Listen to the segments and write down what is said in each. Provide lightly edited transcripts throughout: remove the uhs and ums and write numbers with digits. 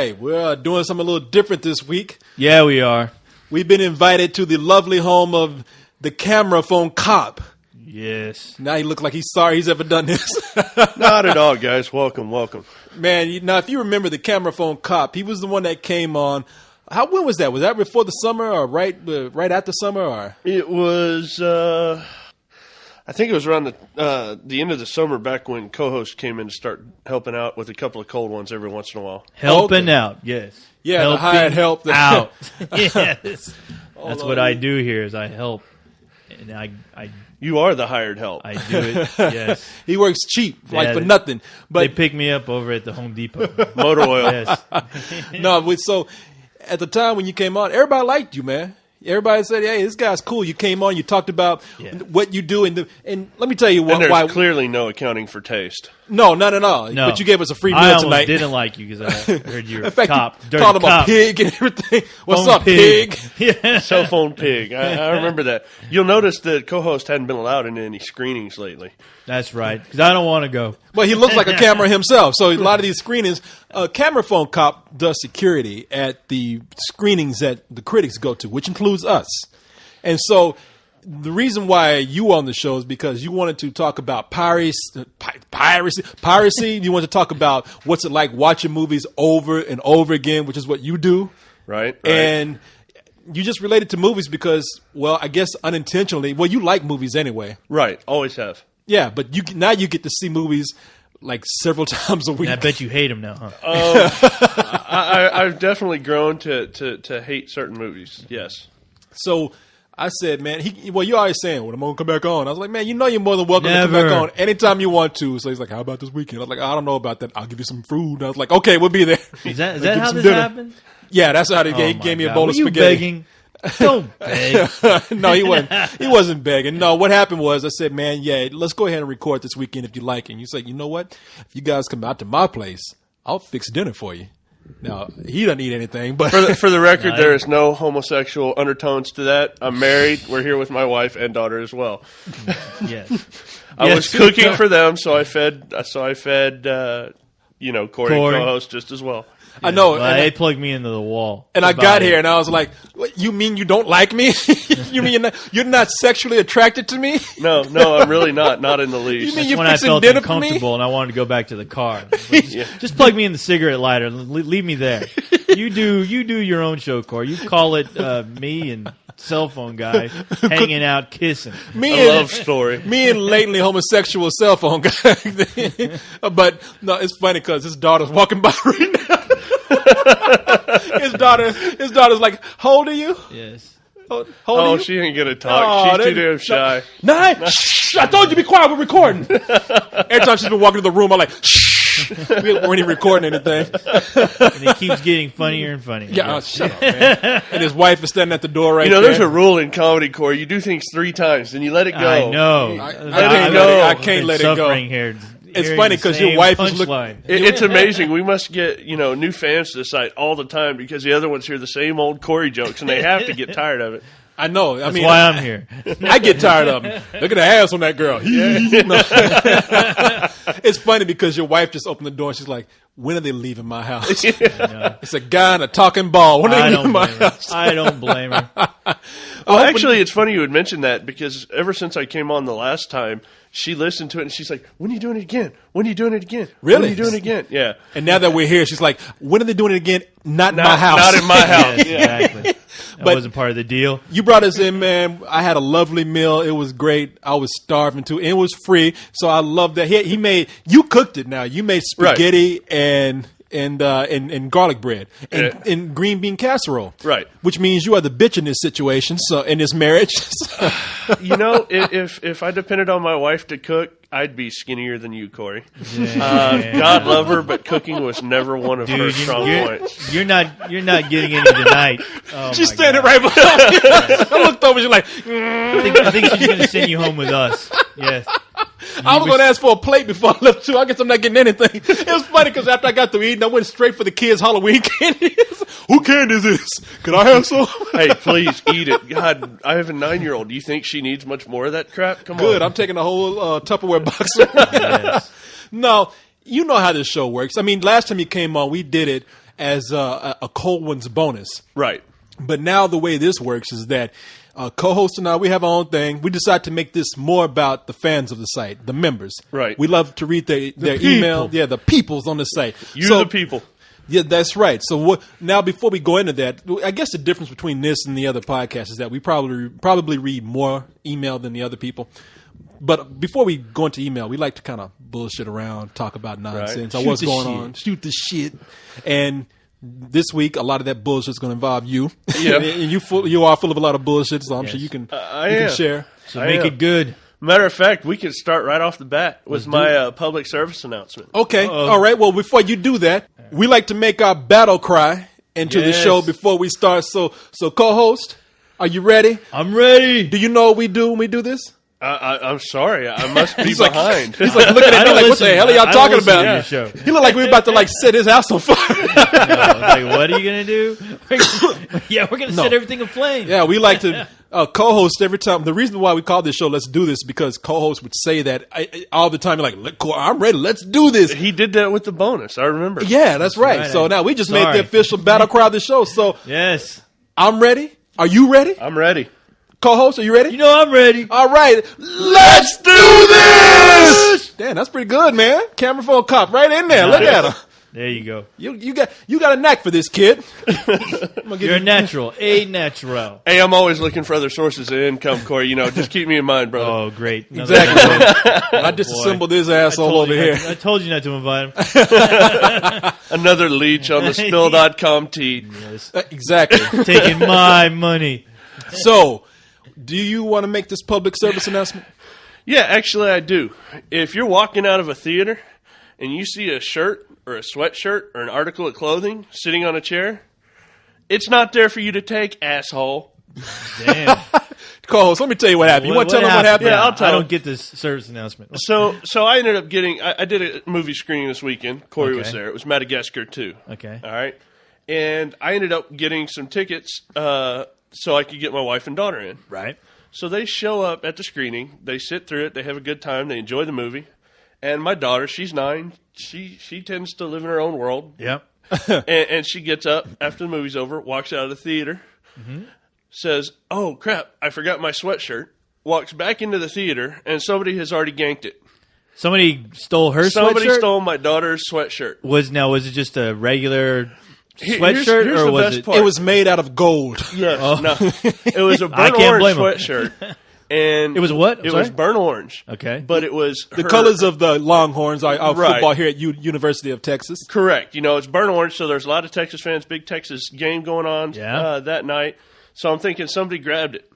right. We're doing something a little different this week. Yeah, we are. We've been invited to the lovely home of the camera phone cop. Yes. Now he looks like he's sorry he's ever done this. Not at all, guys. Welcome. Man, now if you remember the camera phone cop, he was the one that came on. When was that? Was that before the summer or right after summer? Or It was, I think it was around the end of the summer, back when co-host came in to start helping out with a couple of cold ones every once in a while. Helping out, yes. Yeah, Helping the hired help. out. Yes. That's what I do here is I help. And I You are the hired help. do it, yes. He works cheap, Yeah, for nothing. But They pick me up over at the Home Depot. Motor oil. Yes. so at the time when you came on, everybody liked you, man. Everybody said, "Hey, this guy's cool." You came on, you talked about what you do, and let me tell you And there's why. clearly no accounting for taste. No, not at all. No. But you gave us a free meal I almost tonight. didn't like you because I heard you were In fact, a cop. you Dirty called him cop. a pig and everything. What's Phone up, pig? Yeah. Cell phone pig. I remember that. You'll notice that co-host hadn't been allowed into any screenings lately. That's right. Because I don't want to go. Well, he looks like a camera himself. So a lot of these screenings, camera phone cop does security at the screenings that the critics go to, which includes us. And so the reason why you on the show is because you wanted to talk about piracy. You want to talk about what's it like watching movies over and over again, which is what you do. Right. And you just related to movies because, well, I guess unintentionally, well, you like movies anyway. Right. Always have. Yeah, but now you get to see movies like several times a week. And I bet you hate them now, huh? I've definitely grown to hate certain movies. Yes. So I said, man, you're always saying, well, I'm going to come back on. I was like, man, you know you're more than welcome to come back Never. on anytime you want to. So he's like, how about this weekend? I was like, I don't know about that. I'll give you some food. I was like, okay, we'll be there. Is that Give how some this dinner. happened? Yeah, that's how he Oh, gave me a my bowl God. of Were you spaghetti. begging? Don't beg. No, he wasn't. He wasn't begging. No, what happened was I said, man, yeah, let's go ahead and record this weekend if you like. And you said, you know what? If you guys come out to my place, I'll fix dinner for you. Now, he doesn't eat anything, but For the record, there is no homosexual undertones to that. I'm married. We're here with my wife and daughter as well. Yes. I was cooking for them, so I fed Corey co-host just as well. I know. Well, they plugged me into the wall. And I About got it. here and I was like, what, you mean you don't like me? You mean you're not sexually attracted to me? No, I'm really not in the least. You mean That's you're when I fixing felt dinner for me? uncomfortable and I wanted to go back to the car. Just plug me in the cigarette lighter. Leave me there. You do your own show, Corey. You call it me and cell phone guy hanging out kissing. Me A love story. Me and latently homosexual cell phone guy. But no, it's funny because his daughter's walking by right now. His daughter's like, how old are you? Yes. How old are Oh, you? she ain't gonna talk. She's too damn shy. Nine. Shh! I told you be quiet. We're recording. Every time she's been walking to the room, I'm like, shh. We weren't even recording anything. And it keeps getting funnier and funnier. Yeah, shut up, man. And his wife is standing at the door right You know, there. there's a rule in comedy, Corey. You do things 3 times, then you let it go. I know. I can't let it go. Suffering here. It's hearing funny the 'cause your same wife is looking- punchline. It's amazing. We must get new fans to the site all the time because the other ones hear the same old Corey jokes and they have to get tired of it. I know. I That's mean, why I'm here. I get tired of them. Look at the ass on that girl. It's funny because your wife just opened the door and she's like, when are they leaving my house? It's a guy and a talking ball. When are they leaving my house? I don't blame her. Well, actually, it's funny you would mention that because ever since I came on the last time, she listened to it and she's like, when are you doing it again? When are you doing it again? Really? When are you doing it again? Yeah. And now that we're here, she's like, when are they doing it again? Not in my house. Not in my house. Yes, exactly. That But- wasn't part of the deal. You brought us in, man. I had a lovely meal. It was great. I was starving too. And it was free. So I love that. He made, you cooked it now. You made spaghetti and garlic bread and green bean casserole. Right. Which means you are the bitch in this situation. So in this marriage. If I depended on my wife to cook, I'd be skinnier than you, Corey. God love her, but cooking was never one of her Dude, strong points. you're not getting any tonight. Oh, She's my standing God. right behind me. I looked over. She's like, I think she's going to send you home with us. Yes. I was going to ask for a plate before I left too. I guess I'm not getting anything. It was funny because after I got through eating, I went straight for the kids' Halloween candies. Who candy is this? Could I have some? Hey, please eat it. God, I have a 9-year-old. Do you think she needs much more of that crap? Come Good. on. I'm taking a whole Tupperware box. Yes. No, you know how this show works. I mean, last time you came on, we did it as a cold one's bonus. Right. But now the way this works is that co-host and I, we have our own thing. We decide to make this more about the fans of the site, the members. Right. We love to read their email. Yeah, the peoples on the site. The people. Yeah, that's right. So now, before we go into that, I guess the difference between this and the other podcasts is that we probably read more email than the other people. But before we go into email, we like to kind of bullshit around, talk about nonsense, or what's going on, shoot the shit. And this week, a lot of that bullshit is going to involve you. Yeah, and you are full of a lot of bullshit, so I'm sure you can share. So make it good. Matter of fact, we can start right off the bat with my public service announcement. Okay, all right. Well, before you do that, we like to make our battle cry into the show before we start. So co-host, are you ready? I'm ready. Do you know what we do when we do this? I'm sorry, I must be behind. He's like looking at me like, what the hell are y'all talking about? Your show. He looked like we were about to set his house on fire. Like, what are you gonna do? We're gonna set everything aflame. Yeah, we like to co-host every time. The reason why we call this show "Let's Do This" because co-hosts would say that all the time. You're like, I'm ready. Let's do this. He did that with the bonus. I remember. Yeah, that's right. So now we just made the official battle cry of the show. So yes, I'm ready. Are you ready? I'm ready. Co-host, are you ready? You know I'm ready. All right, let's do this. Damn, that's pretty good, man. Camera phone cop right in there. Look at him. There you go. You got a knack for this, kid. You're a natural. A natural. Hey, I'm always looking for other sources of income, Corey. Just keep me in mind, brother. Oh, great. Exactly. I disassembled his asshole over here. I told you not to invite him. Another leech on the spill.com tea. Yes. Exactly. Taking my money. So, do you want to make this public service announcement? Yeah, actually I do. If you're walking out of a theater and you see a shirt or a sweatshirt or an article of clothing sitting on a chair, it's not there for you to take, asshole. Damn. Co-host, let me tell you what happened. You want to tell them what happened? Yeah, I'll tell I them. don't get this service announcement. So I ended up getting, I did a movie screening this weekend. Corey was there. It was Madagascar 2. Okay. All right. And I ended up getting some tickets so I could get my wife and daughter in. Right. So they show up at the screening. They sit through it. They have a good time. They enjoy the movie. And my daughter, she's 9. She tends to live in her own world. Yep. and she gets up after the movie's over, walks out of the theater, says, "Oh, crap, I forgot my sweatshirt." Walks back into the theater, and somebody has already ganked it. Somebody stole her Somebody sweatshirt? stole my daughter's sweatshirt. Was it just a regular Here's sweatshirt, the or was best it? part. It was made out of gold. Yes, no. It was a I burnt can't orange blame 'em. sweatshirt. And It was what? I'm It sorry? was burnt orange. Okay. But it was The colors of the Longhorns are Right. football here at University of Texas. Correct. It's burnt orange, so there's a lot of Texas fans, big Texas game going on that night. So I'm thinking somebody grabbed it.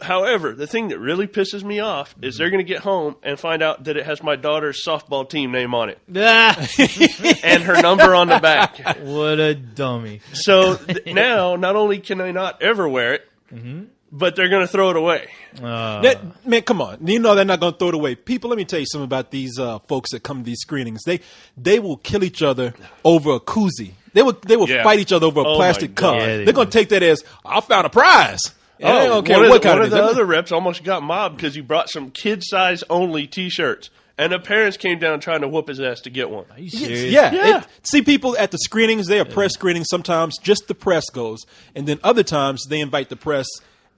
However, the thing that really pisses me off is they're going to get home and find out that it has my daughter's softball team name on it and her number on the back. What a dummy. So now, not only can I not ever wear it, but they're going to throw it away. Man, come on. You know they're not going to throw it away. People, let me tell you something about these folks that come to these screenings. They will kill each other over a koozie. They will fight each other over a plastic cup. Yeah, they're going to take that as, I found a prize. And they don't care what kind one it of the is. other reps almost got mobbed because he brought some kid-size only T-shirts. And the parents came down trying to whoop his ass to get one. Are you serious? Yeah. See, people at the screenings, they are press screenings. Sometimes just the press goes. And then other times they invite the press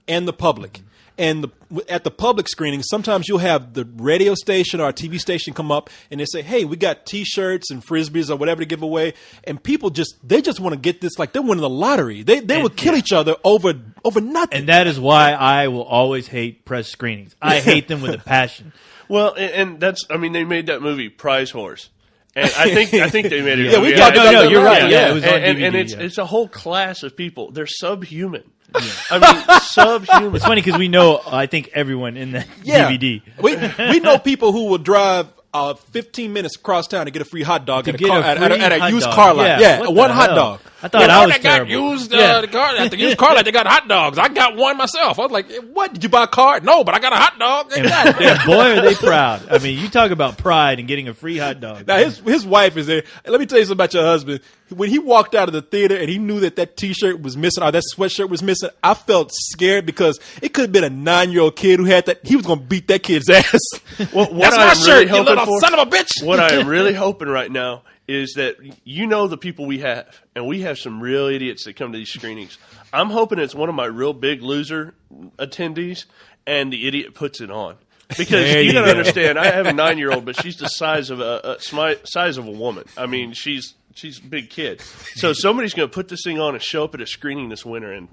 and the public. And at the public screening, sometimes you'll have the radio station or a TV station come up and they say, "Hey, we got T-shirts and Frisbees or whatever to give away." And people just want to get this like they're winning the lottery. They will kill each other over nothing. And that is why I will always hate press screenings. I hate them with a passion. Well, and that's, they made that movie Prize Horse. And I think they made it. Yeah, we talked about that. You're right. Yeah. Yeah, it was on and DVD, it's a whole class of people. They're subhuman. Subhuman. It's funny because we know, I think, everyone in that DVD. We know people who will drive 15 minutes across town to get a free hot dog at a used car lot. Yeah, What one the hot hell? dog. I thought I was they got terrible. used at the used car lot. They got hot dogs. I got one myself. I was like, "What? Did you buy a car? No, but I got a hot dog." And boy, are they proud. I mean, you talk about pride and getting a free hot dog. Now his wife is there. Let me tell you something about your husband. When he walked out of the theater and he knew that T-shirt was missing or that sweatshirt was missing, I felt scared because it could have been a 9-year-old kid who had that. He was going to beat that kid's ass. What That's I my am shirt, really you hoping little for, son of a bitch. What I am really hoping right now is that the people we have, and we have some real idiots that come to these screenings. I'm hoping it's one of my real big loser attendees, and the idiot puts it on. Because you got to understand, I have a 9-year-old, but she's the size of a woman. I mean, she's a big kid. So somebody's going to put this thing on and show up at a screening this winter, and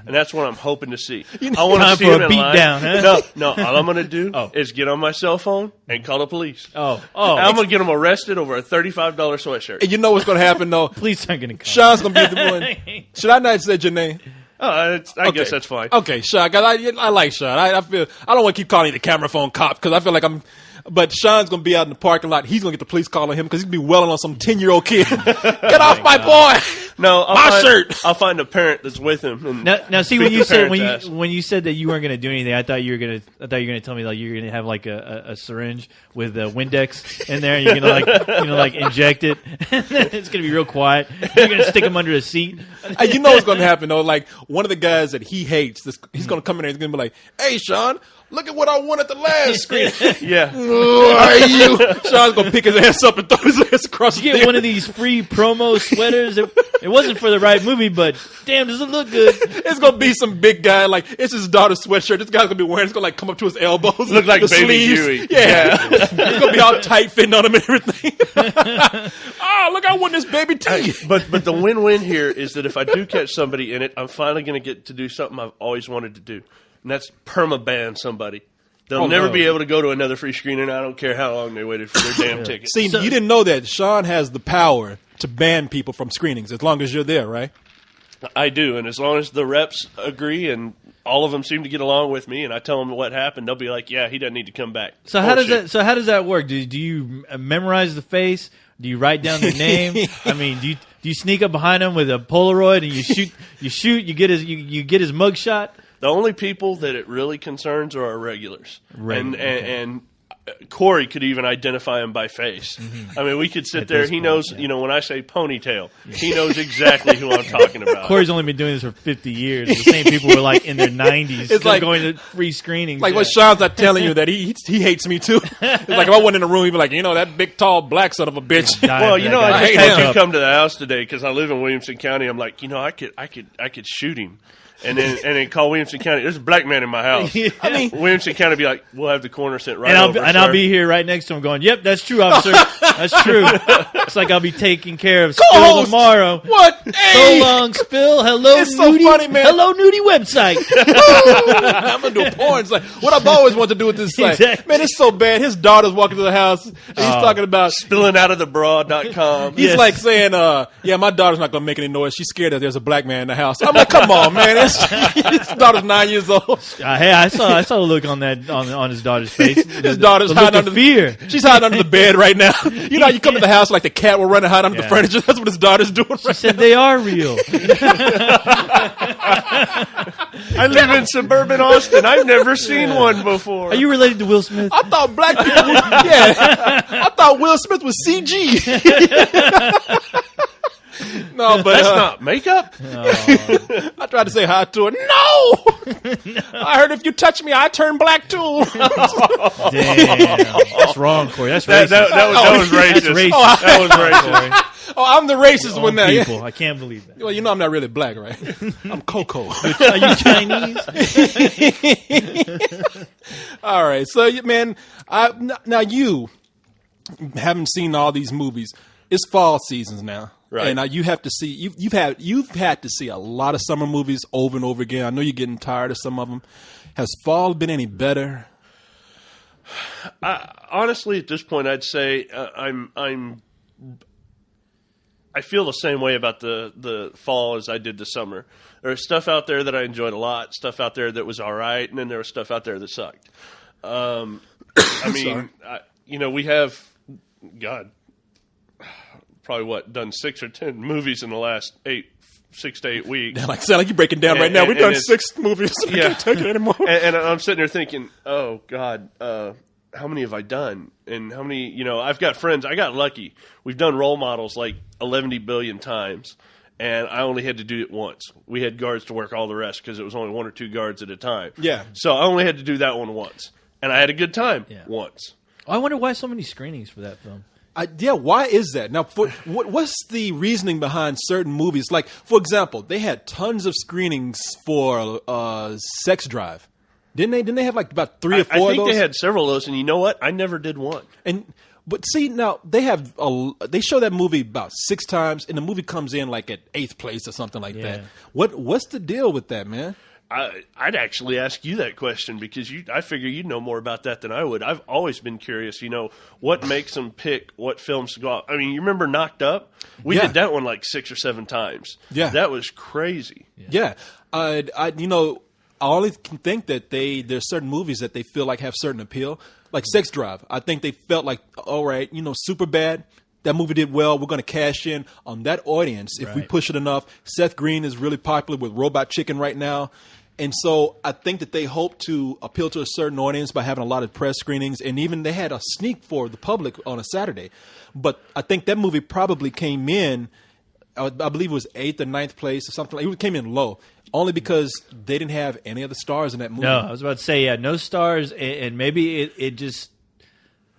that's what I'm hoping to see. I want to see him in line. Down, huh? No. All I'm going to do is get on my cell phone and call the police. I'm going to get them arrested over a $35 sweatshirt. And you know what's going to happen, though? Police aren't going to come. Sean's going to be the one. Should I not say your name? I guess that's fine. Okay, Sean. I like Sean. I feel I don't want to keep calling you the camera phone cop because I feel like I'm. But Sean's going to be out in the parking lot. He's going to get the police calling him because he's going to be welling on some 10-year-old kid. Get off my boy! No, shirt. I'll find a parent that's with him. And now, see when you said that you weren't going to do anything, I thought you were going to tell me like you're going to have like a syringe with a Windex in there. And you're going to like inject it. And then it's going to be real quiet. You're going to stick him under a seat. You know what's going to happen though? Like one of the guys that he hates, he's going to come in there. He's going to be like, "Hey, Sean. Look at what I won at the last screen." Yeah. Who are you? Sean's going to pick his ass up and throw his ass across the You get one of these free promo sweaters. It wasn't for the right movie, but damn, does it look good? It's going to be some big guy. Like, it's his daughter's sweatshirt. This guy's going to be wearing it's going to like come up to his elbows. Look like the Baby sleeves. Huey. Yeah. It's going to be all tight fitting on him and everything. Look, I won this baby tea. But the win-win here is that if I do catch somebody in it, I'm finally going to get to do something I've always wanted to do. And that's perma-ban somebody. They'll never be able to go to another free screening. I don't care how long they waited for their damn ticket. See, you didn't know that Sean has the power to ban people from screenings as long as you're there, right? I do, and as long as the reps agree and all of them seem to get along with me, and I tell them what happened, they'll be like, "Yeah, he doesn't need to come back." So how does that work? Do you memorize the face? Do you write down the name? I mean, do you sneak up behind him with a Polaroid and you shoot? You get his mugshot. The only people that it really concerns are our regulars. And Corey could even identify him by face. Mm-hmm. I mean, we could sit there. He knows, when I say ponytail, he knows exactly who I'm talking about. Corey's only been doing this for 50 years. The same people were like in their 90s. It's like going to free screenings. Like what Sean's not telling you that he hates me too. It's like if I went in the room, he'd be like, that big, tall, black son of a bitch. Well, I just had you come to the house today because I live in Williamson County. I'm like, I could shoot him. And then call Williamson County. There's a black man in my house. I mean, Williamson County be like, we'll have the coroner sent right over. And I'll be here right next to him going, "Yep, that's true, officer. That's true." It's like I'll be taking care of Spill tomorrow. What? Hey! So long, Spill. Hello, it's Nudie. So funny, man. Hello, Nudie website. I'm gonna do a porn. It's like what I've always wanted to do with this site. Exactly. Man, it's so bad. His daughter's walking to the house. And he's talking about spillingoutofthebra.com. He's like saying, my daughter's not gonna make any noise. She's scared that there's a black man in the house. I'm like, come on, man. His daughter's 9 years old. Hey, I saw the look on his daughter's face. His daughter's hiding under fear. She's hiding under the bed right now. You know, you come to the house like the cat will run and hide under the furniture. That's what his daughter's doing. She said they are real. I live in suburban Austin. I've never seen one before. Are you related to Will Smith? I thought black people. I thought Will Smith was CG. No, but that's not makeup. Oh. I tried to say hi to her. No! I heard if you touch me, I turn black too. Damn, that's wrong, Corey. That's racist. That was racist. That was racist. Oh, I'm the racist one now. People, I can't believe that. Well, I'm not really black, right? I'm Coco. Are you Chinese? All right, so man, now you haven't seen all these movies. It's fall seasons now. Right. And you have to see you've had to see a lot of summer movies over and over again. I know you're getting tired of some of them. Has fall been any better? Honestly, at this point, I'd say I feel the same way about the fall as I did the summer. There's stuff out there that I enjoyed a lot, stuff out there that was all right, and then there was stuff out there that sucked. I mean, we have probably done 6 or 10 movies in the last 6 to 8 weeks. Sound like you're breaking down right now. We've done 6 movies. I can't take it anymore. And I'm sitting there thinking, oh God, how many have I done? And how many? I've got friends. I got lucky. We've done Role Models like 11 billion times, and I only had to do it once. We had guards to work all the rest because it was only 1 or 2 guards at a time. Yeah. So I only had to do that one once, and I had a good time once. I wonder why so many screenings for that film. Why is that? Now, what's the reasoning behind certain movies? Like, for example, they had tons of screenings for Sex Drive. Didn't they have like about 3 or 4 of those? I think they had several of those, and you know what? I never did one. But see, now they show that movie about 6 times, and the movie comes in like at 8th place or something like that. What's the deal with that, man? I'd actually ask you that question because I figure you know more about that than I would. I've always been curious, what makes them pick what films to go out. I mean, you remember Knocked Up? We did that one like 6 or 7 times. Yeah. That was crazy. Yeah. I only can think that there's certain movies that they feel like have certain appeal. Like Sex Drive. I think they felt like, all right, Superbad, that movie did well. We're going to cash in on that audience if we push it enough. Seth Green is really popular with Robot Chicken right now. And so I think that they hope to appeal to a certain audience by having a lot of press screenings. And even they had a sneak for the public on a Saturday. But I think that movie probably came in, I believe it was 8th or 9th place or something. It came in low. Only because they didn't have any of the stars in that movie. No, I was about to say, no stars, and maybe it just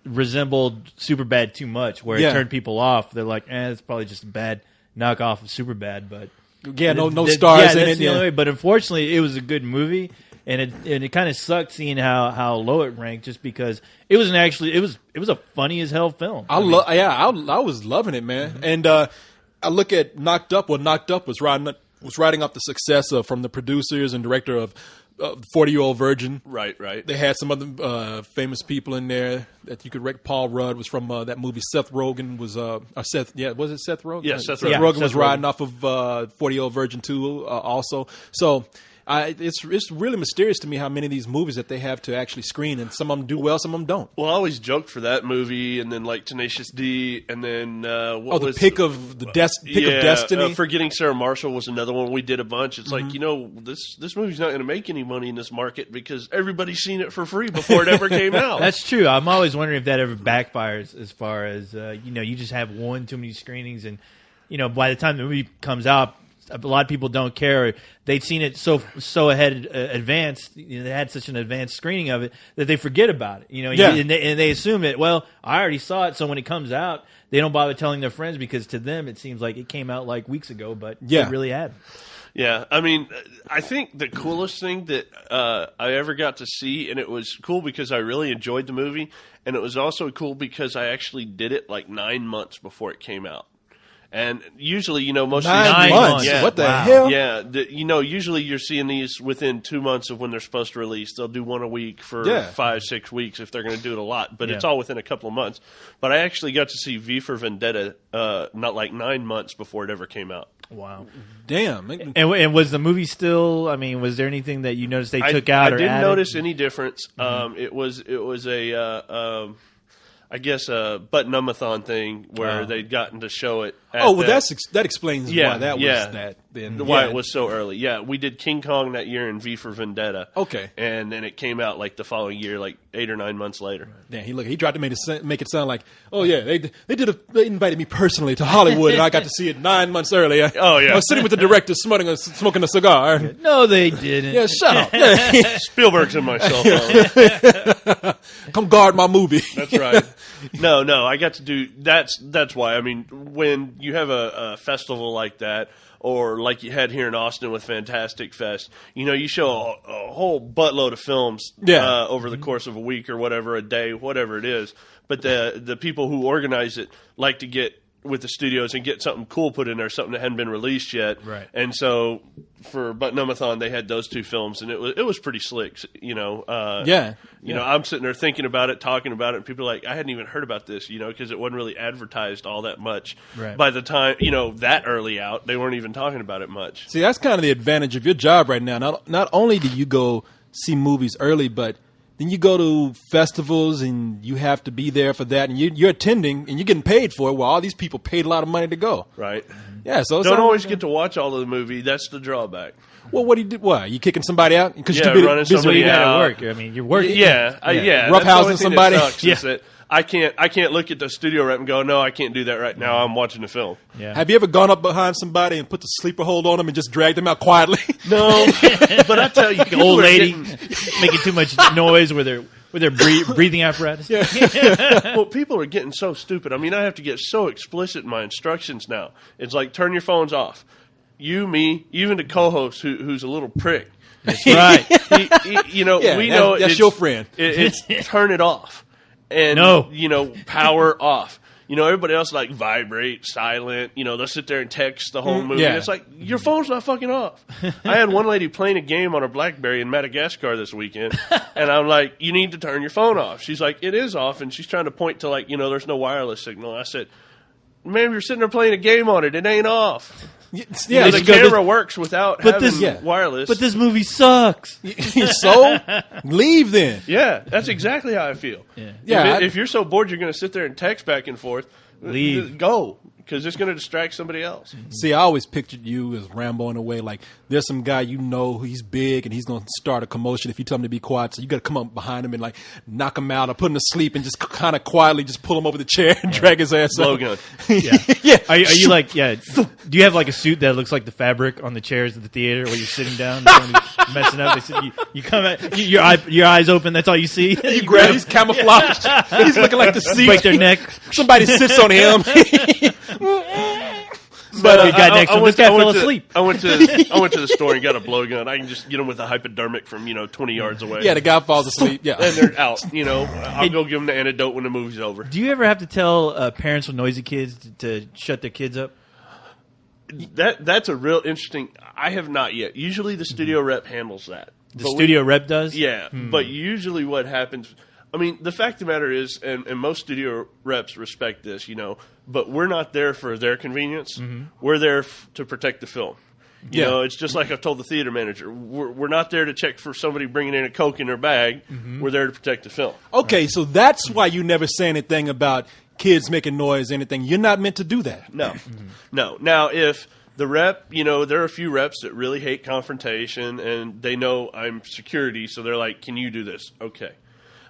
resembled Superbad too much, where it turned people off. They're like, it's probably just a bad knockoff of Superbad, but no stars in it. The only way. But unfortunately, it was a good movie, and it kind of sucked seeing how low it ranked, just because it wasn't actually it was a funny as hell film. I was loving it, man. Mm-hmm. And I look at Knocked Up. Well, Knocked Up was riding up the success from the producers and director of 40-Year-Old Virgin. Right. They had some other famous people in there that you could recognize. Paul Rudd was from that movie. Seth Rogen was was it Seth Rogen? Yeah, Seth Rogen was riding off of 40-Year-Old Virgin 2 also. So it's really mysterious to me how many of these movies that they have to actually screen, and some of them do well, some of them don't. Well, I always joked for that movie, and then like Tenacious D, and then the Pick of Destiny. Forgetting Sarah Marshall was another one we did a bunch. It's like this movie's not going to make any money in this market because everybody's seen it for free before it ever came out. That's true. I'm always wondering if that ever backfires as far as you just have one too many screenings, and by the time the movie comes out, a lot of people don't care. They'd seen it so ahead advanced. They had such an advanced screening of it that they forget about it. And they assume that, well, I already saw it, so when it comes out, they don't bother telling their friends because to them it seems like it came out like weeks ago, but it really hadn't. Yeah, I mean, I think the coolest thing that I ever got to see, and it was cool because I really enjoyed the movie, and it was also cool because I actually did it like 9 months before it came out. And usually, most of these 9 months. Yeah, what the hell? Yeah, usually you're seeing these within 2 months of when they're supposed to release. They'll do one a week for 5-6 weeks if they're going to do it a lot, but it's all within a couple of months. But I actually got to see V for Vendetta not like 9 months before it ever came out. Wow, damn! And was the movie still? I mean, was there anything that you noticed they took out? I or didn't added? notice any difference. Mm-hmm. It was a. I guess a button-umathon thing where they'd gotten to show it. That explains why that was that. Then why it was so early. Yeah, we did King Kong that year and V for Vendetta. Okay, and then it came out like the following year, like 8 or 9 months later. Yeah, he tried to make it sound like, oh yeah, they invited me personally to Hollywood and I got to see it 9 months earlier. Oh yeah, I was sitting with the director smoking a cigar. No, they didn't. Yeah, shut up. Spielberg's in my cell phone. Come guard my movie. That's right. No, I got to do that's why. I mean, when you have a festival like that, or like you had here in Austin with Fantastic Fest, you show a whole buttload of films over the course of a week or whatever, a day, whatever it is. But the people who organize it like to get with the studios and get something cool put in there, something that hadn't been released yet. Right. And so for Button-umathon, they had those 2 films, and it was pretty slick. I'm sitting there thinking about it, talking about it, and people are like, I hadn't even heard about this, because it wasn't really advertised all that much. Right. By the time, that early out, they weren't even talking about it much. See, that's kind of the advantage of your job right now. Not only do you go see movies early, but then you go to festivals and you have to be there for that, and you're attending and you're getting paid for it. Well, all these people paid a lot of money to go. Right. Yeah. So don't always get to watch all of the movie. That's the drawback. Well, what do you do? What, you kicking somebody out because you're running somebody out at work? I mean, you're working. Yeah. Roughhousing somebody. Is that I can't look at the studio rep and go, no, I can't do that right now. I'm watching the film. Yeah. Have you ever gone up behind somebody and put the sleeper hold on them and just dragged them out quietly? No, but I tell you, the old lady making too much noise with with their breathing apparatus. Yeah. Well, people are getting so stupid. I mean, I have to get so explicit in my instructions now. It's like, turn your phones off. You, me, even the co-host who's a little prick. That's right. We know that's your friend. It's turn it off. And, power off. Everybody else like vibrate, silent. They'll sit there and text the whole movie. Yeah. It's like, your phone's not fucking off. I had one lady playing a game on her BlackBerry in Madagascar this weekend, and I'm like, you need to turn your phone off. She's like, it is off, and she's trying to point to there's no wireless signal. I said, ma'am, you're sitting there playing a game on it. It ain't off. Yeah, the camera works without having wireless. But this movie sucks. So leave then. Yeah, that's exactly how I feel. Yeah. If you're so bored, you're going to sit there and text back and forth. Leave. Go, because it's going to distract somebody else. See, I always pictured you as Rambo in a way. Like, there's some guy he's big and he's going to start a commotion if you tell him to be quiet. So you got to come up behind him and like knock him out or put him to sleep and just kind of quietly just pull him over the chair and drag his ass Blow up. gun. Yeah. Are you like, do you have like a suit that looks like the fabric on the chairs at the theater where you're sitting down and messing up? They said you come out, your eyes open, that's all you see. You grab, he's camouflaged. He's looking like the seat. Break their neck. Somebody sits on him. But the guy next to him, this guy fell asleep. I went to the store and got a blowgun. I can just get them with a hypodermic from 20 yards away. Yeah, the guy falls asleep. Yeah, and they're out. I'll go give them the antidote when the movie's over. Do you ever have to tell parents with noisy kids to shut their kids up? That's a real interesting. I have not yet. Usually the studio rep handles that. The studio rep does? Yeah, but usually what happens. I mean, the fact of the matter is, and most studio reps respect this, but we're not there for their convenience. Mm-hmm. We're there to protect the film. You know, it's just like I've told the theater manager. We're not there to check for somebody bringing in a Coke in their bag. Mm-hmm. We're there to protect the film. Okay, so that's why you never say anything about kids making noise or anything. You're not meant to do that. No. No. Now, if the rep, there are a few reps that really hate confrontation, and they know I'm security, so they're like, can you do this? Okay.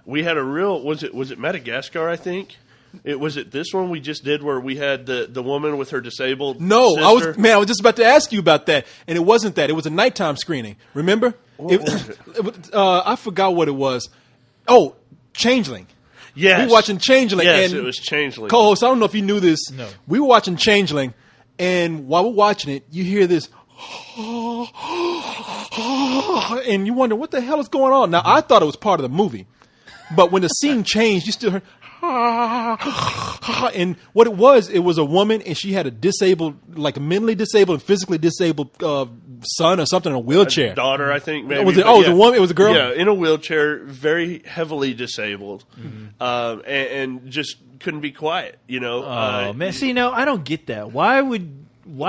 We had a real was it Madagascar, I think? Was it this one we just did where we had the woman with her disabled sister? I was just about to ask you about that, and it wasn't that. It was a nighttime screening. Remember? What was it? I forgot what it was. Oh, Changeling. Yes. We were watching Changeling. Yes, and it was Changeling. Co-host, I don't know if you knew this. No. We were watching Changeling, and while we're watching it, you hear this and you wonder what the hell is going on. Now, I thought it was part of the movie. But when the scene changed, you still heard, and what it was a woman, and she had a disabled, like a mentally disabled and physically disabled son or something in a wheelchair. Daughter, I think. Maybe. Was it? Oh, it was a woman. It was a girl. Yeah, in a wheelchair, very heavily disabled, and just couldn't be quiet. Oh man, see, no, I don't get that. Why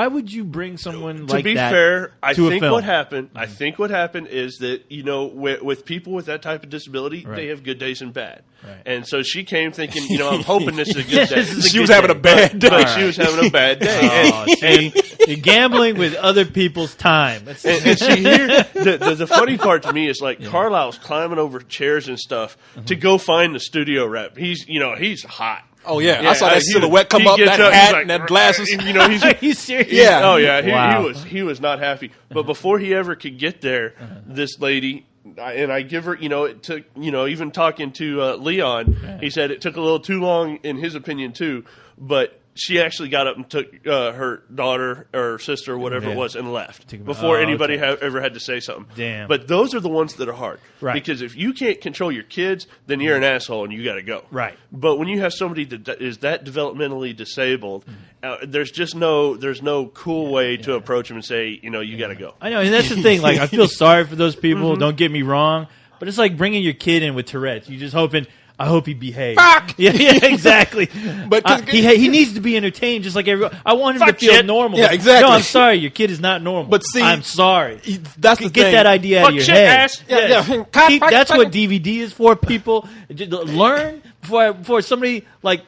would you bring someone like that? To be fair, I think film? what happened. I think what happened is that with people with that type of disability, they have good days and bad. Right. And so she came thinking, I'm hoping this is a good day. She was having a bad day. But she was having a bad day. And you're gambling with other people's time. And see here, the funny part to me is like Carlisle's climbing over chairs and stuff to go find the studio rep. He's hot. Oh yeah, I saw that silhouette come up, that hat and that glasses. He's Are you serious? Yeah. Oh yeah, Wow. he was not happy. But before he ever could get there, this lady, and I give her, it took, even talking to Leon, he said it took a little too long in his opinion too, but she actually got up and took her daughter or sister or whatever it was and left before anybody ever had to say something. Damn. But those are the ones that are hard. Right. Because if you can't control your kids, then you're an asshole and you got to go. Right. But when you have somebody that is that developmentally disabled, there's no cool way to approach them and say, you got to go. I know, and that's the thing. Like, I feel sorry for those people. Don't get me wrong, but it's like bringing your kid in with Tourette's. You just hoping. I hope he behaves. Fuck! Yeah, exactly. But he needs to be entertained just like everyone. I want him to feel normal. Yeah, exactly. No, I'm sorry. Your kid is not normal. But see, I'm sorry. That's the Get thing. that idea out of your shit, head. ass. Yes. Yeah. That's what DVD is for, people. Learn before somebody like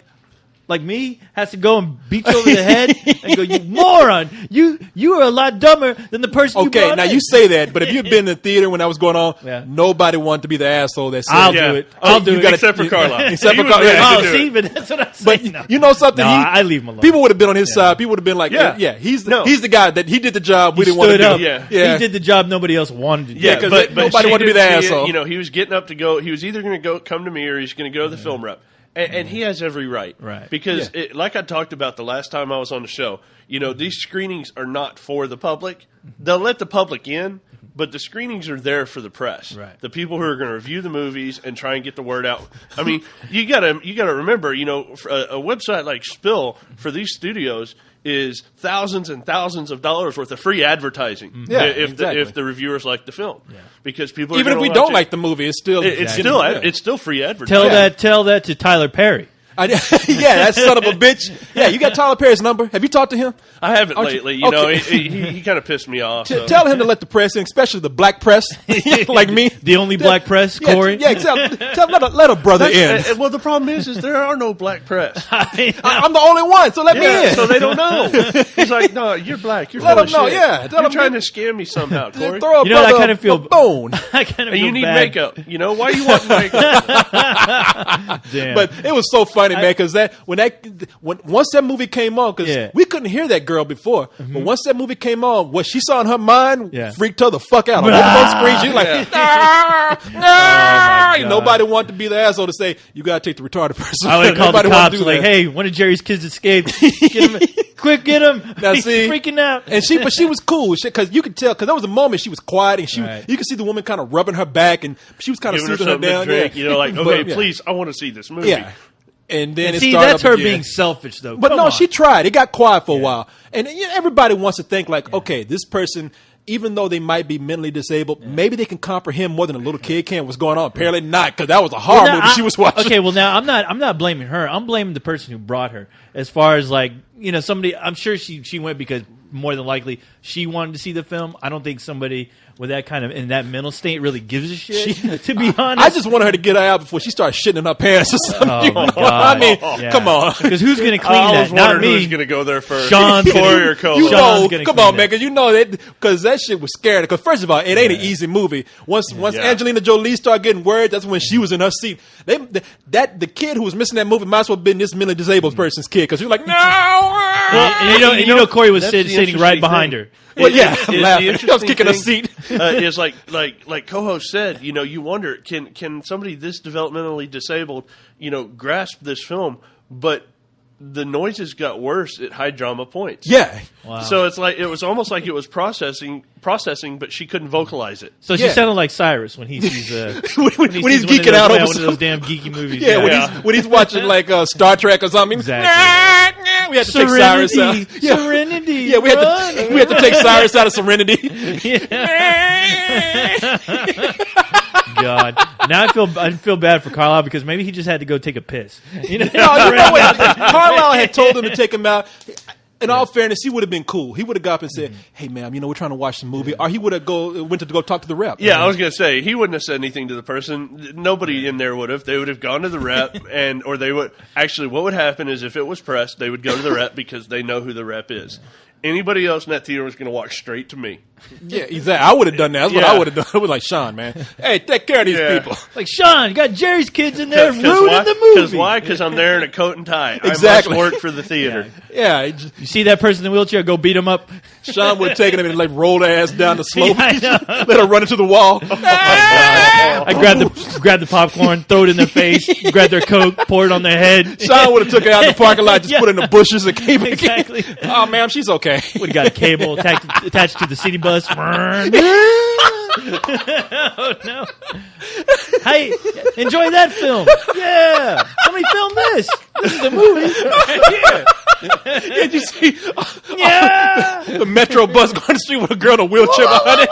like me has to go and beat you over the head and go, you moron! You are a lot dumber than the person. Okay, you brought now in. you say that, but if you've been in the theater when that was going on, Yeah. nobody wanted to be the asshole that said, I'll do it. I'll do it. Except for Carlisle. Except for He was Carlisle. ready to Oh, do see, it. but that's what I'm But saying. No. you know something? No, I leave him alone. People would have been on his side. People would have been like, Yeah. he's No. the guy that he did the job. We He didn't want to stood do. up. Yeah. Yeah. He did the job nobody else wanted to do. Yeah, 'cause nobody she wanted to be the didn't see it. asshole. You know, he was getting up to go. He was either going to come to me or he's going to go to the film rep. And he has every right. Right. Because, like I talked about the last time I was on the show, you know, these screenings are not for the public. They'll let the public in, but the screenings are there for the press. Right. The people who are going to review the movies and try and get the word out. I mean, you gotta remember, you know, a website like Spill for these studios is thousands and thousands of dollars worth of free advertising. Yeah, if exactly. the reviewers like the film, because people are Even if gonna we watch don't it. like the movie, it's still It's still free advertising. Tell that to Tyler Perry. yeah, that son of a bitch. Yeah, you got Tyler Perry's number. Have you talked to him? I haven't Aren't you- lately. You know, okay. he kind of pissed me off. So. Tell him to let the press in, especially the black press, like me. The only black press, Yeah, Corey. Yeah, exactly. Let a brother in. Well, the problem is there are no black press. I'm the only one, so let me in. So they don't know. He's like, no, you're black. You're Let full them of know, shit. yeah. Tell You're them trying to scam me somehow, Corey. Throw a You know what, I brother kind of feel a bone. I kind of And feel you need bad. makeup. You know why you want makeup? Damn. But it was so funny, man, because once that movie came on, because Yeah. we couldn't hear that girl before, but once that movie came on, what she saw in her mind Yeah. freaked her the fuck out. On that screen, she was like, God. nobody wanted to be the asshole to say, you got to take the retarded person. I would have called the Nobody wanted cops to do like, that. hey, one of Jerry's kids escaped. Get him, quick, get him. Now, He's see, freaking out. And she was cool because you could tell because there was a moment she was quiet and Right. you could see the woman kind of rubbing her back and she was kind of Giving her soothing her something to down. drink. Yeah. You know, like, But, okay, yeah. please, I want to see this movie. Yeah. And then And it see, started that's up her again. being selfish, though. But Come no, on. she tried. It got quiet for a while, and everybody wants to think like, okay, this person, even though they might be mentally disabled, maybe they can comprehend more than a little kid can. What's going on? Apparently not, because that was a horror Now, movie she was watching. Okay, well now I'm not blaming her. I'm blaming the person who brought her. As far as like, you know, somebody, I'm sure she went because more than likely she wanted to see the film. I don't think somebody with that kind of in that mental state really gives a shit. To be honest, I just wanted her to get her out before she started shitting in her pants or something. Oh, my God. I mean, Yeah. come on. because who's going to clean I always that? Not wondered me. who's going to go there first. Sean's Corey gonna- or Cole. You Sean's know, gonna come clean on, man, that. because you know that because that shit was scary. Because first of all, it ain't an easy movie. Once Angelina Jolie started getting word, that's when she was in her seat. The kid who was missing that movie might as well have been this mentally disabled person's kid because you're like, no. And you know, Corey was that's the sitting right interesting behind thing. her. Well, yeah, I'm The laughing. I was interesting kicking her thing, seat. Is like co-host said, you know, you wonder can somebody this developmentally disabled, you know, grasp this film, but the noises got worse at high drama points. Yeah. Wow. So it's like it was almost like it was processing, but she couldn't vocalize it. So she Yeah. sounded like Cyrus when he sees When he he's sees one of geeking those- out over one of those something. damn geeky movies. Yeah, Yeah. when he's watching like Star Trek or something. Exactly. We had to take Cyrus out. Serenity, Yeah. Serenity. Yeah, we had to take Cyrus out of Serenity. God. Now I feel bad for Carlisle because maybe he just had to go take a piss. You know, No, you know what? If Carlisle had told him to take him out. In all fairness, he would have been cool. He would have got up and said, "Hey, ma'am, you know we're trying to watch the movie," or he would have went to go talk to the rep. Yeah, I was gonna say he wouldn't have said anything to the person. Nobody in there would have. They would have gone to the rep, or they would actually. What would happen is if it was pressed, they would go to the rep because they know who the rep is. Anybody else in that theater was going to walk straight to me. Yeah, exactly. I would have done that. That's what I would have done. I was like, Sean, man, hey, take care of these Yeah. people. like, Sean, you got Jerry's kids in there ruining why? the movie. Because why? Because I'm there in a coat and tie. Exactly. I must work for the theater. Yeah, You see that person in the wheelchair, go beat him up. Sean would have taken him and like rolled her ass down the slope, Yeah, I know. let her run into the wall. I grab the popcorn, throw it in their face, grab their Coke, pour it on their head. Sean would have took her out in the parking lot, just Yeah. put her in the bushes and came back. Exactly. Oh, ma'am, she's okay. Would have got a cable attached to the city bus. Oh no! Hey, enjoy that film. Yeah, somebody filmed this. This is the movie. Did you see Yeah. the metro bus going down the street with a girl in a wheelchair behind it?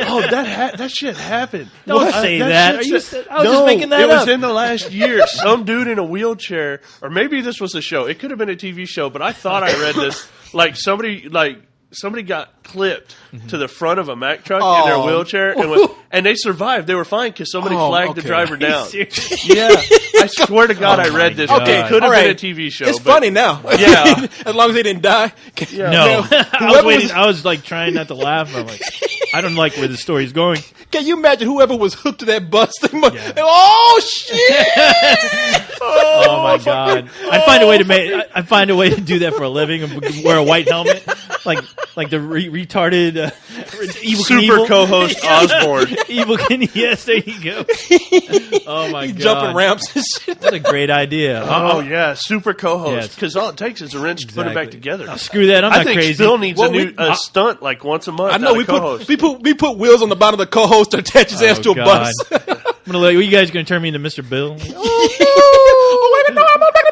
Oh, that shit happened. Don't say that. shit Are you said- I was just making that it up. was in the last year. Some dude in a wheelchair, or maybe this was a show. It could have been a TV show, but I thought I read this. Like somebody, like somebody got clipped to the front of a Mack truck in their wheelchair, and they survived. They were fine because somebody flagged the driver down. Yeah, I swear to God, I read this. Okay, it could have been a right. TV show. It's funny now. Yeah, as long as they didn't die. No, I was waiting. I was like trying not to laugh. I'm like, I don't like where the story's going. Can you imagine whoever was hooked to that bus? Oh shit! Oh my God! I find a way to do that for a living and wear a white helmet, like the retarded evil super co-host Osborne. Evil Knievel. Yes, there you go. Oh my God! Jumping ramps and shit. That's a great idea. Oh yeah, super co-host. Because all it takes is a wrench to put it back together. Oh, screw that! I'm not crazy. I think Phil needs a new stunt like once a month. I know we put wheels on the bottom of the co-host to attach his ass to a bus. I'm gonna let you guys gonna turn me into Mr. Bill. Oh, wait, no, I'm not back.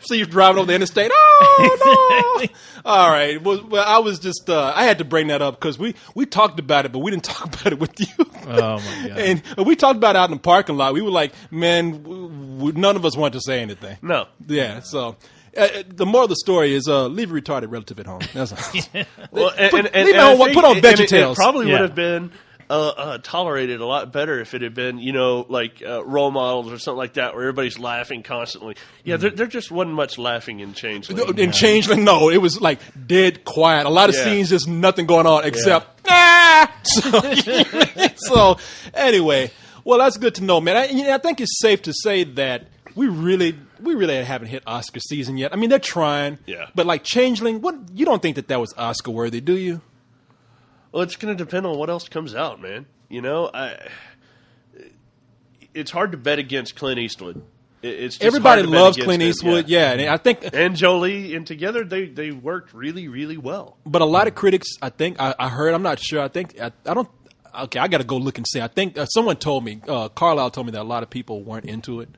So you're driving over the interstate. Oh, no. All right. Well, I was just I had to bring that up because we talked about it, but we didn't talk about it with you. Oh my God! And we talked about it out in the parking lot. We were like, man, none of us wanted to say anything. No. Yeah. So. The moral of the story is leave a retarded relative at home. That's all. Well, put on VeggieTales. It probably would have been tolerated a lot better if it had been, like role models or something like that, where everybody's laughing constantly. Yeah, there just wasn't much laughing in Changeling. In Changeling, no, it was like dead quiet. A lot of scenes, just nothing going on except So anyway, well, that's good to know, man. I think it's safe to say that we really haven't hit Oscar season yet. I mean, they're trying. Yeah. But like Changeling, you don't think that was Oscar worthy, do you? Well, it's going to depend on what else comes out, man. It's hard to bet against Clint Eastwood. It's just everybody hard to bet loves against Clint him, Eastwood, yeah. And I think and Jolie, and together they worked really, really well. But a lot of critics, I think, I heard, I'm not sure. I think I don't. Okay, I got to go look and see. I think someone told me, Carlisle told me that a lot of people weren't into it.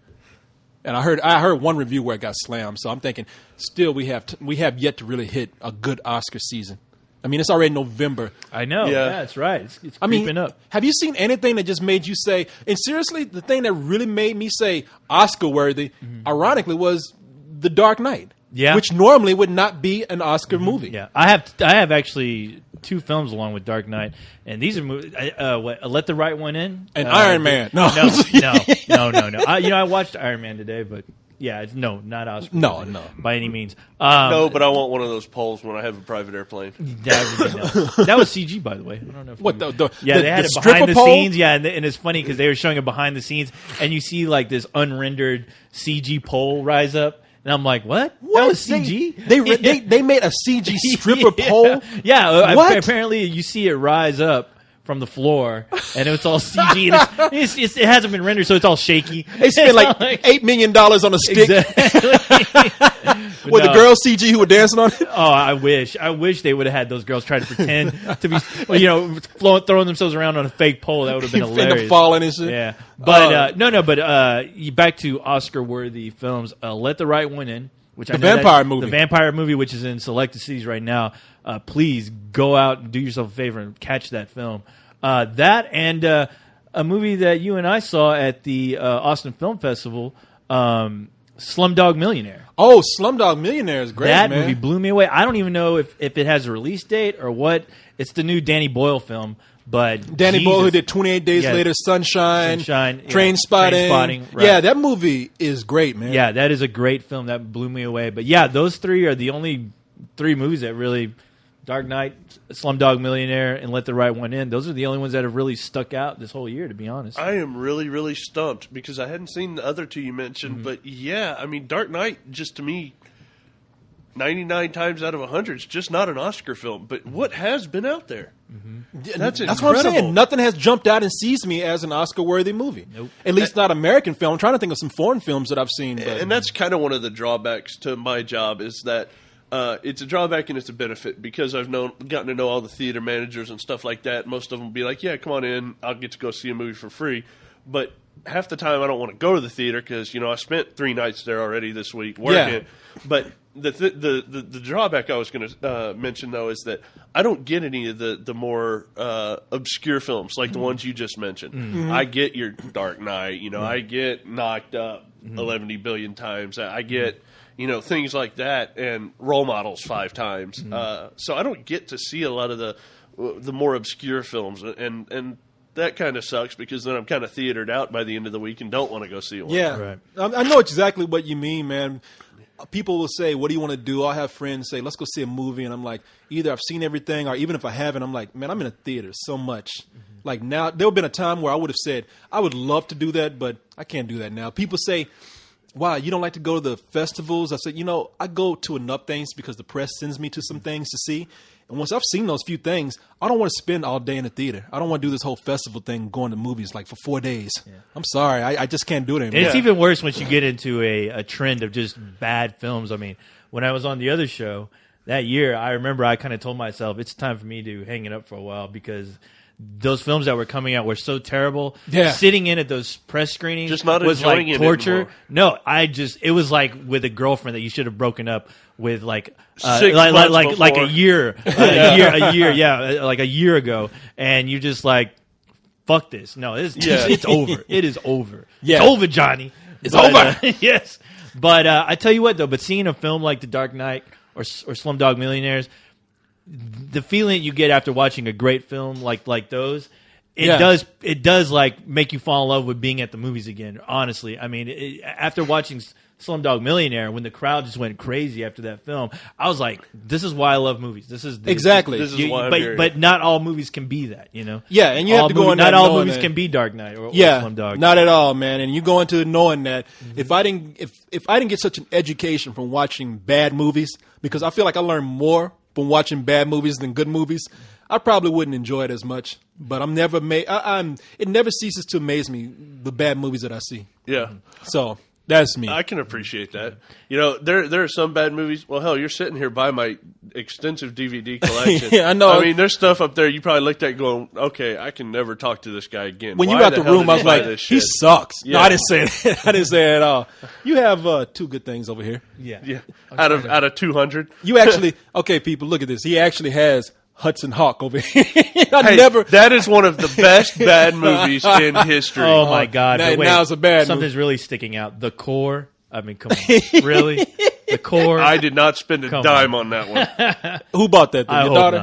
And I heard one review where it got slammed. So I'm thinking, still we have yet to really hit a good Oscar season. I mean, it's already November. I know. Yeah, that's right. It's creeping up. Have you seen anything that just made you say? And seriously, the thing that really made me say Oscar worthy, ironically, was The Dark Knight. Yeah, which normally would not be an Oscar movie. Yeah, I have actually 2 films along with Dark Knight, and these are movies. Let the Right One In and Iron Man. No. I watched Iron Man today, but yeah, not Oscar. No, by any means. No, but I want one of those poles when I have a private airplane. That was CG, by the way. I don't know if they had it behind the scenes. Yeah, and it's funny because they were showing it behind the scenes, and you see like this unrendered CG pole rise up. And I'm like, what? That was CG? They made a CG stripper pole? Yeah. Apparently you see it rise up from the floor, and it's all CG. And it hasn't been rendered, so it's all shaky. They spent like $8 million on a stick. Exactly. With the girls CG who were dancing on it? Oh, I wish they would have had those girls try to pretend to be, throwing themselves around on a fake pole. That would have been hilarious. Falling and shit. Yeah. But, back to Oscar-worthy films. Let the Right One In. The vampire movie, which is in selected cities right now. Please go out and do yourself a favor and catch that film. That and a movie that you and I saw at the Austin Film Festival, Slumdog Millionaire. Oh, Slumdog Millionaire is great, That man. movie blew me away. I don't even know if it has a release date or what. It's the new Danny Boyle film. But Danny Boyle, who did 28 Days Later, Sunshine, Train Spotting. Right. Yeah, that movie is great, man. Yeah, that is a great film. That blew me away. But yeah, those 3 are the only 3 movies that really, Dark Knight, Slumdog Millionaire, and Let the Right One In, those are the only ones that have really stuck out this whole year, to be honest. I am really, really stumped because I hadn't seen the other 2 you mentioned. But yeah, I mean, Dark Knight, just to me, 99 times out of 100, it's just not an Oscar film. But what has been out there? That's what I'm saying. Nothing has jumped out and seized me as an Oscar-worthy movie. Nope. At least not American film. I'm trying to think of some foreign films that I've seen. And that's kind of one of the drawbacks to my job is that it's a drawback and it's a benefit because I've gotten to know all the theater managers and stuff like that. Most of them will be like, yeah, come on in. I'll get to go see a movie for free. But half the time I don't want to go to the theater because, I spent 3 nights there already this week working. Yeah. But the drawback I was going to mention, though, is that I don't get any of the more obscure films like the ones you just mentioned. Mm-hmm. I get your Dark Knight. I get Knocked Up 11 billion times. I get, things like that, and role models 5 times. So I don't get to see a lot of the more obscure films, and that kind of sucks because then I'm kind of theatered out by the end of the week and don't want to go see one. Yeah, Right. I know exactly what you mean, man. People will say, "What do you want to do?" I'll have friends say, "Let's go see a movie," and I'm like, either I've seen everything, or even if I haven't, I'm like, "Man, I'm in a theater so much." Like now, there have been a time where I would have said, "I would love to do that, but I can't do that now." People say, "Wow, you don't like to go to the festivals?" I said, I go to enough things because the press sends me to some things to see. And once I've seen those few things, I don't want to spend all day in the theater. I don't want to do this whole festival thing, going to movies like for 4 days. Yeah. I'm sorry, I just can't do it anymore. And it's even worse once you get into a trend of just bad films. I mean, when I was on the other show that year, I remember I kind of told myself it's time for me to hang it up for a while because those films that were coming out were so terrible. Yeah. Sitting in at those press screenings Just not was enjoying like it torture. anymore. No, it was like with a girlfriend that you should have broken up with like 6 like months a before. year, like a year ago, and you just like, fuck this. No, it's over. It is over. Yeah. It's over, Johnny. It's over. Yes. But I tell you what, though, seeing a film like The Dark Knight or Slumdog Millionaires, the feeling you get after watching a great film like those, it does like make you fall in love with being at the movies again. Honestly, I mean, after watching Slumdog Millionaire, when the crowd just went crazy after that film, I was like, "This is why I love movies. This is exactly." This is why I'm here. But not all movies can be that, Yeah, and you have to go in. Not there all knowing movies that- can be Dark Knight or Slumdog. Not at all, man. And you go into it knowing that if I didn't get such an education from watching bad movies, because I feel like I learn more from watching bad movies than good movies, I probably wouldn't enjoy it as much. But I'm never it never ceases to amaze me the bad movies that I see. Yeah. So that's me. I can appreciate that. There are some bad movies. Well, hell, you're sitting here by my extensive DVD collection. Yeah, I know. I mean, there's stuff up there you probably looked at going, okay, I can never talk to this guy again. When you Why got the hell room, did I was buy like, this he shit? sucks. No, Yeah. I didn't say that. I didn't say it at all. You have 2 good things over here. Yeah. Out of 200. You actually, okay, people, look at this. He actually has Hudson Hawk over here. That is one of the best bad movies in history. Oh my God! now- But wait, now it's a bad Something's movie. really sticking out. The Core. I mean, come on, really? The Core. I did not spend a Come dime on that one. Who bought that thing? I Your hope daughter?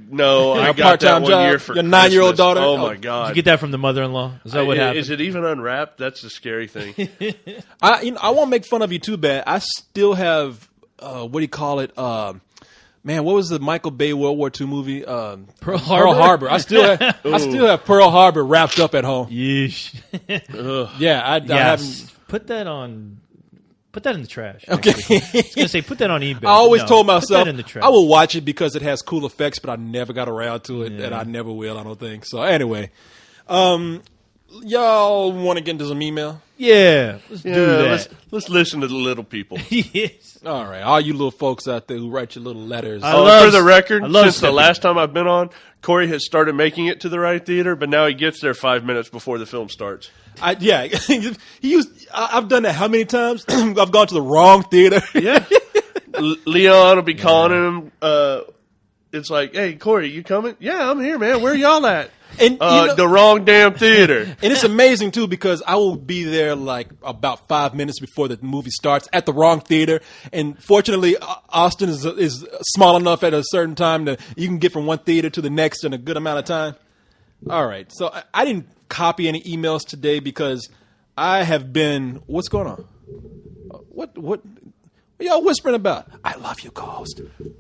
not. I got part-time that one job? year for Your 9-year-old Christmas. daughter? Oh Oh, my God! Did you get that from the mother-in-law? Is that what happened? Is it even unwrapped? That's the scary thing. I won't make fun of you too bad. I still have, what do you call it? Man, what was the Michael Bay World War II movie? Pearl Harbor. I still have Pearl Harbor wrapped up at home. Yeesh. Yeah, I haven't. Put that on. Put that in the trash. Okay. I was gonna say put that on eBay. I always No, told put myself that in the trash. I will watch it because it has cool effects, but I never got around to it, and I never will. I don't think so. Anyway, y'all want to get into some email? Yeah, let's do that. Let's listen to the little people. Yes. All right, all you little folks out there who write your little letters. I love- For the record, I love since the stepping- last time I've been on, Corey has started making it to the right theater, but now he gets there 5 minutes before the film starts. I've done that how many times? I've gone to the wrong theater. Yeah. Leon will be calling him. It's like, hey, Corey, you coming? Yeah, I'm here, man. Where y'all at? And The wrong damn theater. And it's amazing too because I will be there like about 5 minutes before the movie starts at the wrong theater. And fortunately, Austin is small enough at a certain time that you can get from one theater to the next in a good amount of time. All right, so I didn't copy any emails today because I have been. What's going on? What are y'all whispering about? I love you, Ghost.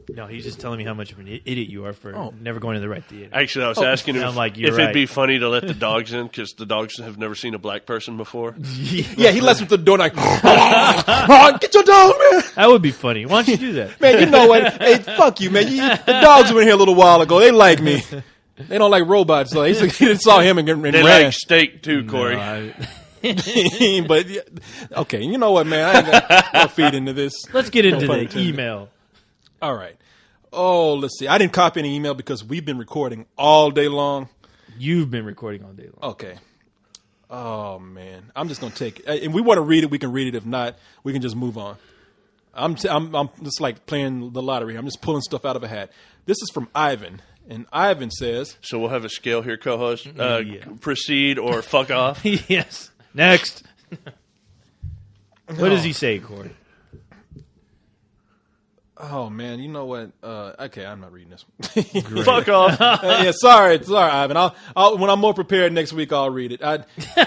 No, he's just telling me how much of an idiot you are for never going to the right theater. Actually, I was asking him I'm like, if you're it'd right. be funny to let the dogs in because the dogs have never seen a black person before. Yeah, he lets him through the door like, get your dog, man. That would be funny. Why don't you do that? Man, you know what? Hey, fuck you, man. The dogs were in here a little while ago. They like me. They don't like robots, so he saw him and They ran. like steak too, Corey. But yeah, okay, you know what, man? I ain't gonna feed into this. Let's get into pun the intended. email. All right. Oh, let's see. I didn't copy any email because we've been recording all day long. You've been recording all day long. Okay. Oh man, I'm just gonna take it. If we want to read it, we can read it. If not, we can just move on. I'm just like playing the lottery. I'm just pulling stuff out of a hat. This is from Ivan, and Ivan says, So we'll have a scale here, co-host. Proceed or fuck off. Yes. Next. What does he say, Corey? Oh man, you know what? Okay, I'm not reading this. Fuck off. Yeah, sorry, Ivan. I'll when I'm more prepared next week, I'll read it.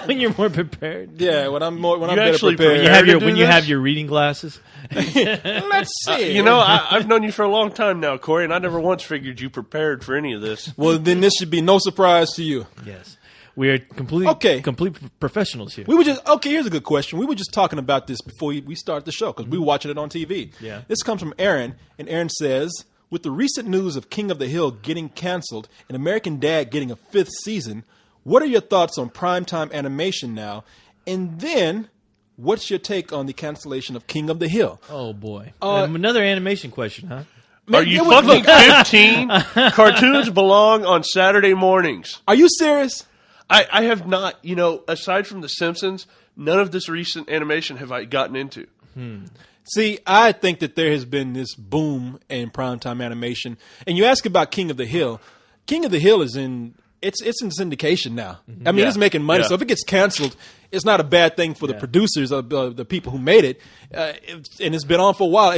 When you're more prepared. Yeah, when I'm better actually prepared. When you have your reading glasses. Let's see. You know, I've known you for a long time now, Corey, and I never once figured you prepared for any of this. Well, then this should be no surprise to you. Yes. We are complete professionals here. Here's a good question. We were just talking about this before we start the show because we were watching it on TV. Yeah. This comes from Aaron, and Aaron says, with the recent news of King of the Hill getting canceled and American Dad getting a 5th season, what are your thoughts on primetime animation now? And then, what's your take on the cancellation of King of the Hill? Oh, boy. Another animation question, huh? Are you fucking 15? Cartoons belong on Saturday mornings. Are you serious? I have not, aside from The Simpsons, none of this recent animation have I gotten into. See, I think that there has been this boom in primetime animation. And you ask about King of the Hill. King of the Hill is in syndication now. I mean, it's making money. Yeah. So if it gets canceled, it's not a bad thing for the producers of the people who made it. And it's been on for a while.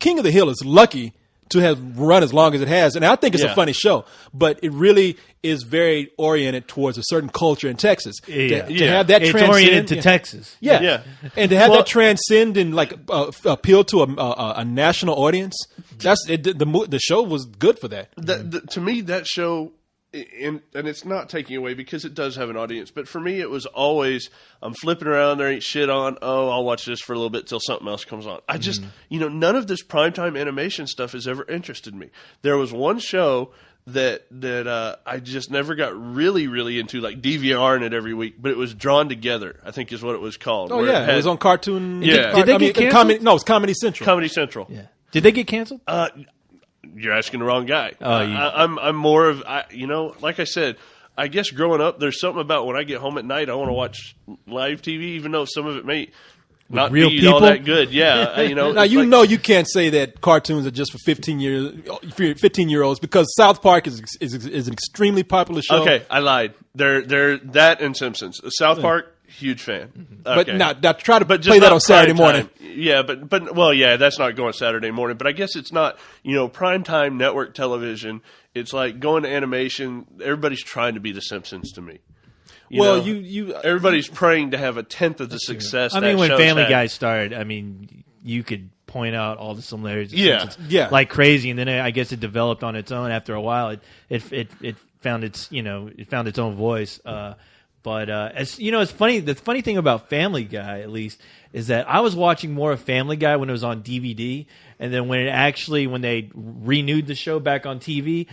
King of the Hill is lucky to have run as long as it has. And I think it's a funny show, but it really is very oriented towards a certain culture in Texas. To have that it's transcend, oriented to Texas. Yeah. And to have that transcend and appeal to a national audience, the show was good for that. To me, that show, and it's not taking away because it does have an audience, but for me, it was always, I'm flipping around, there ain't shit on, I'll watch this for a little bit till something else comes on. I just, none of this primetime animation stuff has ever interested me. There was one show that I just never got really, really into, like DVRing it every week, but it was Drawn Together, I think is what it was called. Oh, yeah. It was on Cartoon. Yeah. Did they get canceled? No, it's Comedy Central. Comedy Central. Yeah. Did they get canceled? You're asking the wrong guy. Oh, I'm more of, like I said, I guess growing up, there's something about when I get home at night, I want to watch live TV, even though some of it may not real be people? all that good. Yeah, Now you can't say that cartoons are just for 15-year-olds because South Park is an extremely popular show. Okay, I lied. They're that and Simpsons. South Park, huge fan. But Okay. now try to But just play that not on Saturday prime morning. time. Yeah, but that's not going Saturday morning. But I guess it's not, primetime network television. It's like going to animation. Everybody's trying to be The Simpsons to me. Everybody's praying to have a tenth of the success. I mean, when show's Family had. Guy started, I mean, you could point out all the similarities. Yeah. like crazy, and then I guess it developed on its own. After a while, it found its own voice. But as you know, it's funny. The funny thing about Family Guy, at least, is that I was watching more of Family Guy when it was on DVD, and then when they renewed the show back on TV.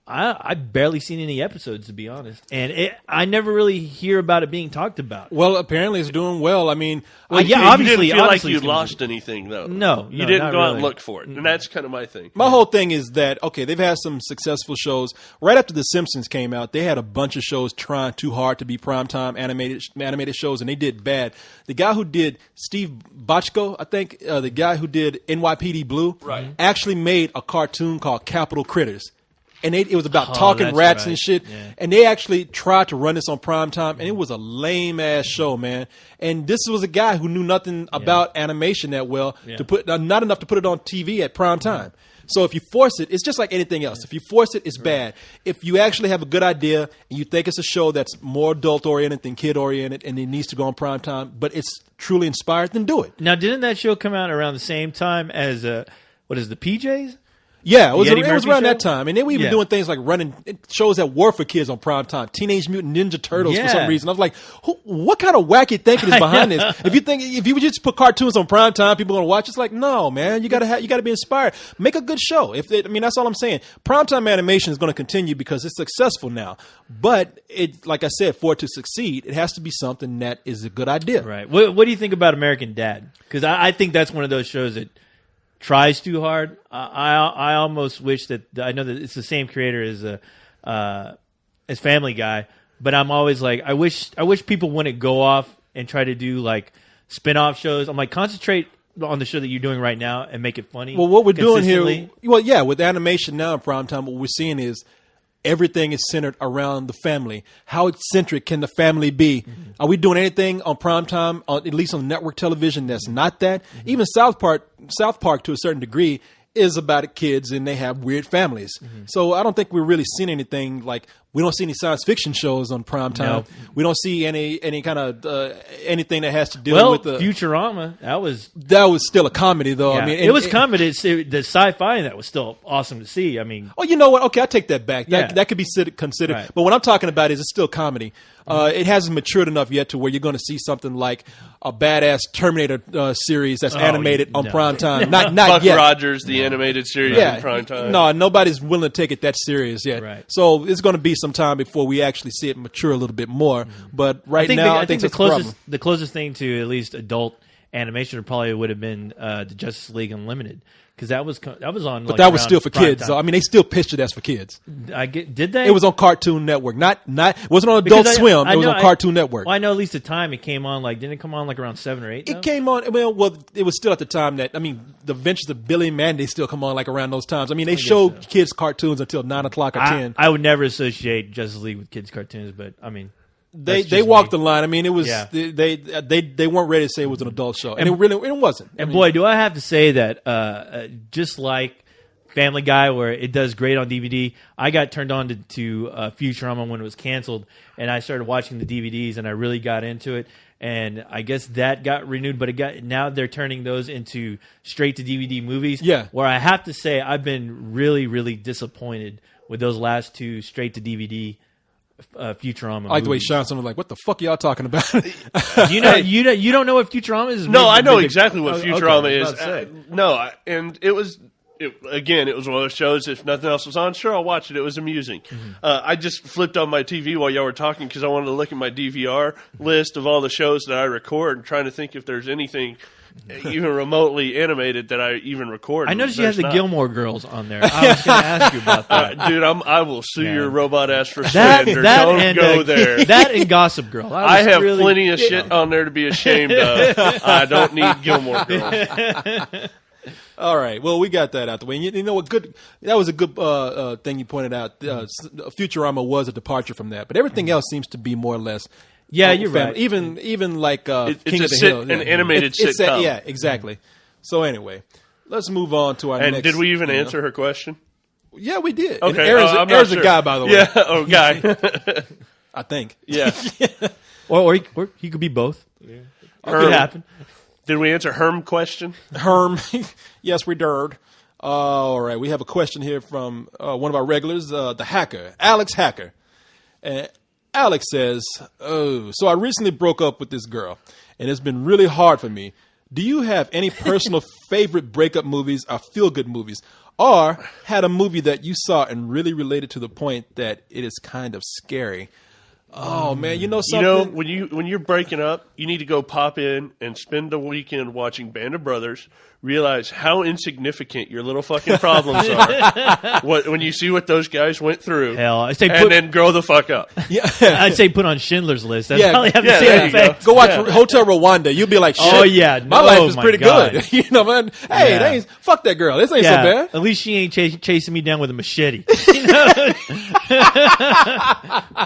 I barely seen any episodes, to be honest, and I never really hear about it being talked about. Well, apparently it's doing well. I mean, obviously, you didn't feel like you it's lost anything, though. No, you didn't not go out really. and look for it, and that's kind of my thing. my whole thing is that they've had some successful shows. Right after The Simpsons came out, they had a bunch of shows trying too hard to be primetime animated shows, and they did bad. The guy who did Steve Bochco, I think, the guy who did NYPD Blue, actually made a cartoon called Capital Critters. And it was about talking that's rats right. and shit. Yeah. And they actually tried to run this on primetime, and it was a lame-ass show, man. And this was a guy who knew nothing about animation that well, to put not enough to put it on TV at primetime. So if you force it, it's just like anything else. If you force it, it's bad. If you actually have a good idea and you think it's a show that's more adult-oriented than kid-oriented and it needs to go on primetime, but it's truly inspired, then do it. Now, didn't that show come out around the same time as the PJs? Yeah, it was Eddie around Murphy that show? time. And they were even doing things like running shows that were for kids on prime time. Teenage Mutant Ninja Turtles for some reason. I was like, what kind of wacky thinking is behind this? If you would just put cartoons on prime time, people are going to watch. It's like, no, man, you got to be inspired. Make a good show. That's all I'm saying. Primetime animation is going to continue because it's successful now. But like I said, for it to succeed, it has to be something that is a good idea. Right. What do you think about American Dad? Because I think that's one of those shows that tries too hard. I almost wish that I know that it's the same creator as Family Guy, but I'm always like I wish people wouldn't go off and try to do like spin-off shows. I'm like, concentrate on the show that you're doing right now and make it funny. Well, what we're doing here, with animation now in prime time, what we're seeing is everything is centered around the family. How eccentric can the family be? Mm-hmm. Are we doing anything on primetime, at least on network television, that's not that? Mm-hmm. Even South Park, to a certain degree, is about kids and they have weird families. So I don't think we're really seeing anything like, we don't see any science fiction shows on prime time. Nope. We don't see any kind of anything that has to deal with Futurama. That was still a comedy though. yeah, I mean, it was comedy. The sci-fi in that was still awesome to see. I mean, oh, you know what? Okay, I take that back. Yeah. That could be considered. Right. But what I'm talking about is it's still comedy. It hasn't matured enough yet to where you're going to see something like a badass Terminator series that's animated on prime time. Not Buck yet. Rogers, the animated series in prime time. No, nobody's willing to take it that serious yet. Right. So it's going to be some time before we actually see it mature a little bit more. But right now, I think the that's a problem. the closest thing to at least adult animation probably would have been the Justice League Unlimited. Because that was on, but that was still for kids. So, I mean, they still pitched it as for kids. Did they? It was on Cartoon Network. It wasn't on Adult Swim. It was on Cartoon Network. Well, I know at least the time it came on. Didn't it come on around 7 or 8? It came on. Well, it was still at the time that the Adventures of Billy and Mandy still come on around those times. I mean, they showed kids cartoons until 9 o'clock or 10. I would never associate Justice League with kids cartoons, but I mean. They walked the line. I mean, it was they weren't ready to say it was an adult show, and it wasn't. And boy, do I have to say that just like Family Guy, where it does great on DVD, I got turned on to Futurama when it was canceled, and I started watching the DVDs, and I really got into it. And I guess that got renewed, but now they're turning those into straight to DVD movies. Yeah, where I have to say I've been really, really disappointed with those last two straight to DVD. Futurama. I like the way Sean was like, "What the fuck y'all talking about?" you don't know what Futurama is? No, I know exactly what Futurama is. And it was one of those shows. If nothing else was on, sure, I'll watch it. It was amusing. I just flipped on my TV while y'all were talking because I wanted to look at my DVR list of all the shows that I record, and trying to think if there's anything even remotely animated that I even record. I noticed you had the Gilmore Girls on there. I was going to ask you about that. Dude, I will sue your robot ass for slander. Don't go there. That and Gossip Girl. I have plenty of shit on there to be ashamed of. I don't need Gilmore Girls. All right. Well, we got that out the way. You know what? That was a good thing you pointed out. Futurama was a departure from that, but everything else seems to be more or less. Yeah, you're right. Even like King of the Hill, an animated sitcom. Yeah, exactly. So anyway, let's move on to our next. And did we even answer her question? Yeah, we did. Okay, and Aaron's a guy, by the way. Yeah, guy. I think. Yeah. or he could be both. Yeah. It could happen. Did we answer Herm question? Herm, yes, we did. All right, we have a question here from one of our regulars, the hacker, Alex Hacker. Alex says, so I recently broke up with this girl, and it's been really hard for me. Do you have any personal favorite breakup movies or feel-good movies? Or had a movie that you saw and really related to the point that it is kind of scary? Oh, man, you know something? When you're breaking up, you need to go pop in and spend the weekend watching Band of Brothers, realize how insignificant your little fucking problems are. When you see what those guys went through, then grow the fuck up. Yeah. I'd say put on Schindler's List. That's probably have the same effect. Go watch Hotel Rwanda. You'll be like, shit, oh, yeah. my life is pretty good. You know, man. Hey, fuck that girl. This ain't so bad. At least she ain't chasing me down with a machete.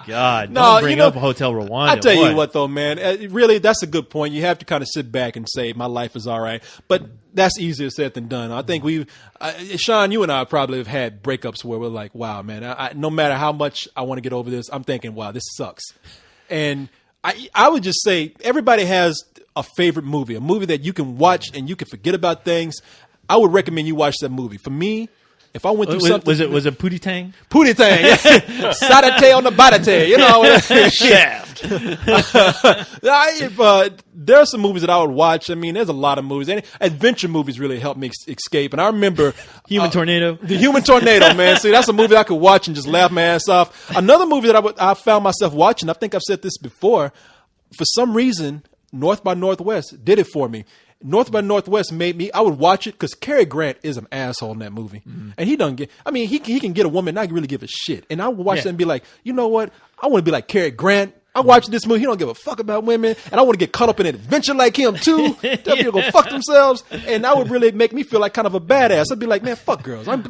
God, don't bring up Hotel Rwanda. I tell you what, though, man, really, that's a good point. You have to kind of sit back and say, my life is all right. But that's easier said than done. I think Sean, you and I probably have had breakups where we're like, wow, man, no matter how much I want to get over this, I'm thinking, wow, this sucks. And I would just say everybody has a favorite movie, a movie that you can watch and you can forget about things. I would recommend you watch that movie. For me, if I went through something, was it Pootie Tang? Pootie Tang, Sadate on the Badate, you know, Shaft. There are some movies that I would watch. I mean, there's a lot of movies. And adventure movies really help me escape. And I remember Human Tornado. The Human Tornado, man. See, that's a movie I could watch and just laugh my ass off. Another movie that I found myself watching. I think I've said this before. For some reason, North by Northwest did it for me. North by Northwest made me, I would watch it because Cary Grant is an asshole in that movie. Mm-hmm. And he doesn't get, I mean, he can get a woman, not really give a shit. And I would watch that and be like, you know what? I want to be like Cary Grant. I watch this movie. He don't give a fuck about women. And I want to get caught up in an adventure like him too. Tell people to go fuck themselves. And that would really make me feel like kind of a badass. I'd be like, man, fuck girls. I'm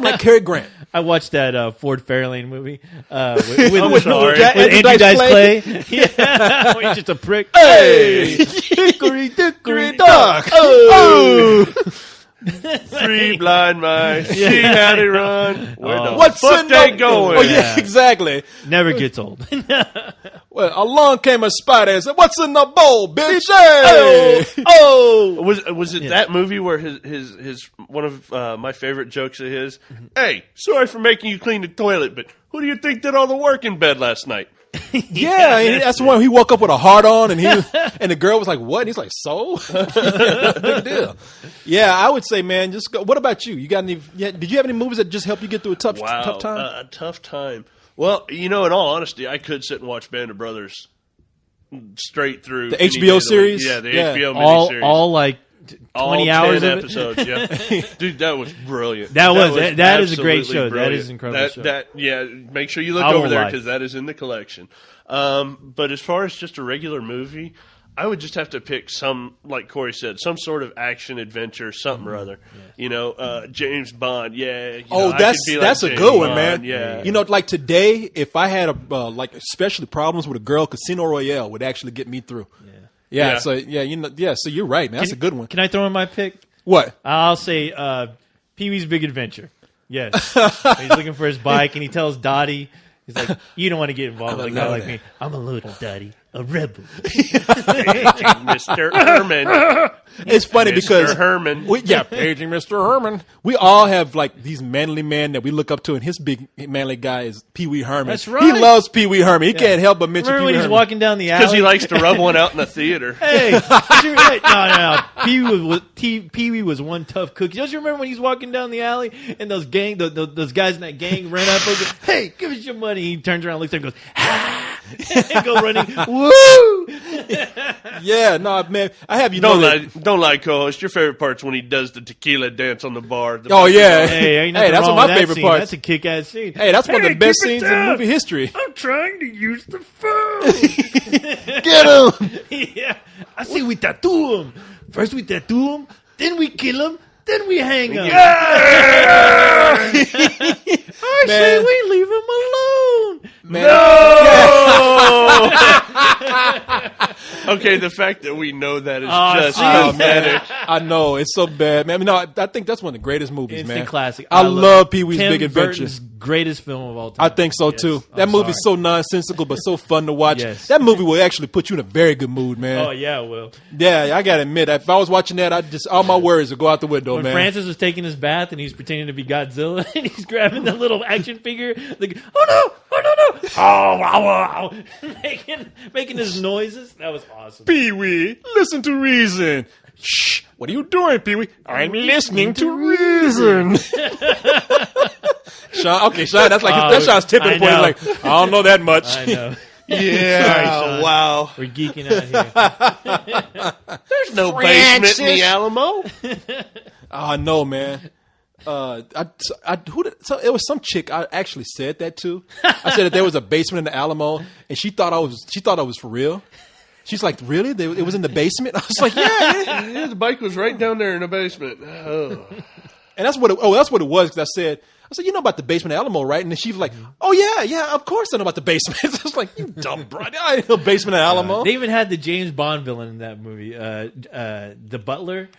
like Cary Grant. I watched that Ford Fairlane movie with Andrew Dice Clay. Yeah, he's just a prick. Hey, hickory dickory dock. Oh. 3 blind mice. See how they run. Where the What's fuck in they the- going? Oh yeah, exactly. Never gets old. Well, along came a spider and said, "What's in the bowl, bitch?" Hey! Oh, Was it that movie where his one of my favorite jokes of his? Hey, sorry for making you clean the toilet, but who do you think did all the work in bed last night? Yeah, and that's when he woke up with a heart on, and and the girl was like, "What?" And he's like, "So, big deal." Yeah, I would say, man, just go. What about you? You got any? Yeah, did you have any movies that just helped you get through a tough time? A tough time. Well, in all honesty, I could sit and watch Band of Brothers straight through The any HBO day of the week. series? Yeah, the Yeah. HBO miniseries. all like 20 hours 10 of it? episodes. Yeah, dude, that was brilliant. That is a great absolutely show. That brilliant. is an incredible show. Yeah, make sure you look I over won't there lie. because that is in the collection. But as far as just a regular movie, I would just have to pick some, like Corey said, some sort of action adventure, something or other. James Bond. Yeah. I That's could be like a James good one, Bond, man. Yeah. Like today, if I had especially problems with a girl, Casino Royale would actually get me through. Yeah. Yeah. So you're right, man. That's a good one. Can I throw in my pick? What? I'll say Pee-wee's Big Adventure. Yes. He's looking for his bike, and he tells Dottie, he's like, you don't want to get involved with a guy like me. I'm a little Dottie, a rebel. Mr. Herman. It's funny Mr. because Herman. paging Mr. Herman. We all have like these manly men that we look up to, and his big manly guy is Pee Wee Herman. That's right. He loves Pee Wee Herman. He can't help but mention Remember Pee when Wee he's Herman. walking down the alley? Because he likes to rub one out in the theater. Hey, no. Pee-wee was one tough cookie. Don't you remember when he's walking down the alley and those guys in that gang ran up and go, hey, give us your money. He turns around, looks at him, and goes, ah, and go running. Woo! Yeah, no, man. I have Don't lie, co-host. Your favorite part's when he does the tequila dance on the bar. Oh yeah, Hey, ain't nothing that's wrong one of with my that favorite scene. parts. That's a kick-ass scene. Hey, that's one of the best keep it scenes in down. movie history. I'm trying to use the phone. Get him! Yeah, I say we tattoo him. First we tattoo him, then we kill him, then we hang him. I say we leave him alone. Man. Okay, the fact that we know that is Oh, just see? pathetic. I know it's so bad, man. No, I think that's one of the greatest movies, It's man. the classic. I love Pee Wee's Tim Big Adventure. Burton's greatest film of all time. I think so too. That I'm movie's sorry. so nonsensical but so fun to watch. Yes. That movie will actually put you in a very good mood, man. Oh yeah, it will. Yeah, I gotta admit, if I was watching that, all my worries would go out the window, When man. Francis was taking his bath and he's pretending to be Godzilla and he's grabbing the little action figure, like, oh no, oh wow, wow, making his noises. That was awesome. Pee Wee, listen to reason. Shh, what are you doing, Pee Wee? I'm listening to reason. Sean, that's like that's Sean's tipping I point. He's know. like, I don't know that much. I know. Yeah, Sorry, Sean. wow. We're geeking out here. There's no basement in the Alamo. Oh no, man. It was some chick I actually said that to. I said that there was a basement in the Alamo, and she thought I was for real. She's like, really? It was in the basement? I was like, yeah. Yeah, the bike was right down there in the basement. Oh. And that's what it was. Because I said, you know about the basement of Alamo, right? And then she was like, oh yeah, of course I know about the basement. I was like, you dumb bro, I know basement of Alamo. They even had the James Bond villain in that movie, the butler,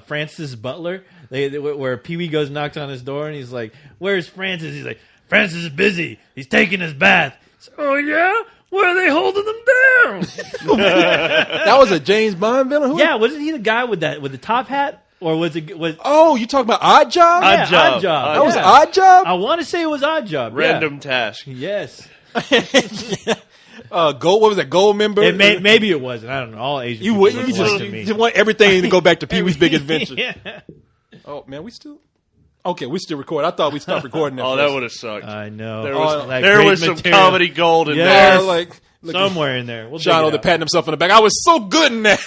Francis Butler. Where Pee Wee goes and knocks on his door, and he's like, "Where's Francis?" He's like, "Francis is busy. He's taking his bath." Oh yeah, where are they holding him down? That was a James Bond villain. Who? Yeah, wasn't he the guy with the top hat, or was it? Oh, you talking about Odd Job? Yeah, Odd Job. Odd Job. That was Yeah. Odd Job. I want to say it was Odd Job. Random task. Yeah. Yes. Gold. What was that? Gold member. Maybe it wasn't. I don't know. All Asian You people would. look You alike to me. just want everything to go back to Pee Wee's Big Adventure. Yeah. Oh man, we still. Okay, we still record. I thought we stopped recording. Oh, that would have sucked. I know. There was, That there great was some material. comedy gold in Yes. there. like Somewhere in there. We'll dig Sean it over out. patting himself on the back. I was so good in that.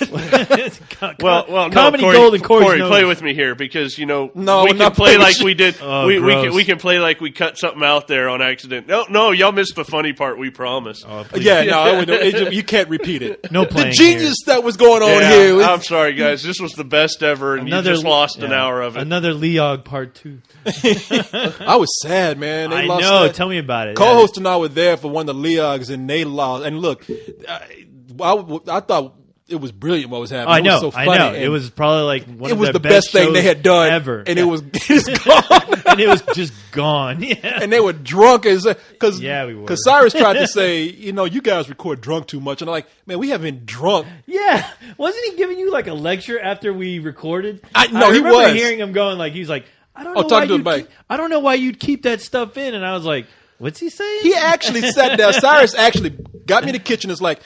Well, comedy no, Corey, gold and Corey's Corey, nose. play with me here because No, we we're can not play playing like with we did. Oh, we gross. can play like we cut something out there on accident. No, y'all missed the funny part. We promise. Oh, please. Yeah, no, you can't repeat it. No The playing genius that was going on Yeah, here. I'm sorry, guys. This was the best ever, and you just lost an hour of it. Another Leog part 2. I was sad, man. They I lost know. that. Tell me about it. Co-host and I were there for one of the Leogs, and they lost. And look, I thought it was brilliant what was happening. I know, It was so funny. I know. It was probably like one of the best thing they had done ever, and it was it's gone. and it was just gone. Yeah, And they were drunk because Yeah, we were. Because Cyrus tried to say, you guys record drunk too much, and I'm like, man, we haven't been drunk. yeah. Wasn't he giving you like a lecture after we recorded? No, he remember was. hearing him going like, he's like, I don't know why talking to you. the mic. I don't know why you'd keep that stuff in, and I was like, what's he saying? He actually sat down. Cyrus actually got me in the kitchen. It's like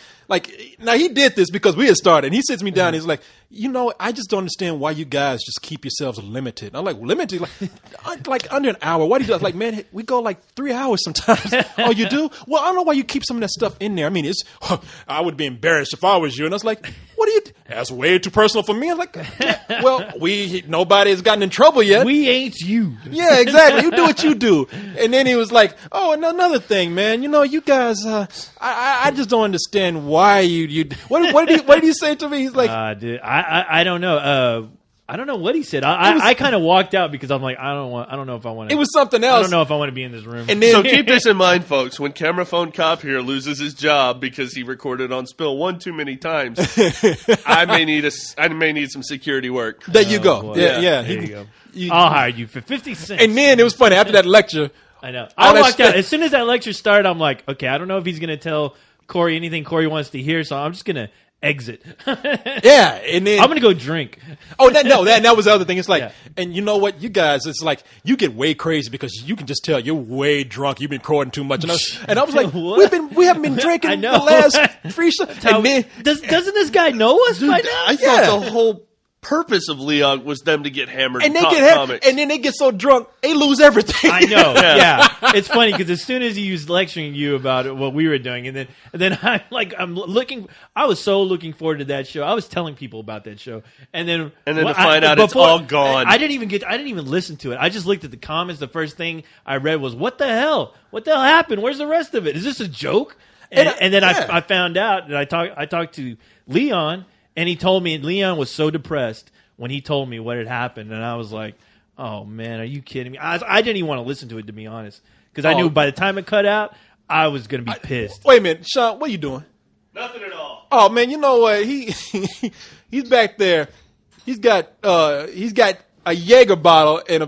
now he did this because we had started. And he sits me down. And he's like, I just don't understand why you guys just keep yourselves limited. And I'm like, limited, like under an hour. Why do you do? Like, man, we go like 3 hours sometimes. Oh, you do? Well, I don't know why you keep some of that stuff in there. I mean, I would be embarrassed if I was you. And I was like, what do you? That's way too personal for me. I'm like, well, nobody has gotten in trouble yet. We ain't you. Yeah, exactly. You do what you do. And then he was like, oh, and another thing, man. You guys, I just don't understand why you. What did he say to me? He's like, dude, I don't know. I don't know what he said. I kind of walked out because I'm like, I don't know if I want to. It was something else. I don't know if I want to be in this room. And then, So keep this in mind, folks. When Camera Phone Cop here loses his job because he recorded on spill one too many times, I may need some security work. there you go. boy. Yeah. There you go. I'll hire you for 50 cents. And then it was funny after that lecture. I know. all I that walked out stuff- as soon as that lecture started. I'm like, okay, I don't know if he's going to tell Corey anything Corey wants to hear, so I'm just going to exit. Yeah, and then I'm going to go drink. that was the other thing. It's like, Yeah. and you know what, you guys, it's like you get way crazy because you can just tell you're way drunk. You've been recording too much, and I was like, What? we haven't been drinking I know. the last free show. And then Doesn't this guy know us by now? I thought the whole purpose of Leon was them to get hammered and they talk get comics. and then they get so drunk they lose everything. I know. Yeah. It's funny because as soon as he was lecturing you about what we were doing, and then I was so looking forward to that show. I was telling people about that show, and then to find out it's all gone. I didn't even listen to it. I just looked at the comments. The first thing I read was, "What the hell? What the hell happened? Where's the rest of it? Is this a joke?" And then yeah. I found out that I talked to Leon. And he told me, Leon was so depressed when he told me what had happened. And I was like, oh, man, are you kidding me? I didn't even want to listen to it, to be honest. Because I knew by the time it cut out, I was going to be pissed. Wait a minute, Sean, what are you doing? Nothing at all. Oh man, you know what? He's back there. He's got a Jaeger bottle and a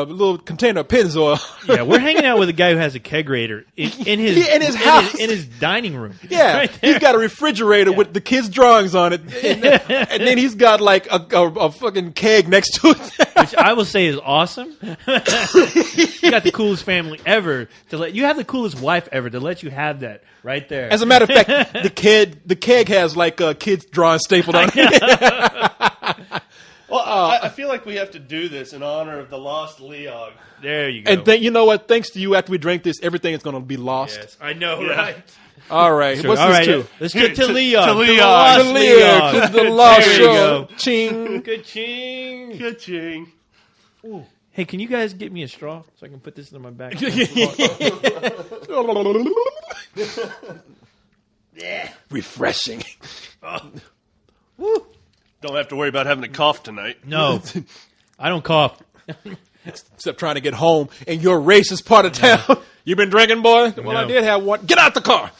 little container of Pennzoil. Yeah, we're hanging out with a guy who has a kegerator in his house. in his dining room. Yeah, Right there. he's got a refrigerator with the kids' drawings on it, and then he's got like a fucking keg next to it. Which I will say is awesome. You got the coolest family ever you have the coolest wife ever to let you have that right there. As a matter of fact, the keg has like kids' drawings stapled on it. Well, I feel like we have to do this in honor of the lost Leon. There you go. And then you know what? Thanks to you, after we drink this, everything is going to be lost. Yes, I know, Yeah. right? All right, what's All this right, to? let's get to To Leon. Leon. the lost To Leon, Leon. to the lost There you show. go. Ching. Ka-ching. Ka-ching. Hey, can you guys get me a straw so I can put this in my back? Refreshing. Don't have to worry about having a cough tonight. No, I don't cough. Except trying to get home in your racist part of town. You been drinking, boy? Well, I No. did have one. Get out the car.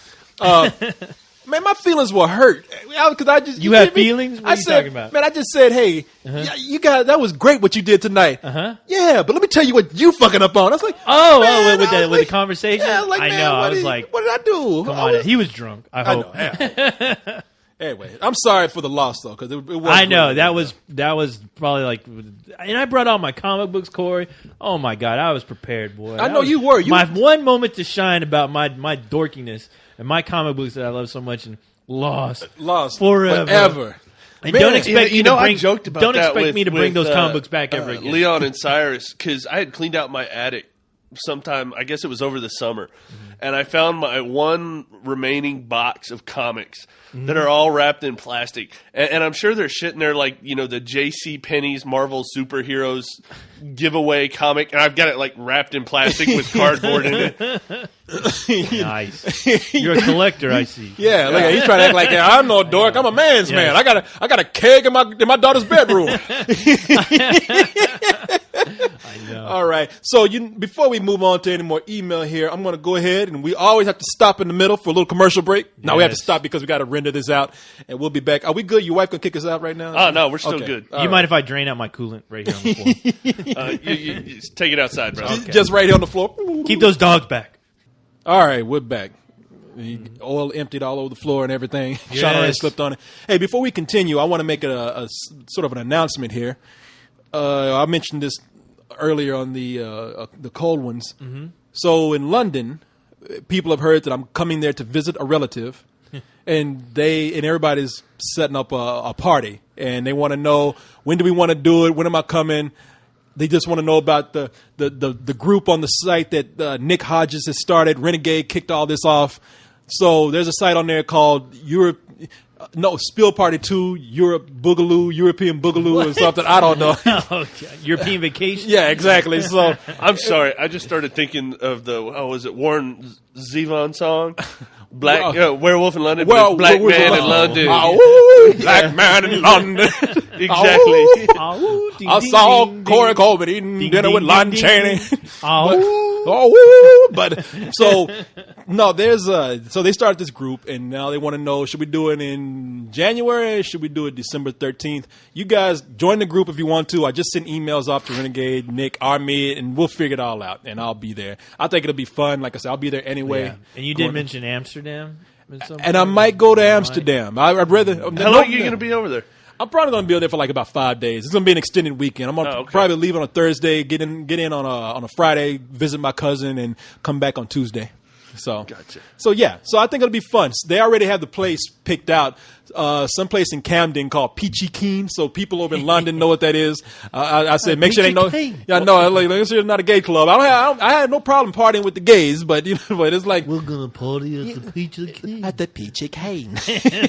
Man, my feelings were hurt because I just You have get me? feelings? What I are you said, talking about? Man, I just said, hey, yeah, you guys, that was great what you did tonight. Yeah, but let me tell you what you fucking up on. I was like, man, with I was the like- conversation. Yeah, I was like, I man, know. what I was did- like, what did I do? come I on. was- He was drunk. I I hope. know. Yeah. Anyway, I'm sorry for the loss though, because it was. I know great. that was probably like, and I brought all my comic books, Corey. Oh my God, I was prepared, boy. I know you were. My one moment to shine about my dorkiness and my comic books that I love so much and lost forever. And Man, don't expect me to I bring. joked about Don't that expect with- me to bring with, those comic books back ever again. Leon and Cyrus, because I had cleaned out my attic sometime, I guess it was over the summer, and I found my one remaining box of comics that are all wrapped in plastic. And I'm sure they're shit in there like, the J.C. Penney's Marvel Superheroes giveaway comic, and I've got it like wrapped in plastic with cardboard in it. Nice. You're a collector, I see. Yeah, look, he's trying to act like I'm no dork. I'm a man's man. I got a keg in my daughter's bedroom. I know. All right. So before we move on to any more email here, I'm going to go ahead, and we always have to stop in the middle for a little commercial break. Now we have to stop because we got to render this out, and we'll be back. Are we good? Your wife going to kick us out right now? Oh, no, we're still good. You mind if I drain out my coolant right here on the floor? You take it outside, bro. Okay. Just right here on the floor. Keep those dogs back. All right, we're back. Oil emptied all over the floor and everything. Yes. Sean already slipped on it. Hey, before we continue, I want to make a sort of an announcement here. I mentioned this earlier on the cold ones. Mm-hmm. So in London, people have heard that I'm coming there to visit a relative, and everybody's setting up a party, and they want to know, when do we want to do it? When am I coming? They just want to know about the group on the site that Nick Hodges has started. Renegade kicked all this off. So there's a site on there called Spill Party 2, European Boogaloo or something. I don't know. European Vacation? Yeah, exactly. So I'm sorry. I just started thinking of was it Warren Zevon song? Werewolf in London, Black Man in London. Black Man in London. Exactly. I saw Corey Colbert eating dinner with Lon Chaney. But so they started this group, and now they want to know, should we do it in January? Should we do it December 13th? You guys join the group if you want to. I just sent emails off to Renegade, Nick, Armid, and we'll figure it all out, and I'll be there. I think it'll be fun. Like I said, I'll be there anyway. Yeah. And you did mention Amsterdam? And I might go to Amsterdam. I'd rather. How long are you going to be over there? I'm probably going to be there for like about 5 days. It's going to be an extended weekend. I'm going to probably leave on a Thursday, get in on a Friday, visit my cousin, and come back on Tuesday. So, gotcha. So yeah, so I think it'll be fun. They already have the place picked out, someplace in Camden called Peachy Keen. So people over in London know what that is. I said, make sure they know. Yeah, no, like, make sure it's not a gay club. I had no problem partying with the gays, but but it's like, we're gonna party at the Peachy Keen. At the Peachy Keen.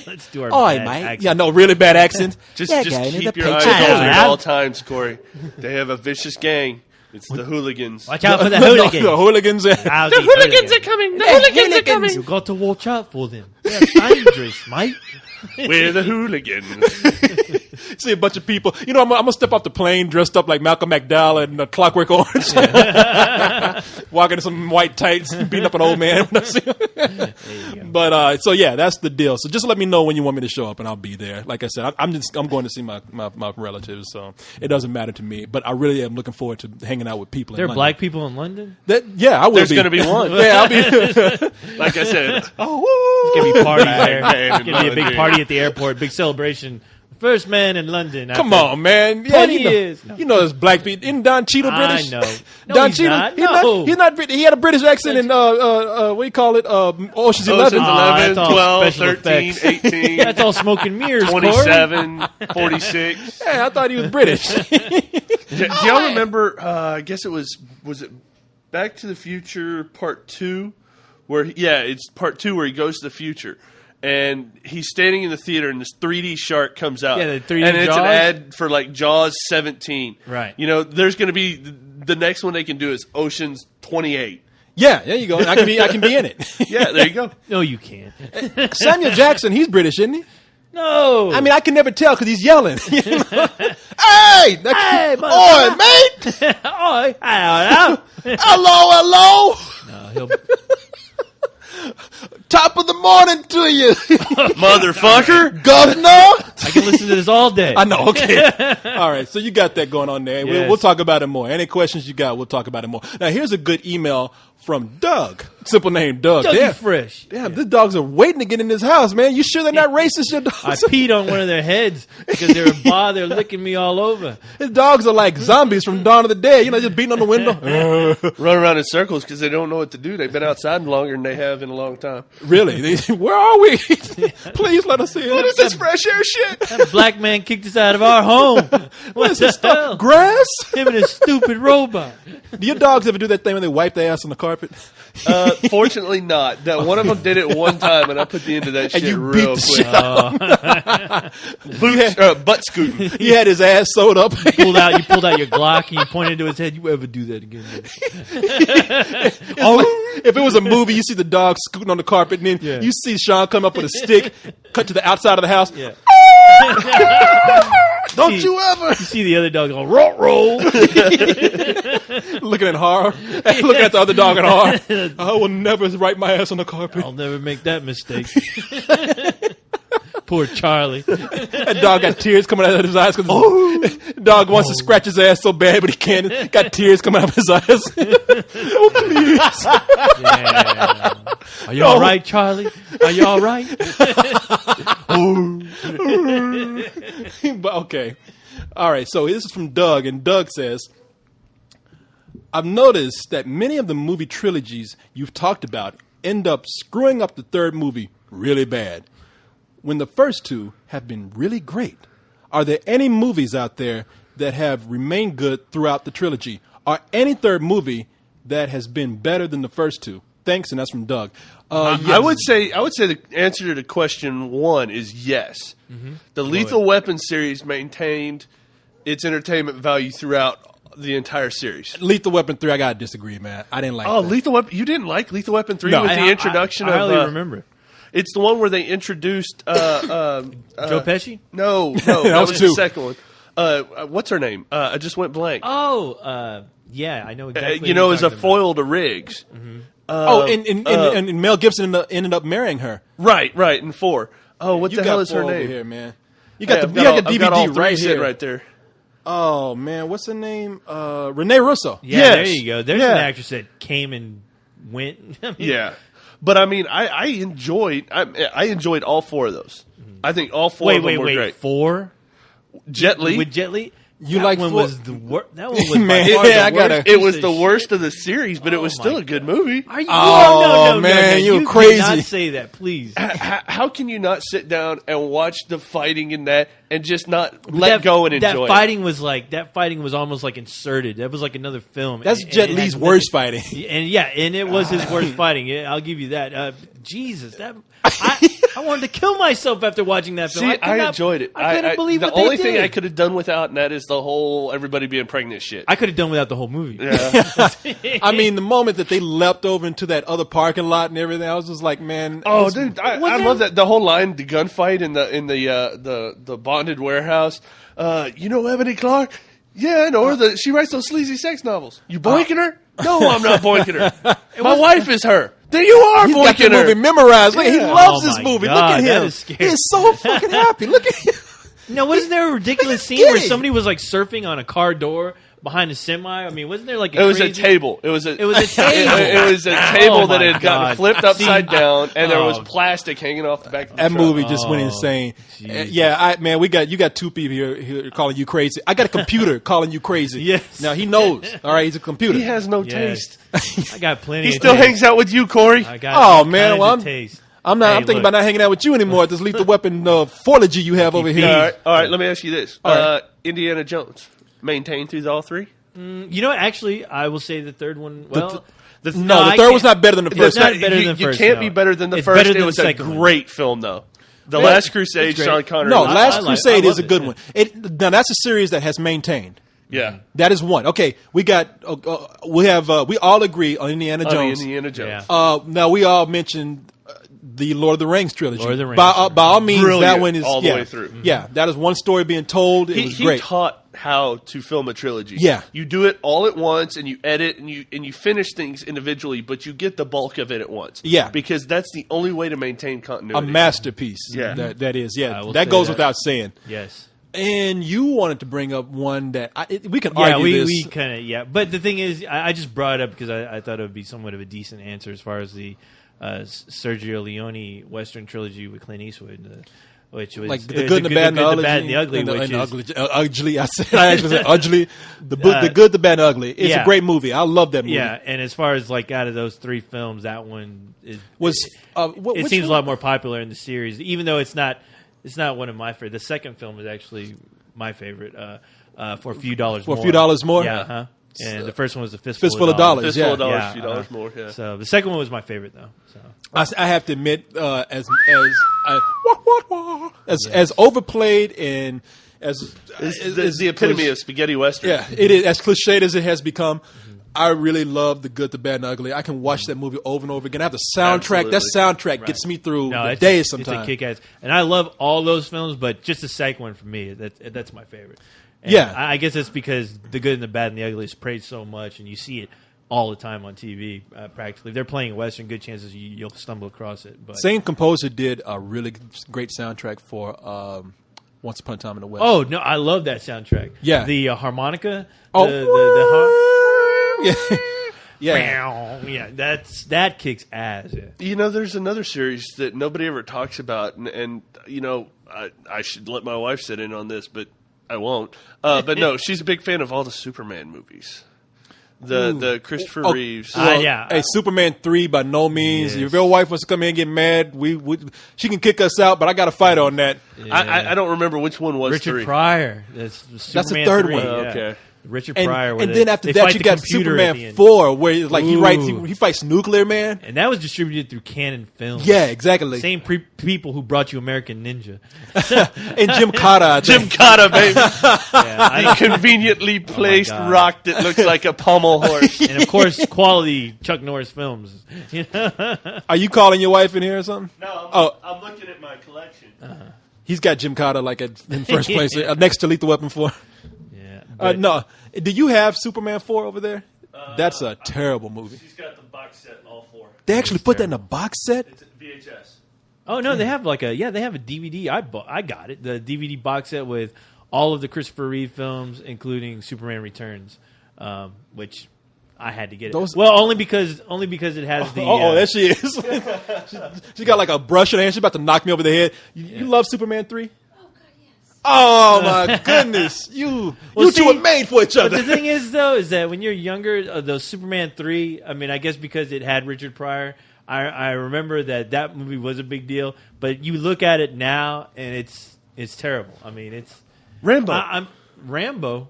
Let's do our bad mate. Accent. Yeah, no, really bad accent. Just keep your eyes open at all times, Corey. They have a vicious gang. It's the hooligans. Watch out for the hooligans. The hooligans. The hooligans are coming. The hooligans are coming. You've got to watch out for them. They're dangerous, mate. We're the hooligans. See a bunch of people. You know, I'm going to step off the plane dressed up like Malcolm McDowell and Clockwork Orange. Walking in some white tights, beating up an old man. When I see him. But, so yeah, that's the deal. So just let me know when you want me to show up, and I'll be there. Like I said, I'm going to see my relatives, so it doesn't matter to me. But I really am looking forward to hanging out with people in There are London. black people in London? Yeah, I will There's going to be one. Yeah, I'll be. Like I said. It's going to be parties there. Man, It's going to be a big party at the airport, big celebration. First man in London. Come on, man. Yeah, 20 years. You know there's black people. Isn't Don Cheadle British? I know. No, Don he's Cheadle? not. No. He's not British. He had a British accent in, what do you call it? Ocean's 11. 11, that's all 12, special 13, effects. 18. That's all smoke and mirrors, 27, 46. Yeah, I thought he was British. Do y'all remember, I guess was it Back to the Future Part 2? It's Part 2 where he goes to the future. And he's standing in the theater, and this 3D shark comes out. Yeah, the 3D and it's Jaws? an ad for like Jaws 17. Right. You know, there's going to be the next one they can do is Ocean's 28. Yeah, there you go. I can be in it. Yeah, there you go. No, you can't. Samuel Jackson, he's British, isn't he? No. I mean, I can never tell because he's yelling. You know? Hey, oi, mate! Oi, hello. Hello. No, he'll... Top of the morning to you, Motherfucker. governor. I can listen to this all day. I know. Okay. All right. So you got that going on there. Yes. We'll talk about it more. Any questions you got, we'll talk about it more. Now, here's a good email from Doug. Simple name, Doug. Dougie Fresh. Damn, these dogs are waiting to get in this house, man. You sure they're not racist, your dogs? I peed on one of their heads because they were they're licking me all over. His dogs are like zombies from Dawn of the Dead. You know, just beating on the window. Run around in circles because they don't know what to do. They've been outside longer than they have in a long time. Really? Where are we? Please let us in. What is this fresh air shit? That black man kicked us out of our home. What is the this hell? stuff? Grass? Him and his stupid robot. Do your dogs ever do that thing when they wipe their ass on the carpet? Fortunately not. That one of them did it one time, and I put the end of that And shit you real beat the quick. shit Butt scooting. He had his ass sewed up. You pulled out your Glock and you pointed to his head. You ever do that again? If it was a movie, you see the dog scooting on the carpet, and then you see Sean come up with a stick, cut to the outside of the house. Yeah. Don't you ever. You see the other dog going, roll, roll. Looking at horror. Looking at the other dog in horror. I will never write my ass on the carpet. I'll never make that mistake. Poor Charlie. That dog got tears coming out of his eyes because dog wants to scratch his ass so bad, but he can't. Got tears coming out of his eyes. Oh, please. Yeah. Are you all right, Charlie? Are you all right? But okay. All right. So this is from Doug, and Doug says, I've noticed that many of the movie trilogies you've talked about end up screwing up the third movie really bad, when the first two have been really great. Are there any movies out there that have remained good throughout the trilogy? Or any third movie that has been better than the first two? Thanks, and that's from Doug. Yes. I would say the answer to the question one is yes. Mm-hmm. The Lethal Weapon series maintained its entertainment value throughout the entire series. Lethal Weapon 3, I gotta disagree, man. I didn't like that. Lethal Weapon. You didn't like Lethal Weapon 3 No. with the introduction I of. hardly remember. It's the one where they introduced Joe Pesci? No, that was two. the second one. What's her name? I just went blank. Oh, yeah, I know exactly. As a foil to Riggs. Mm-hmm. And Mel Gibson ended up marrying her. Right, in 4. Oh, what You the got hell is her four over name? here, man. You got I've the DVD I've got all three right sitting here. right there. Oh man, what's her name? Renee Russo. Yeah, Yes. there you go. There's Yeah. an actress that came and went. I mean, Yeah, but I mean, I enjoyed all 4 of those. I think all 4 of them were great. 4? Jet Li. With Jet Li? You that like one four- was the worst. That one was Man, by far yeah, I the gotta- worst. It was piece the of worst shit. of the series, but it was Oh, still my a good movie. Are you? Oh, no, man, you you crazy. cannot say that, please. How can you not sit down and watch the fighting in that and just not let go and enjoy that fighting was like that fighting was almost like inserted. That was like another film. That's And- Jet and it Li's had worst nothing- fighting. And it was his worst fighting. Yeah, I'll give you that. Jesus, I wanted to kill myself after watching that film. See, I enjoyed it. I couldn't believe the what they only thing did. I could have done without, and that is the whole everybody being pregnant shit. I could have done without the whole movie. Yeah. I mean, the moment that they leapt over into that other parking lot and everything, I was just like, man. Oh, this- dude, I love that the whole line, the gunfight in the bonded warehouse. You know Ebony Clark? Yeah, I know her. She writes those sleazy sex novels. You boinking her? No, I'm not boinking her. My wife is her. There you are, He's got the boinking her. movie memorized. Look, he Yeah. loves Oh this my movie. God, Look at that him. is scary. He is so fucking happy. Look at him. No, wasn't there a ridiculous scene get where it. somebody was like surfing on a car door behind a semi? I mean, wasn't there like It was a crazy- table. It was a table. It was a table Oh that my had gotten God. flipped upside See, down, and there was oh. plastic hanging off the back of the That truck. movie just went Oh, insane. Jesus. Yeah, you got two people here calling you crazy. I got a computer calling you crazy. Yes. Now he knows. All right, he's a computer. He has no Yes. taste. I got plenty. He of still taste. hangs out with you, Corey. I got Oh, all man, kinds well, of taste. I'm not. Hey, I'm thinking look. about not hanging out with you anymore at this Lethal Weapon 4-logy you have over here. All right. Let me ask you this: All right. Indiana Jones maintained through all 3. You know what? Actually, I will say the third one. Well, No, the I third can't- was not better than the It's first. not better than the you first, can't no. be better than the It's first. better It than was the a second one. great film, though. The Yeah, Last Crusade, it's great. Sean Connery. No, was- Last I Crusade love is a it, good yeah. one. Now that's a series that has maintained. Yeah. That is one. Okay, we got. We all agree on Indiana Jones. Indiana Jones. Yeah. Now we all mentioned the Lord of the Rings trilogy. Lord of the Rings. By all means, Brilliant that one is all the yeah, way through. Yeah, that is one story being told. It was He great. taught how to film a trilogy. Yeah. You do it all at once, and you edit, and you finish things individually, but you get the bulk of it at once. Yeah. Because that's the only way to maintain A continuity. masterpiece. Yeah. that is. I Yeah, will that say goes that. without saying. Yes. And you wanted to bring up one that we can Yeah, argue this. we kind of But the thing is, I just brought it up because I thought it would be somewhat of a decent answer as far as the Sergio Leone Western trilogy with Clint Eastwood, which was like the good, the bad, and the ugly, and the ugly, and the, which and the is ugly. I actually said ugly. The good, the bad, and the ugly. It's yeah. a great movie. I love that movie. yeah. And as far as like out of those 3 films, that one is Was it which seems a one? lot more popular in the series, even though it's not one of my favorite. The second film is actually my favorite. For a few dollars For more. a few dollars more? Yeah. Huh? And the first one was a Fistful of Dollars. Fistful of yeah. Dollars, Yeah, $few dollars more. Yeah. So the second one was my favorite, though. So I have to admit, as overplayed and as It's the epitome of spaghetti western. Yeah, it is as cliched as it has become. I really love The Good, the Bad, and the Ugly. I can watch that movie over and over again. I have the soundtrack. Absolutely. That soundtrack gets me through the it's days It's sometimes. a kick-ass. And I love all those films, but just the second one for me, that's my favorite. And Yeah. I guess it's because The Good and the Bad and the Ugly is praised so much, and you see it all the time on TV, practically. If they're playing Western, good chances you'll stumble across it. But Same composer did a really great soundtrack for Once Upon a Time in the West. oh no, I love that soundtrack. Yeah. The harmonica. Oh. Yeah, yeah. that kicks ass. Yeah. You know, there's another series that nobody ever talks about, and you know, I should let my wife sit in on this, but I won't. But no, she's a big fan of all the Superman movies. The Christopher Reeves. Yeah. Hey, Superman 3 by no means. Yes. If your wife wants to come in and get mad, she can kick us out, but I got a fight on that. I don't remember which one was Richard 3. Pryor. That's the third 3, one. yeah. Okay. Richard And, Pryor. and then after that, you got Superman 4, where like he fights Nuclear Man. And that was distributed through Canon Films. Yeah, exactly. Same people who brought you American Ninja. And Jim Cotta. I think. Jim Cotta, baby. Yeah, The conveniently placed God. rock that looks like a pommel horse. and of course, quality Chuck Norris films. You know? Are you calling your wife in here or something? No, I'm looking at my collection. He's got Jim Cotta like in first place next to Lethal Weapon 4. Yeah, but- No, do you have Superman 4 over there? That's a terrible movie. She's got the box set and all 4. They actually put that in a box set. It's at VHS. Oh no, they have they have a DVD. I got it, the DVD box set with all of the Christopher Reeve films, including Superman Returns, which I had to get it. Only because it has the. There she is. she got like a brush in her hand. She's about to knock me over the head. You love Superman 3? Oh my goodness! You two are made for each But other. the thing is, though, is that when you're younger, the Superman 3, I mean, I guess because it had Richard Pryor, I remember that movie was a big deal. But you look at it now, and it's terrible. I mean, it's Rambo. Rambo.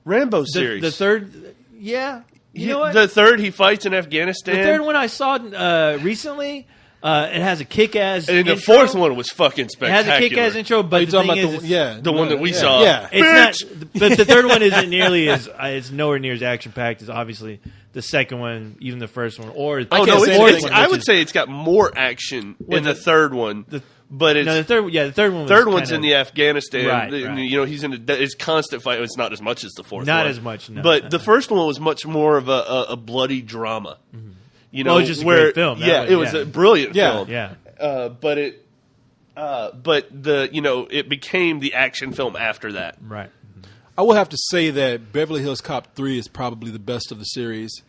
Rambo series. The third, yeah. You know what? The third, he fights in Afghanistan. The third one I saw recently, it has a kick-ass and the intro. fourth one was fucking It spectacular. has a kick-ass intro, but the thing is, the one that we saw. Yeah. it's not. But the third one isn't nearly as. It's nowhere near as action-packed as obviously the second one, even the first one. Or I would say it's got more action in the third one. But it's the third one. Was third one's kinda, in the Afghanistan. Right. You know, he's in it's constant fight. It's not as much as the fourth. Not one. as much, no. But the first one was much more of a bloody drama. Mm-hmm. You know, Well, it was just a great film. It was a brilliant film. Yeah. But it became the action film after that. Right. I will have to say that Beverly Hills Cop 3 is probably the best of the series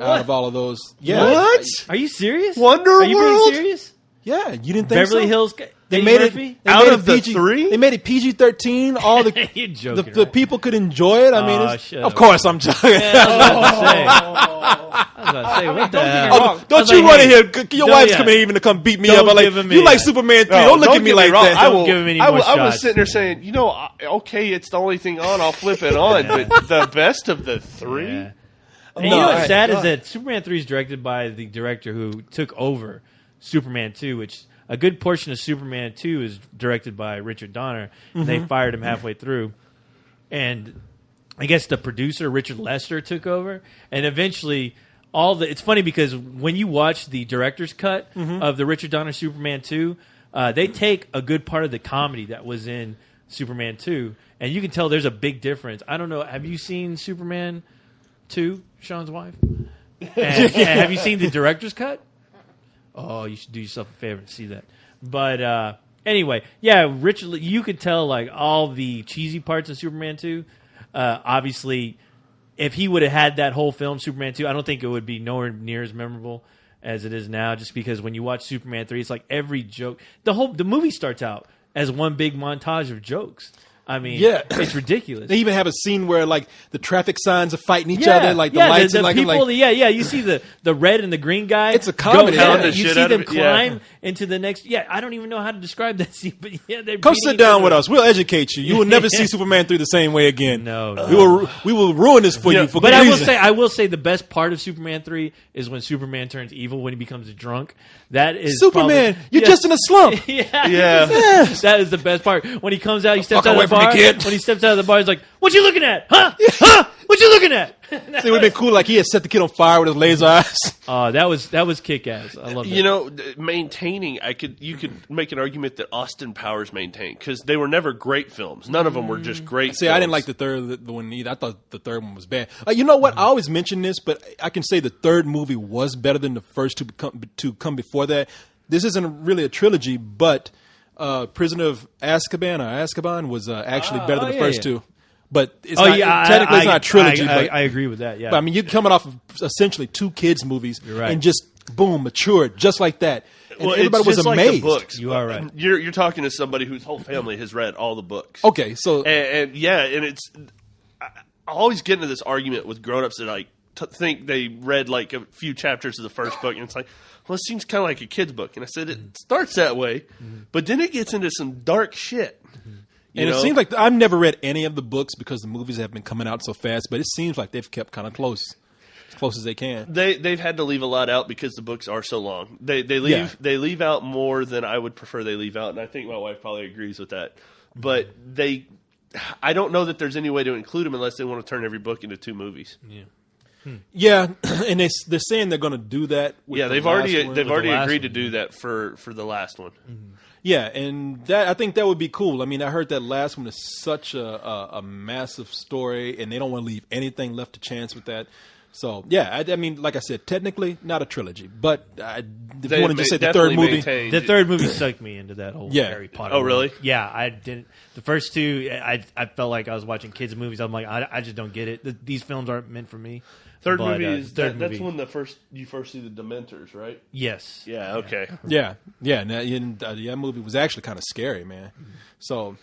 out of all of those. Yeah. What? Are you serious? Wonder Are you World? being serious? Yeah, you didn't think Beverly so? Hills. They Eddie made Murphy? it they Out made of it the PG, 3? They made it PG-13. All the You're joking. the people could enjoy it. I mean, Oh, it's, shut of up. course I'm joking. I was about to say, what the hell? Don't you run in here? Your wife's coming here even to come beat me up. don't I'm like, give him you a- like Superman 3. No, don't look at me get like wrong. that. I will give him any I more was shots. sitting there saying, okay, it's the only thing on. I'll flip it on. But the best of the 3. Yeah. And No, you know what's my sad God. is that Superman 3 is directed by the director who took over Superman 2, which a good portion of Superman 2 is directed by Richard Donner. And they fired him halfway through. And I guess the producer, Richard Lester, took over. And eventually, it's funny because when you watch the director's cut of the Richard Donner Superman 2, they take a good part of the comedy that was in Superman 2. And you can tell there's a big difference. I don't know. Have you seen Superman 2, Sean's wife? And have you seen the director's cut? Oh, you should do yourself a favor to see that. But anyway, yeah, Richard, you could tell like all the cheesy parts of Superman 2. Obviously, if he would have had that whole film, Superman 2, I don't think it would be nowhere near as memorable as it is now. Just because when you watch Superman 3, it's like every joke. The movie starts out as one big montage of jokes. I mean, Yeah. it's ridiculous. They even have a scene where like the traffic signs are fighting each other, like the lights the and like people. You see the red and the green guy. It's a comedy. Go down, Yeah. you Shit see out them of it, yeah. climb into the next. Yeah, I don't even know how to describe that scene, but yeah, they're Come beating sit each down other. with us. We'll educate you. You will never see Superman 3 the same way again. No. We will ruin this for you for But good reason. I will say the best part of Superman 3 is when Superman turns evil when he becomes drunk. That is Superman, probably, you're just in a slump. yeah. Yeah. That is the best part. When he comes out, he steps Fuck out away of the bar, kid. when he steps out of the bar, he's like, "What you looking at? Huh? Huh? What you looking at?" So it would have been cool, like he had set the kid on fire with his laser eyes. That was kick ass. I love that. You know, maintaining. You could make an argument that Austin Powers maintained because they were never great films. None of them were just great. See, films. I didn't like the one either. I thought the third one was bad. You know what? I always mention this, but I can say the third movie was better than the first two come before that. This isn't really a trilogy, but Prisoner of Azkaban was actually better than the first two. But it's technically it's not a trilogy. I agree with that. Yeah, but I mean, you're coming off of essentially two kids' movies, right. and just boom, matured just like that. And well, everybody was amazed. Like the books. You are right. You're talking to somebody whose whole family has read all the books. Okay, so and it's I always get into this argument with grown-ups that like think they read like a few chapters of the first book, and it's like, well, it seems kind of like a kid's book. And I said it starts that way, but then it gets into some dark shit. And it seems like I've never read any of the books because the movies have been coming out so fast, but it seems like they've kept kind of close as they can. They've had to leave a lot out because the books are so long. They leave out more than I would prefer they leave out, and I think my wife probably agrees with that. But I don't know that there's any way to include them unless they want to turn every book into 2 movies. Yeah, and they're saying they're going to do that. With they've already agreed to do that for the last one. Mm-hmm. Yeah, and I think that would be cool. I mean, I heard that last one is such a massive story, and they don't want to leave anything left to chance with that. So, yeah, I mean, like I said, technically not a trilogy, but if you want to just say the third movie. The third movie sucked me into that whole Harry Potter. Oh, really? Yeah, I didn't. The first two, I felt like I was watching kids' movies. I'm like, I just don't get it. These films aren't meant for me. Third movie is that's when you first see the Dementors, right? Yes. Yeah. Okay. Yeah. And that movie was actually kind of scary, man. So,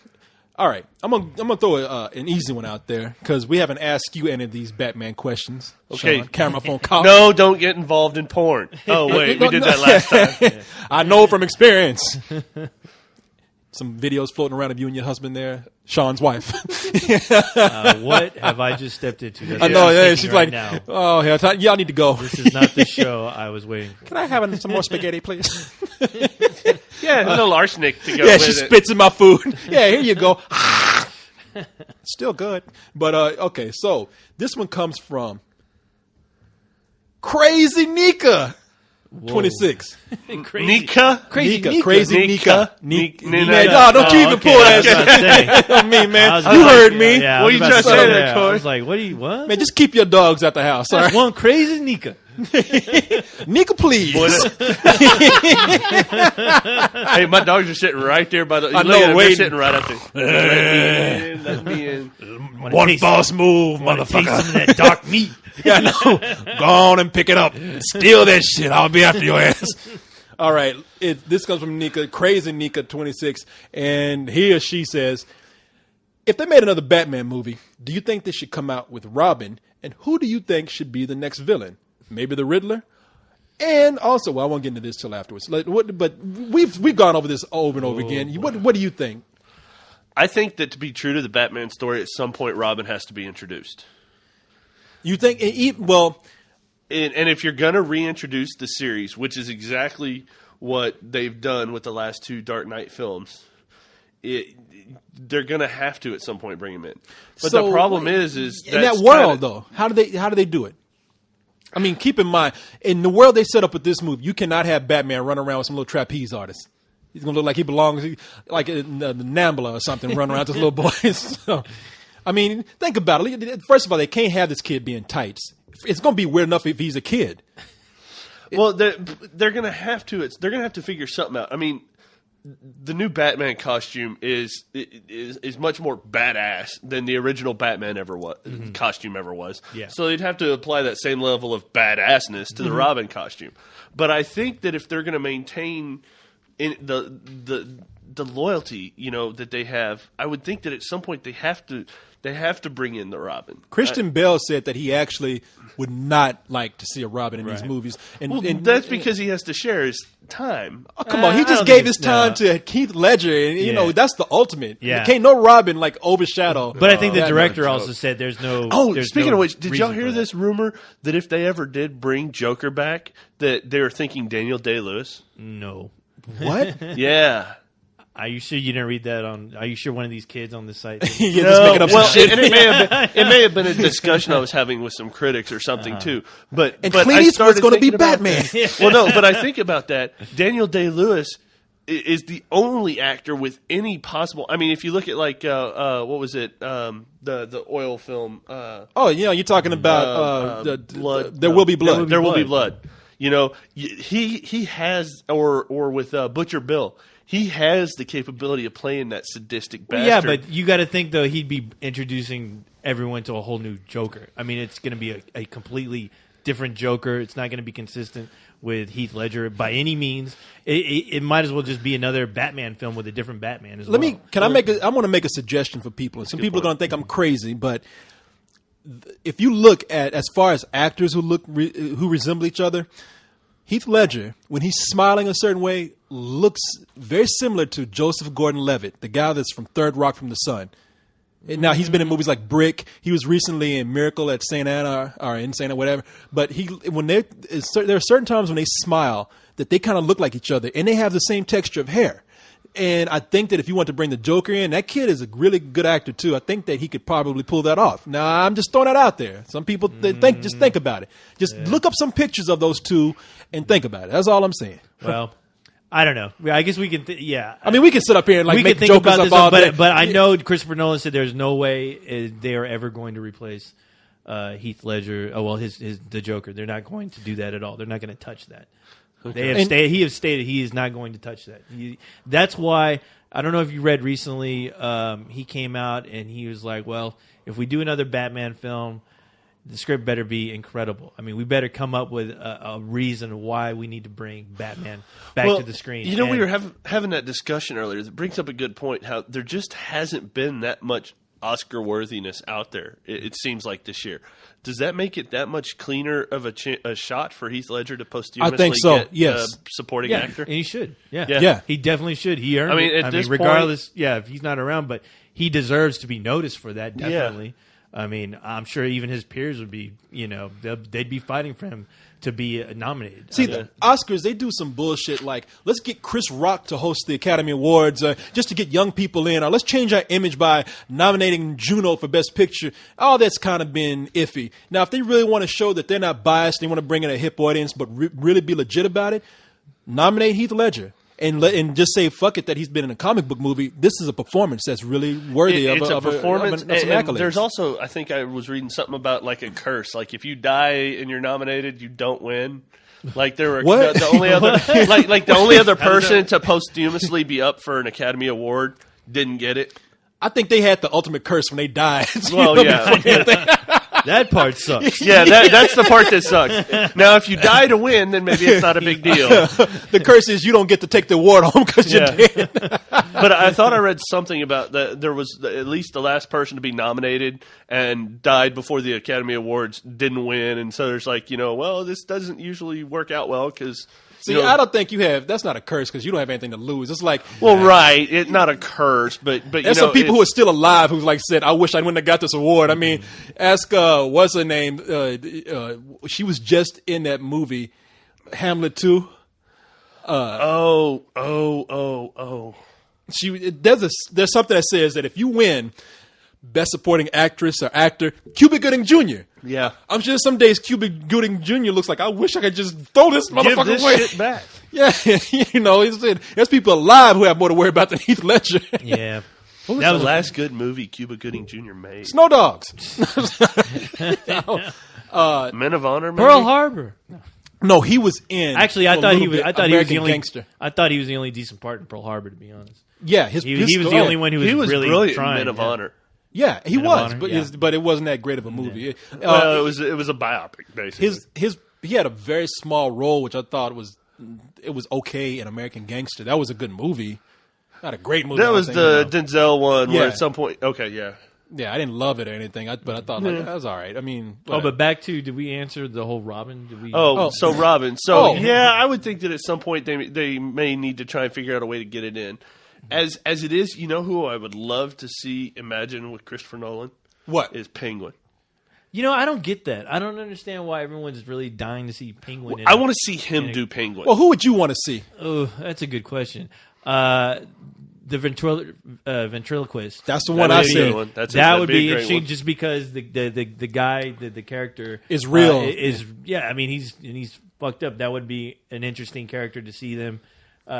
all right, I'm gonna throw an easy one out there because we haven't asked you any of these Batman questions. Okay, Sean, camera phone call. No, don't get involved in porn. Oh wait, we did that last time. Yeah. I know from experience. Some videos floating around of you and your husband there, Sean's wife. What have I just stepped into? That's I know. Yeah, she's right like, now. "Oh, hell, y'all need to go." This is not the show I was waiting for. Can I have some more spaghetti, please? Yeah, a little arsenic to go yeah, with she it. spits in my food. Yeah, here you go. Still good. But, okay, so this one comes from Crazy Nika. 26. Nika? Crazy Nika. Nika. No, don't you even pull that shit on me, man. You heard me. Yeah, What you trying to say there, I Corey? was like, what? Man, just keep your dogs at the house, all right? One crazy Nika. Nika, please. Hey, my dogs are sitting right there by the. I know, they're sitting right up there. Let me in. One boss move, Taste some motherfucker. of that dark meat. Yeah, I know. Go on and pick it up. Steal that shit. I'll be after your ass. All right. This comes from Nika, Crazy Nika 26, and he or she says, if they made another Batman movie, do you think they should come out with Robin? And who do you think should be the next villain? Maybe the Riddler? And also, well, I won't get into this till afterwards. But we've gone over this over and over again. What do you think? I think that to be true to the Batman story, at some point Robin has to be introduced. You think? Well, and if you're going to reintroduce the series, which is exactly what they've done with the last 2 Dark Knight films, they're going to have to at some point bring him in. But the problem is in that world though, how do they do it? I mean, keep in mind, in the world they set up with this movie, you cannot have Batman run around with some little trapeze artist. He's going to look like he belongs, like in the Nambla or something, run around with little boys. So, I mean, think about it. First of all, they can't have this kid be in tights. It's going to be weird enough if he's a kid. Well, they're going to have to. They're going to have to figure something out. I mean, the new Batman costume is much more badass than the original Batman costume ever was. Yeah. So they'd have to apply that same level of badassness to the Robin costume. But I think that if they're going to maintain the loyalty, that they have, I would think that at some point they have to bring in the Robin. Christian Bale said that he actually would not like to see a Robin in these movies. And that's because he has to share his time. Oh, come on. He just gave his time to Heath Ledger. And, that's the ultimate. Yeah. Can't no Robin, overshadow. But I think the that director much. also said there's no... Speaking of which, did y'all hear this? this rumor that if they ever did bring Joker back, that they were thinking Daniel Day-Lewis? No. What? Yeah. Are you sure you didn't read that on? Are you sure one of these kids on the site? You're just making up some shit. And it may have been a discussion I was having with some critics or something too. But Clint I Eastwood's started going to be thinking about- Batman. Well, no, but I think about that. Daniel Day-Lewis is the only actor with any possible. I mean, if you look at like what was it? The oil film. Oh, you're talking about Blood. There Will Be Blood. There will be blood. You know, he has, or with Butcher Bill. He has the capability of playing that sadistic bastard. Yeah, but you got to think though he'd be introducing everyone to a whole new Joker. I mean, it's going to be a completely different Joker. It's not going to be consistent with Heath Ledger by any means. It might as well just be another Batman film with a different Batman as well. I want to make a suggestion for people. And some people are going to think I'm crazy, but if you look at as far as actors who resemble each other, Heath Ledger, when he's smiling a certain way, looks very similar to Joseph Gordon-Levitt, the guy that's from Third Rock from the Sun. Now, he's been in movies like Brick. He was recently in Miracle at St. Anna, or in St. Anna, whatever. But there are certain times when they smile that they kind of look like each other, and they have the same texture of hair. And I think that if you want to bring the Joker in, that kid is a really good actor too. I think that he could probably pull that off. Now, I'm just throwing that out there. Some people just think about it. Just look up some pictures of those two and think about it. That's all I'm saying. Well, I don't know. I guess we can. I mean, we can sit up here and we make can think Jokers about this, up all day. but I know Christopher Nolan said there's no way they are ever going to replace Heath Ledger. Oh well, the Joker. They're not going to do that at all. They're not going to touch that. Okay. He has stated he is not going to touch that. That's why I don't know if you read recently. He came out and he was like, "Well, if we do another Batman film, the script better be incredible. I mean, we better come up with a reason why we need to bring Batman back to the screen." You know, we were having that discussion earlier. That brings up a good point. How there just hasn't been that much Oscar worthiness out there. It seems like this year. Does that make it that much cleaner of a shot for Heath Ledger to posthumously I think so. get Yes. supporting yeah, actor? and he should. Yeah. He definitely should. He earned. I mean, it. at this regardless, if he's not around, but he deserves to be noticed for that. Definitely. Yeah. I mean, I'm sure even his peers would be, they'd be fighting for him to be nominated. See, the Oscars, they do some bullshit like, let's get Chris Rock to host the Academy Awards just to get young people in, or let's change our image by nominating Juno for Best Picture. All that's kind of been iffy. Now, if they really want to show that they're not biased, they want to bring in a hip audience, but really be legit about it, nominate Heath Ledger. And just say fuck it that he's been in a comic book movie. This is a performance that's really worthy of a performance. Of some accolades. There's also, I think I was reading something about like a curse. Like if you die and you're nominated, you don't win. Like there were the only other like the only other person to posthumously be up for an Academy Award didn't get it. I think they had the ultimate curse when they died. Well, yeah. That part sucks. Yeah, that's the part that sucks. Now, if you die to win, then maybe it's not a big deal. The curse is you don't get to take the award home because you're dead. But I thought I read something about that. There was at least the last person to be nominated and died before the Academy Awards didn't win. And so there's like, well, this doesn't usually work out well because... See, I don't think you have. That's not a curse because you don't have anything to lose. It's like, well, right, it's not a curse, but there's some people who are still alive who like said, "I wish I wouldn't have got this award." I mean, ask what's her name? She was just in that movie, Hamlet 2. There's something that says that if you win Best Supporting Actress or Actor, Cuba Gooding Jr. Yeah, I'm sure some days Cuba Gooding Jr. looks like I wish I could just throw this motherfucker Give this away. Shit back. Yeah, there's people alive who have more to worry about than Heath Ledger. Yeah. What was the last good movie Cuba Gooding Jr. made? Snow Dogs. Men of Honor. Maybe? Pearl Harbor. No, he was in. Actually, I thought he was the only gangster. I thought he was the only decent part in Pearl Harbor. To be honest. Yeah, he was the only one who was really brilliant trying. In Men of Honor. Yeah, he Men of was, Honor, but it wasn't that great of a movie. Well, it was a biopic basically. He had a very small role, which I thought was okay in American Gangster. That was a good movie, not a great movie. That was the Denzel one where Yeah. at some point. Okay, yeah. Yeah, I didn't love it or anything, but I thought that was all right. I mean, but back to, did we answer the whole Robin? Did we? So Robin. So Oh. yeah, I would think that at some point they may need to try and figure out a way to get it in. As it is, you know who I would love to see imagine with Christopher Nolan? What is Penguin? I don't get that. I don't understand why everyone's really dying to see Penguin. I want to see him do Penguin. Well, who would you want to see? Oh, that's a good question. the ventriloquist. That's the one I said. That would be interesting, just because the guy, the character is real. I mean, he's fucked up. That would be an interesting character to see them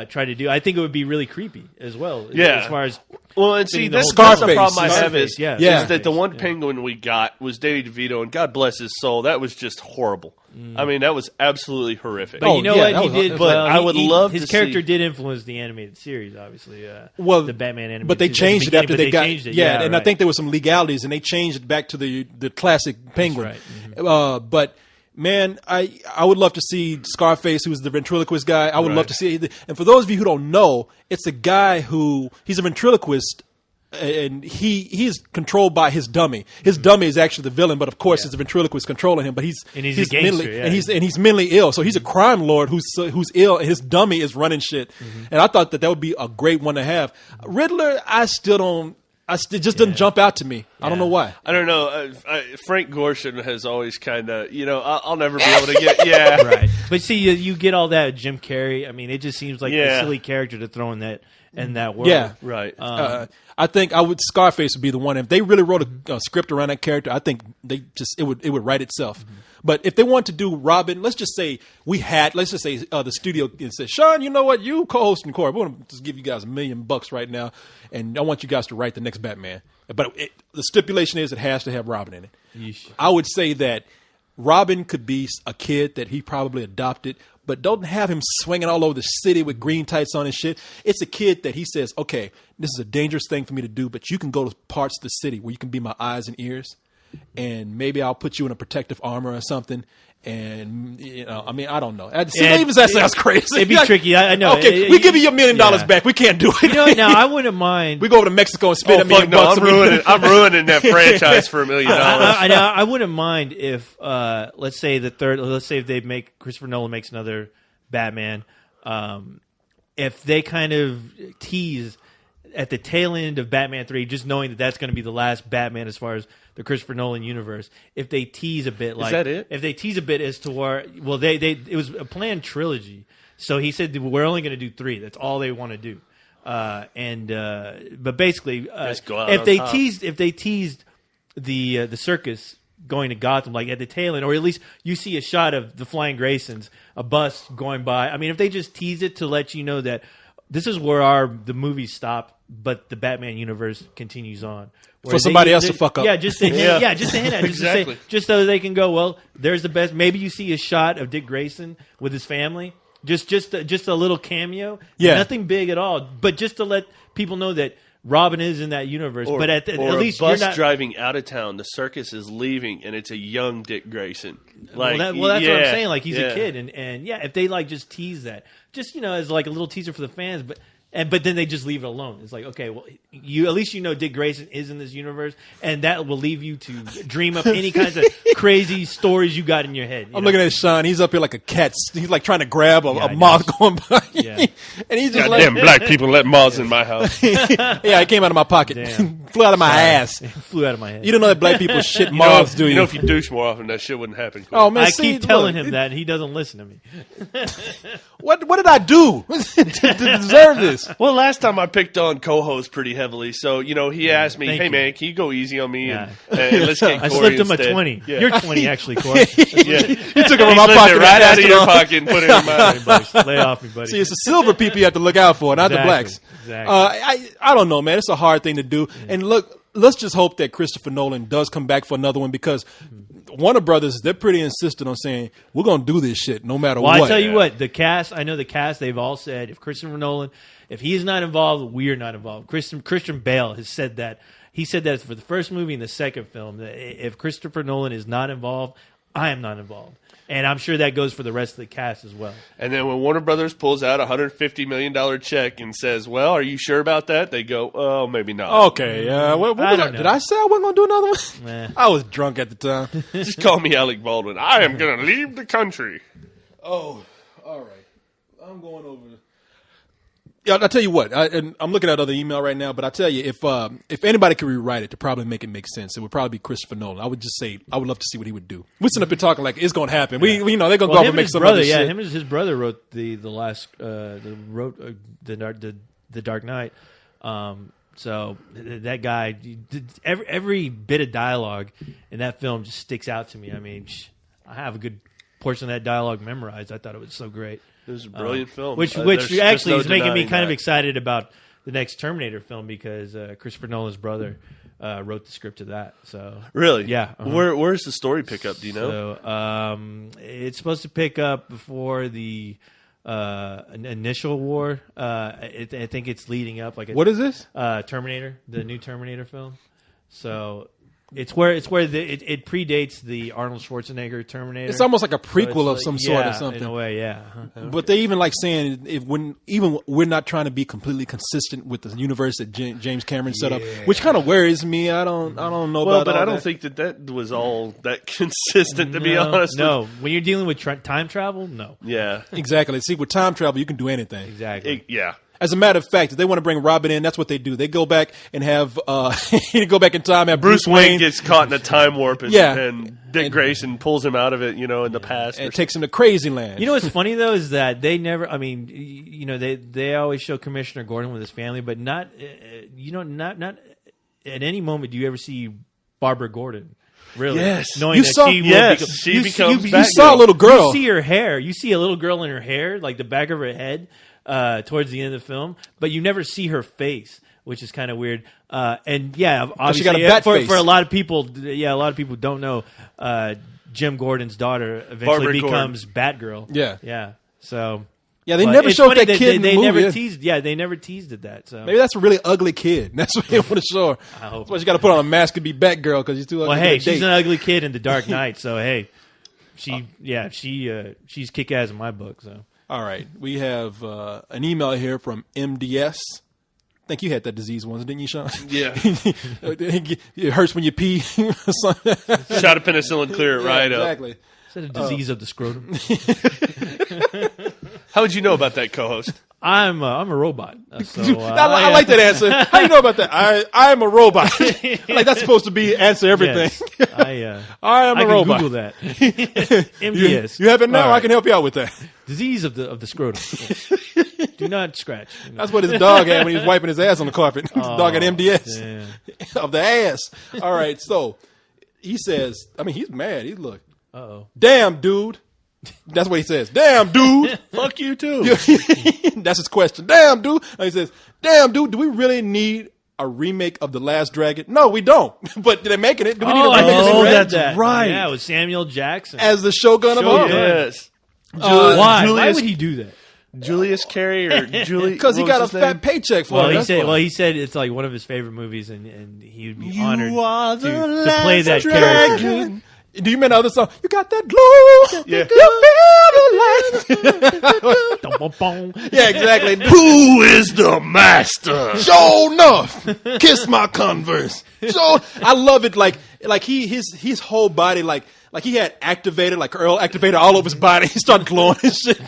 try to do. I think it would be really creepy as well. Yeah. As far as and see, that's the problem I have is that the one penguin we got was Danny DeVito, and God bless his soul, that was just horrible. I mean, that was absolutely horrific. But you know what he did? But I would love his character did influence the animated series, obviously. The Batman animated. But they changed it after they got changed it. Yeah, and I think there was some legalities, and they changed it back to the classic penguin. That's right. But man, I would love to see Scarface, who's the ventriloquist guy. I would love to see. And for those of you who don't know, it's a guy he's a ventriloquist. And he's controlled by his dummy. His dummy is actually the villain, but of course, it's a ventriloquist controlling him. But he's a gangster, mentally, he's mentally ill. So he's a crime lord who's ill, and his dummy is running shit. And I thought that would be a great one to have. Riddler, I still don't. It just doesn't jump out to me. I don't know why. I don't know. Frank Gorshin has always kind of, I'll never be able to get, right. But see, you get all that with Jim Carrey. I mean, it just seems like a silly character to throw in that world. Yeah, right. I think Scarface would be the one. If they really wrote a script around that character, I think it would write itself. But if they want to do Robin, let's just say the studio says, Sean, you know what? You co-hosting Corey. We're going to just give you guys $1 million right now, and I want you guys to write the next Batman. But the stipulation is it has to have Robin in it. Yeesh. I would say that Robin could be a kid that he probably adopted, but don't have him swinging all over the city with green tights on and shit. It's a kid that he says, okay, this is a dangerous thing for me to do, but you can go to parts of the city where you can be my eyes and ears, and maybe I'll put you in a protective armor or something. And, I mean, I don't know. Even that sounds crazy. It'd be tricky. I know. Okay, we give you $1 million back. We can't do it. Now, I wouldn't mind. We go over to Mexico and spend $1 million bucks. I'm ruining that franchise for $1 million. I wouldn't mind if, let's say if they make Christopher Nolan makes another Batman, if they kind of tease at the tail end of Batman 3, just knowing that that's going to be the last Batman as far as the Christopher Nolan universe, if they tease a bit, like, is that it? If they tease a bit as to where, well, it was a planned trilogy, so he said we're only going to do 3. That's all they want to do, but basically, if they teased the circus going to Gotham, like at the tail end, or at least you see a shot of the Flying Graysons, a bus going by. I mean, if they just tease it to let you know that this is where the movies stop, but the Batman universe continues on. For somebody else to fuck up. Yeah, just to hint at, just exactly. to say, just so they can go, well, there's the best. Maybe you see a shot of Dick Grayson with his family, just a little cameo. Yeah. Nothing big at all, but just to let people know that Robin is in that universe. But at least a bus you're not driving out of town, the circus is leaving, and it's a young Dick Grayson. Like, that's what I'm saying. Like, he's a kid, and if they like just tease that, just as like a little teaser for the fans, but then they just leave it alone. It's like, okay, well, at least Dick Grayson is in this universe, and that will leave you to dream up any kinds of crazy stories you got in your head. I'm looking at Sean. He's up here like a cat. He's like trying to grab a moth going by. Yeah. And he's just damn black people let moths in my house. Yeah, it came out of my pocket. Flew out of my ass. It flew out of my head. You don't know that black people shit moths, do you? If you douche more often, that shit wouldn't happen. Oh, man, I keep telling him that, and he doesn't listen to me. What did I do to deserve this? Well, last time I picked on co-host pretty heavily, so he asked me, "Hey man, can you go easy on me and let's get Corey I slipped him instead." a 20. Yeah. You're 20 actually, Corey. Yeah. You took it from my pocket right out of your pocket and put it in mine. Lay off me, buddy. See, it's the silver people you have to look out for, not the blacks. Exactly. I don't know, man. It's a hard thing to do. And look, let's just hope that Christopher Nolan does come back for another one, because Warner Brothers, they're pretty insistent on saying, we're going to do this shit no matter what. Well, I tell you what, the cast, they've all said, if Christopher Nolan, if he is not involved, we are not involved. Christian Bale has said that. He said that for the first movie and the second film, that if Christopher Nolan is not involved, I am not involved. And I'm sure that goes for the rest of the cast as well. And then when Warner Brothers pulls out a $150 million check and says, well, are you sure about that? They go, oh, maybe not. Okay. Did I say I wasn't going to do another one? I was drunk at the time. Just call me Alec Baldwin. I am going to leave the country. Oh, all right. I'm going over. Yeah, I'll tell you what. I'm looking at other email right now, but I tell you, if anybody could rewrite it to probably make it make sense, it would probably be Christopher Nolan. I would just say I would love to see what he would do. We're sitting up here talking like it's going to happen. Yeah. We they're going to go off and make some other shit. Yeah, him and his brother wrote the Dark Knight. So that guy, every bit of dialogue in that film just sticks out to me. I mean, I have a good portion of that dialogue memorized. I thought it was so great. It was a brilliant film. Which actually is making me kind of excited about the next Terminator film because Christopher Nolan's brother wrote the script of that. So really, yeah. Where's the story pick up? Do you know? So it's supposed to pick up before the initial war. I think it's leading up. What is this? Terminator, the new Terminator film. So it's where it predates the Arnold Schwarzenegger Terminator. It's almost like a prequel of some sort or something. In a way, yeah. But they even like saying even we're not trying to be completely consistent with the universe that James Cameron set up, which kind of worries me. I don't know about. But I don't think that was all that consistent. To be honest, no. When you're dealing with time travel, no. Yeah, exactly. See, with time travel, you can do anything. Exactly. Yeah. As a matter of fact, if they want to bring Robin in, that's what they do. They go back and have go back in time. Have Bruce Wayne gets caught in a time warp, and Dick and Grayson pulls him out of it. In the past, and takes him to Crazy Land. You know what's funny though is that they never. I mean, they always show Commissioner Gordon with his family, but not not at any moment do you ever see Barbara Gordon. Really? Yes. Knowing that she becomes. You saw a little girl. You see her hair. You see a little girl in her hair, like the back of her head. Towards the end of the film, but you never see her face, which is kind of weird. And yeah, obviously, she got a bat face. For a lot of people, a lot of people don't know. Jim Gordon's daughter eventually Barbara becomes Batgirl. Yeah. So yeah, they never showed that kid in the movie. Never teased. Yeah, they never teased at that. So maybe that's a really ugly kid. That's what they want to show her. I hope. That's why she got to put on a mask and be Batgirl because she's too ugly. Well, hey, she's an ugly kid in The Dark Knight. So hey, she's kick ass in my book. So. All right. We have an email here from MDS. I think you had that disease once, didn't you, Sean? Yeah. It hurts when you pee. Shot of penicillin, clear it right exactly. up. Is that a disease of the scrotum? How would you know about that, co-host? I'm a robot. So, I like that answer. How do you know about that? I'm a robot. Like that's supposed to be answer everything. Yes. I'm a robot. Google that. MDS. You have it now. All right. I can help you out with that. Disease of the scrotum. Do not scratch. That's what his dog had when he was wiping his ass on the carpet. His dog had MDS of the ass. All right. So he says, I mean, he's mad. He's look. Uh-oh. Damn, dude. That's what he says. Damn, dude. Fuck you too. That's his question. Damn, dude. And he says, damn, dude, do we really need a remake of The Last Dragon? No, we don't. But they're making it. Do we need a remake of The Last Dragon? That's right. Yeah, with Samuel Jackson. As the Shogun of Harlem. Yes. Why? Why would he do that? Julius Carey or Julie? Because he got a fat paycheck for it. He said it's like one of his favorite movies, and he would be honored to play that character. Do you mean the other song? You got that glow. Yeah. You feel the light. Yeah, exactly. Who is the master? Sure enough. Kiss my Converse. So I love it. Like his whole body, like he had activated, like Earl activated all over his body. He started glowing and shit.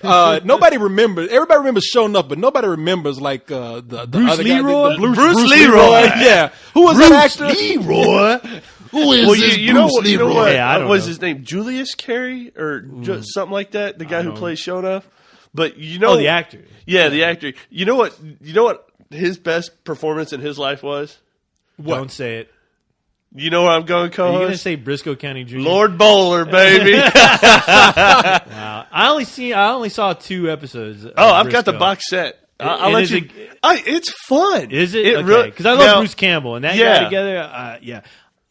Nobody remembers. Everybody remembers showing up, but nobody remembers like the Bruce other Leroy? guy, the Bruce Leroy. Yeah, who was that actor? Leroy. Who is this you know what? Yeah, I don't was know. his name Julius Carey or just something like that? The guy who plays Shonuff. But the actor. Yeah, the actor. You know what? His best performance in his life was? What? Don't say it. You know where I'm going, Are you going to co-host? say Briscoe County Jr.? Lord Bowler, baby. Wow. I only saw 2 episodes. I've got the box set. I'll let you. It's fun. Is it? It really? Because I love Bruce Campbell and that Yeah. guy together. Yeah.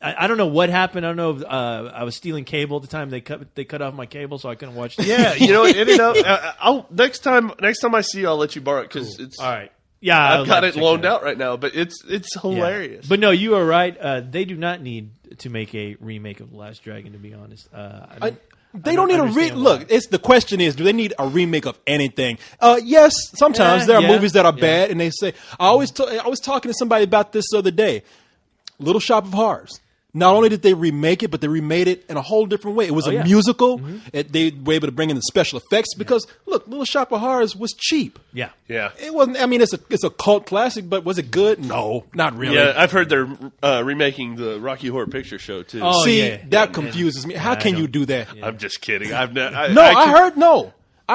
I don't know what happened. I don't know if I was stealing cable at the time. They cut off my cable, so I couldn't watch it. Yeah, you know, it ended up. I'll next time I see you, I'll let you borrow it because it's. All right. Yeah, I've got it loaned out right now, but it's hilarious. Yeah. But no, you are right. They do not need to make a remake of The Last Dragon. To be honest, They don't need a look. It's the question is, do they need a remake of anything? Yes, sometimes there are movies that are bad, and they say. I was talking to somebody about this the other day. Little Shop of Horrors. Not only did they remake it, but they remade it in a whole different way. It was a musical. Mm-hmm. They were able to bring in the special effects because, look, Little Shop of Horrors was cheap. Yeah. It wasn't. I mean, it's a cult classic, but was it good? No, not really. Yeah, I've heard they're remaking the Rocky Horror Picture Show too. See, that confuses me. How can you do that? I'm just kidding. I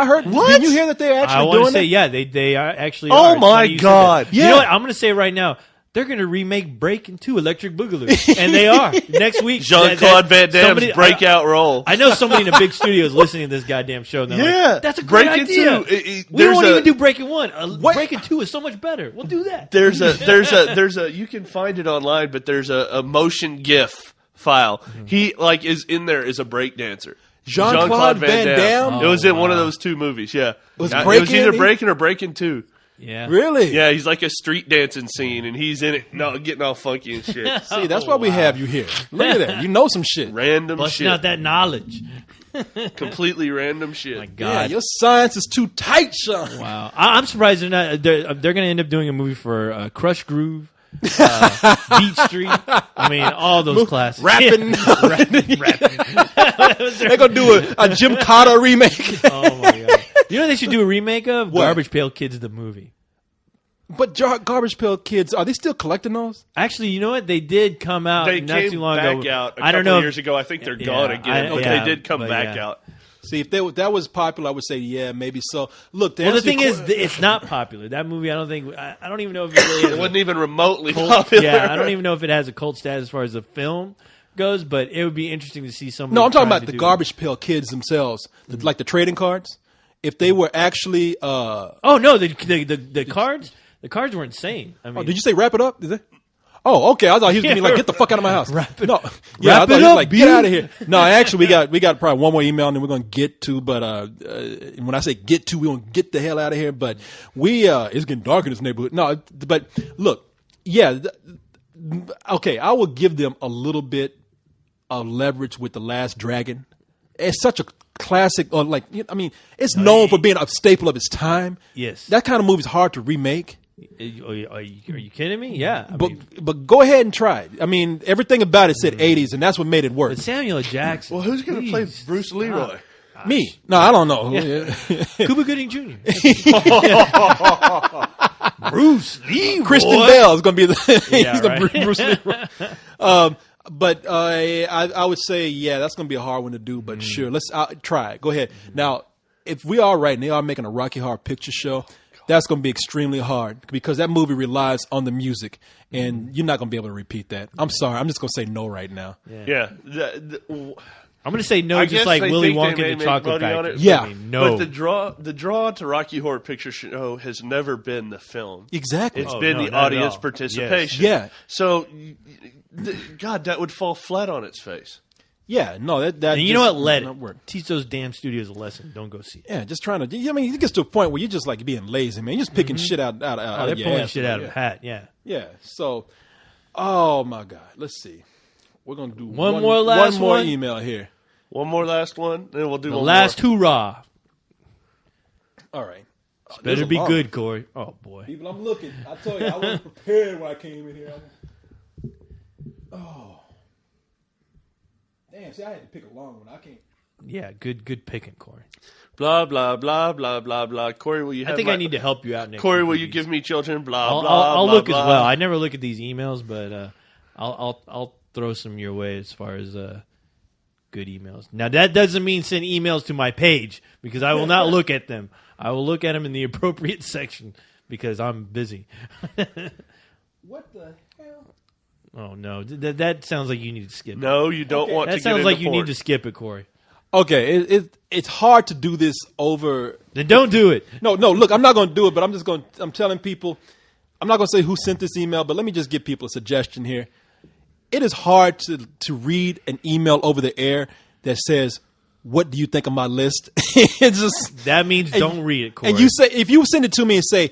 I heard. What? Did you hear that they're I actually want to doing say, that? yeah, they are actually. Oh are. It's my funny you said God. that. You Yeah. know what? I'm going to say right now. They're going to remake Breakin' 2 Electric Boogaloo. And they are. Next week. Jean-Claude Van Damme's breakout role. I know somebody in a big studio is listening to this goddamn show. And they're Yeah. like, that's a great Breakin' idea. 2, We there's won't a- even do Breakin' 1. What? Breakin' 2 is so much better. We'll do that. There's a you can find it online, but there's a motion GIF file. He is in there as a breakdancer. Jean-Claude Van Damme? It was in Oh, one of wow. those two movies. Yeah, Was it was Breakin' either in- Breakin' or Breakin' 2. Yeah. Really? Yeah, he's like a street dancing scene, and he's in it, getting all funky and shit. See, that's why we have you here. Look at that. You know some shit. Random Busting shit, out that knowledge. completely random shit. My Yeah, God. your science is too tight, Sean. Wow. I'm surprised they're not. They're going to end up doing a movie for Crush Groove, Beat Street. I mean, all those classics. Rapping. Rapping. They're going to do a Jim Carter remake. Oh, my God. You know what they should do a remake of? What? Garbage Pail Kids, the movie. But Garbage Pail Kids, are they still collecting those? Actually, you know what? They did come out They not came too long back ago. out a I don't couple know. of years ago. I think they're gone again. yeah, they did come but back yeah. out. See, if that was popular, I would say, yeah, maybe so. Look, Well, the thing is, it's not popular. That movie, I don't think. I don't even know if it really has It a wasn't even remotely cult. popular. Yeah, I don't even know if it has a cult status as far as the film goes. But it would be interesting to see somebody. No, I'm talking trying about to the do- Garbage Pail Kids themselves, like the trading cards. If they were actually, Oh no, the cards. The cards were insane. I mean, did you say wrap it up? Did they? Oh, okay. I thought he was going to be like, get the fuck out of my house. Wrap it- no, yeah, I wrap thought it he was up, like, get beauty. out of here. No, actually, we got probably one more email and then we're going to get to. But when I say get to, we want to get the hell out of here. But it's getting dark in this neighborhood. No, but look, yeah, okay. I will give them a little bit of leverage with The Last Dragon. It's such a classic. It's known for being a staple of its time. Yes. That kind of movie is hard to remake. Are you kidding me? Yeah. I But mean, but go ahead and try it. I mean, everything about it said 80s, and that's what made it work. but Samuel L. Jackson. Well, who's going to play please. Bruce Leroy? Me? No, I don't know. Cuba Gooding Jr. Bruce Lee. Christian Bale is going to be the Yeah, he's the right. Bruce Leroy. But I would say, yeah, that's going to be a hard one to do. But sure, let's try it. Go ahead. Now, if we are right and they are making a Rocky Horror Picture Show, that's going to be extremely hard because that movie relies on the music, and you're not going to be able to repeat that. I'm sorry. I'm just going to say no right now. Yeah. I'm going to say no, I just guess like they Willy think they Wonka may and the make Chocolate money on Factory. it. Yeah. I mean, no. But the draw to Rocky Horror Picture Show has never been the film. Exactly. It's Oh, been no, the not at audience all. participation. Yes. Yeah. So, God, that would fall flat on its face. Yeah, no, that And you know just what? Let not it. work. Teach those damn studios a lesson. Don't go see it. Yeah, just trying to. I mean, it gets to a point where you're just like being lazy, man. You're just picking shit out Oh, of they're your pulling ass, shit out of yeah. a hat. Yeah. Yeah. So, oh my God, let's see. We're gonna do One more last more one? email here. One more last one, then we'll do The one last more. hoorah. All right. Better There's a be lot. good, Corey. Oh boy. People, I'm looking. I told you, I wasn't prepared when I came in here. Oh. Damn, see, I had to pick a long one. I can't. Yeah, good picking, Corey. Blah, blah, blah, blah, blah, blah. Corey, will you have I think my- I need to help you out next Corey, week will with you these. give me children? Blah, I'll, blah, I'll blah, look blah. as well. I never look at these emails, but I'll throw some your way as far as good emails. Now that doesn't mean send emails to my page because I will not look at them. I will look at them in the appropriate section because I'm busy. What the hell? Oh no, that sounds like you need to skip. it. No, you don't Okay. want That to sounds get like into you porn. need to skip it, Corey. Okay, it's hard to do this over. Then don't do it. No, look, I'm not going to do it, but I'm telling people, I'm not going to say who sent this email, but let me just give people a suggestion here. It is hard to read an email over the air that says, "What do you think of my list?" It's just That means don't read it, Corey. and you say if you send it to me and say,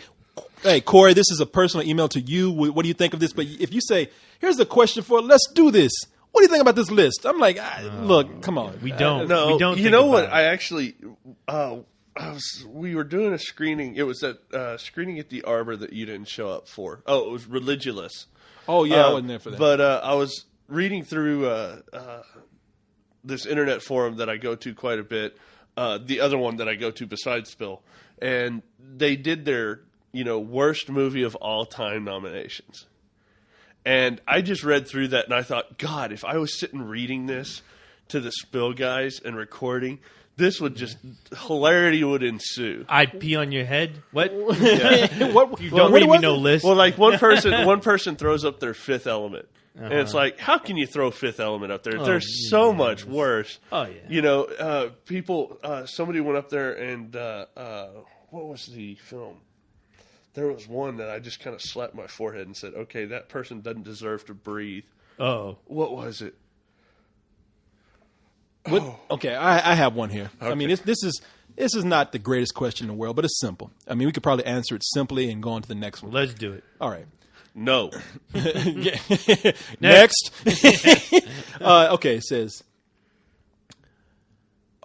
"Hey, Corey, this is a personal email to you. What do you think of this?" But if you say, "Here's a question for, let's do this. What do you think about this list?" I'm like, look, come on. we don't. No, we don't. you think know about what? it. I actually, we were doing a screening. It was a screening at the Arbor that you didn't show up for. Oh, it was Religulous. Oh yeah, I wasn't there for that. But I was reading through this internet forum that I go to quite a bit. The other one that I go to besides Spill, and they did their worst movie of all time nominations. And I just read through that, and I thought, God, if I was sitting reading this to the Spill guys and recording, this would just hilarity would ensue. I'd pee on your head. What? Yeah. What? You don't what read was me no it? list. Well, like one person throws up their Fifth Element. And it's like, how can you throw Fifth Element up there? There's so much worse. Oh, yeah. You know, people. Somebody went up there and what was the film? There was one that I just kind of slapped my forehead and said, "Okay, that person doesn't deserve to breathe." Oh, What was it? Okay, I have one here. I mean, this is not the greatest question in the world, but it's simple. I mean, we could probably answer it simply and go on to the next one. let's do it. All right. No. Next. Okay, it says.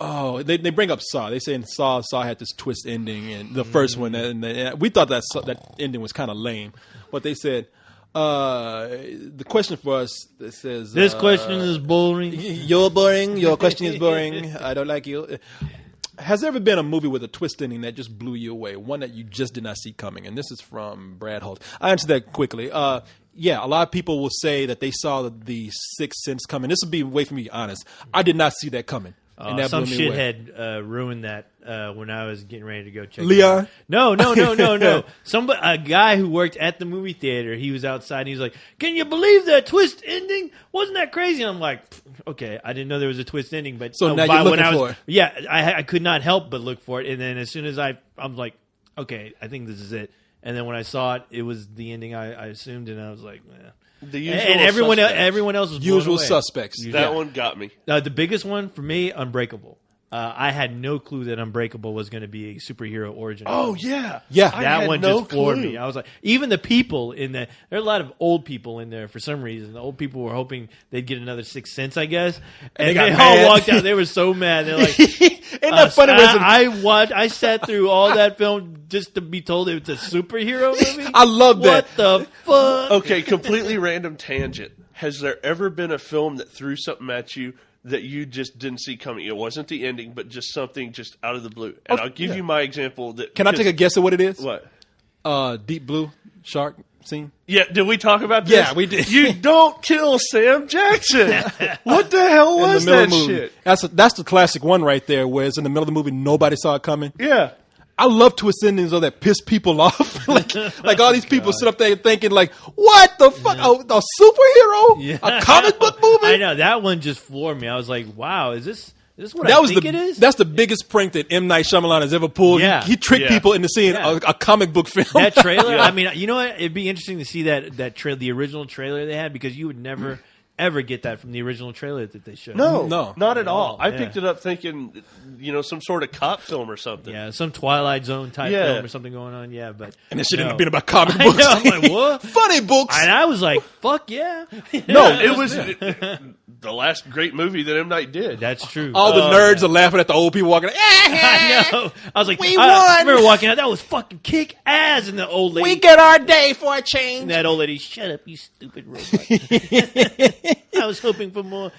Oh, they bring up Saw. They say in Saw had this twist ending, and the first one, and we thought that ending was kind of lame. But they said the question for us that says This question is boring. You're boring. Your question is boring. I don't like you. Has there ever been a movie with a twist ending that just blew you away? One that you just did not see coming? And this is from Brad Holt. I answered that quickly. Yeah, a lot of people will say that they saw the Sixth Sense coming. This would be a way for me to be honest. I did not see that coming. And that Some blew me away. shithead ruined that when I was getting ready to go check Leon? it out. No. A guy who worked at the movie theater, he was outside and he was like, "Can you believe that twist ending? Wasn't that crazy?" And I'm like, okay, I didn't know there was a twist ending. But So now you're looking for it. Yeah, I could not help but look for it. And then as soon as I'm like, okay, I think this is it. And then when I saw it, it was the ending I assumed, and I was like, eh. The usual And everyone else was blown Usual away. Suspects. That one got me. The biggest one for me, Unbreakable. I had no clue that Unbreakable was going to be a superhero origin. Oh yeah, Yeah. I that had one no just floored clue. me. I was like, even the people in there are a lot of old people in there for some reason. The old people were hoping they'd get another Sixth Sense, I guess. And they got all mad. walked out. They were so mad. They're like, Ain't that funny? I sat through all that film just to be told it was a superhero movie. I love that. What the fuck? Okay, completely random tangent. Has there ever been a film that threw something at you that you just didn't see coming? It wasn't the ending, but just something just out of the blue. And I'll give you my example. Can I take a guess at what it is? What? Deep Blue shark scene. Yeah, did we talk about this? Yeah, we did. You don't kill Sam Jackson. What the hell In the was middle that of the movie. shit? That's the classic one right there, where it's in the middle of the movie, nobody saw it coming. Yeah. I love twist endings though that piss people off. like all these people sit up there thinking like, what the fuck? A superhero? A comic book movie? I know that one just floored me. I was like, wow, is this what That I was think it is? That's the biggest prank that M. Night Shyamalan has ever pulled. Yeah. He tricked Yeah. people into seeing Yeah. a comic book film. That trailer. I mean, you know what? It'd be interesting to see the original trailer they had, because you would never ever get that from the original trailer that they showed. No, No. not at all. I Yeah. picked it up thinking, some sort of cop film or something. Yeah, some Twilight Zone type Yeah. film or something going on. Yeah, but And this shit no. ended up being about comic I books. know, I'm like, what? Funny books. And I was like, fuck yeah. No, it was the last great movie that M. Night did. That's true. All the nerds are laughing at the old people walking. I know. I was like, We I won. remember walking out. That was fucking kick ass. And the old lady, We get our day for a change. and that old lady, shut up, you stupid robot. I was hoping for more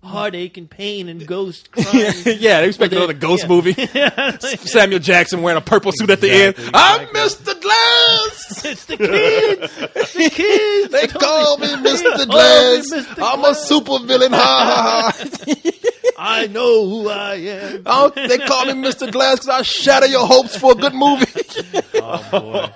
heartache and pain and ghost crying. Yeah, they expect another ghost movie. Samuel Jackson wearing a purple suit at the end. I'm Mr. Glass. It's the kids. The kids. They call me Mr. Oh, Glass. Mr. I'm a Glass. super villain. Ha ha ha. I know who I am. Oh, they call me Mr. Glass because I shatter your hopes for a good movie. Oh,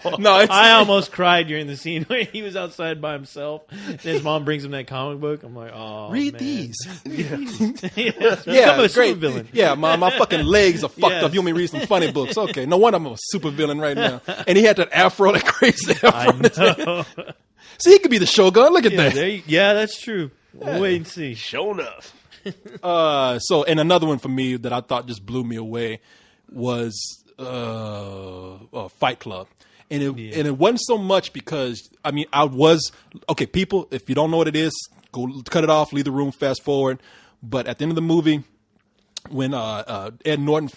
boy. No, it's, I almost cried during the scene where he was outside by himself. And his mom brings him that comic book. I'm like, oh, read man. these. Yeah, Yeah, I'm a great. supervillain. Yeah, my fucking legs are fucked Yes. up. You want me to read some funny books? Okay, no wonder I'm a super villain right now. And he had that afro, that crazy afro. I know. See, he could be the Shogun. Look at Yeah, that. that's true. We'll wait and see. Sure enough. So, and another one for me that I thought just blew me away was Fight Club. And it wasn't so much because, I mean, okay, people, if you don't know what it is, go cut it off, leave the room, fast forward. But at the end of the movie, when Ed Norton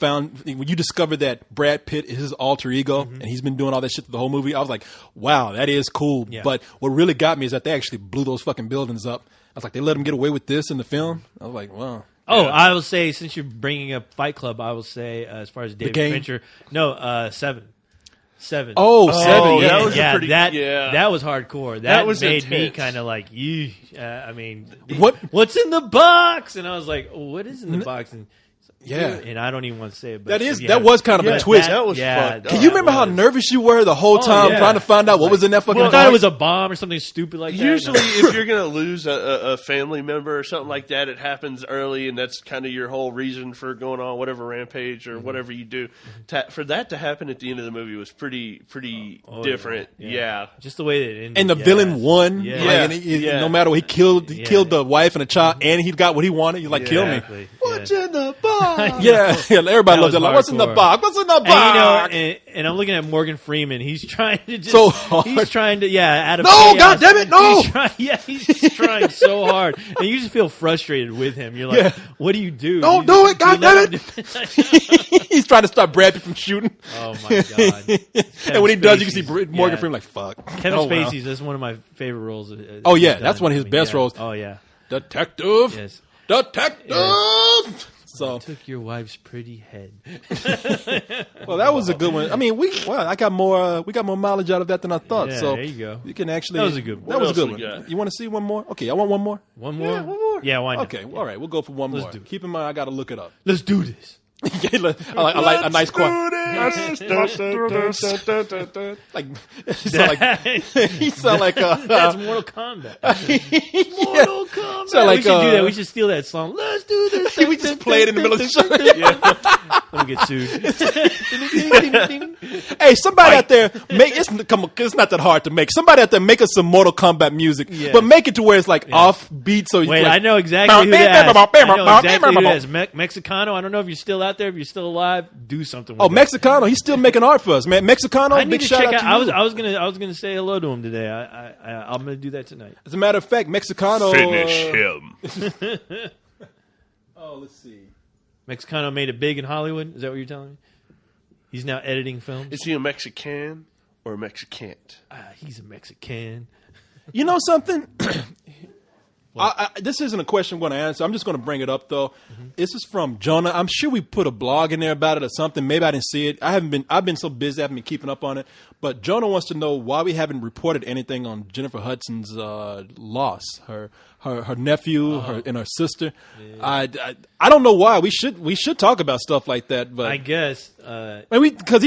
when you discovered that Brad Pitt is his alter ego, and he's been doing all that shit the whole movie, I was like, wow, that is cool. Yeah. But what really got me is that they actually blew those fucking buildings up. I was like, they let him get away with this in the film? I was like, wow. Oh, I will say, since you're bringing up Fight Club, I will say, as far as David game? Fincher, no, Seven. Oh, Seven, that yeah. was a pretty- that was hardcore. That was made me intense. kind of like, I mean, What? what's in the box? And I was like, oh, what is in the box? And Yeah. And I don't even want to say it. But That was kind of a twist. That was fun. Can you remember how nervous you were the whole time trying to find out what was in that fucking I box? thought it was a bomb or something stupid like that. Usually, if you're going to lose a family member or something like that, it happens early, and that's kind of your whole reason for going on whatever rampage or whatever you do. For that to happen at the end of the movie was pretty different. Yeah. Just the way that it ended. And the villain won. Yeah. Like, and no matter what, he killed the wife and the child, and he got what he wanted. He's like, kill me. Exactly. What's in the box? Yeah, everybody loves it. Like, what's in the hardcore. box? What's in the box? And I'm looking at Morgan Freeman. He's trying to just So hard. He's trying to out of No, chaos. God damn it, no! He's just trying so hard, and you just feel frustrated with him. You're like, what do you do? Don't You do just- it, God you let damn him it! do- He's trying to stop Brad Pitt from shooting. Oh my god! And when he does, you can see Spacey's- Morgan Freeman like, fuck. Kevin Oh, wow. Spacey's. That's one of my favorite roles. Oh, yeah, he's that's done. one of his best roles. Oh yeah. Detective. Yes. Detective. So, Took your wife's pretty head. well, that was a good one. I mean, we got more mileage out of that than I thought. Yeah, So there you go. You can actually. That was a good one. That was a What good else one. we got? You want to see one more? Okay, I want one more. One more. Yeah, one more. Yeah, why not? Okay, all right, we'll go for one Let's more. do it. Keep in mind, I got to look it up. Let's do this. I like a nice quote. Like he sound like That's Mortal Kombat. Mortal Kombat. So like, we should do that. We should steal that song. Let's do this. we just play it in the middle of the show. Don't get sued. Hey, somebody out there it's not that hard to make. Somebody out there make us some Mortal Kombat music, Yeah. but make it to where it's like off beat. So Wait, like, I know exactly who that is. I know exactly who that is. Mexicano. I don't know if you're still out there. If you're still alive, do something. With Oh, that. Mexicano, he's still making art for us, man. Mexicano, I need big to shout check out out. to you. I was gonna say hello to him today. I'm gonna do that tonight. As a matter of fact, Mexicano. him. Oh, let's see. Mexicano made it big in Hollywood. Is that what you're telling me? He's now editing films. Is he a Mexican or a Mexicant? He's a Mexican. You know something? This isn't a question I'm going to answer. I'm just going to bring it up though. This is from Jonah. I'm sure we put a blog in there about it or something. Maybe I didn't see it. I've been so busy. I haven't been keeping up on it. But Jonah wants to know why we haven't reported anything on Jennifer Hudson's loss. Her nephew, and her sister. Yeah. I don't know why. We should talk about stuff like that. But I guess because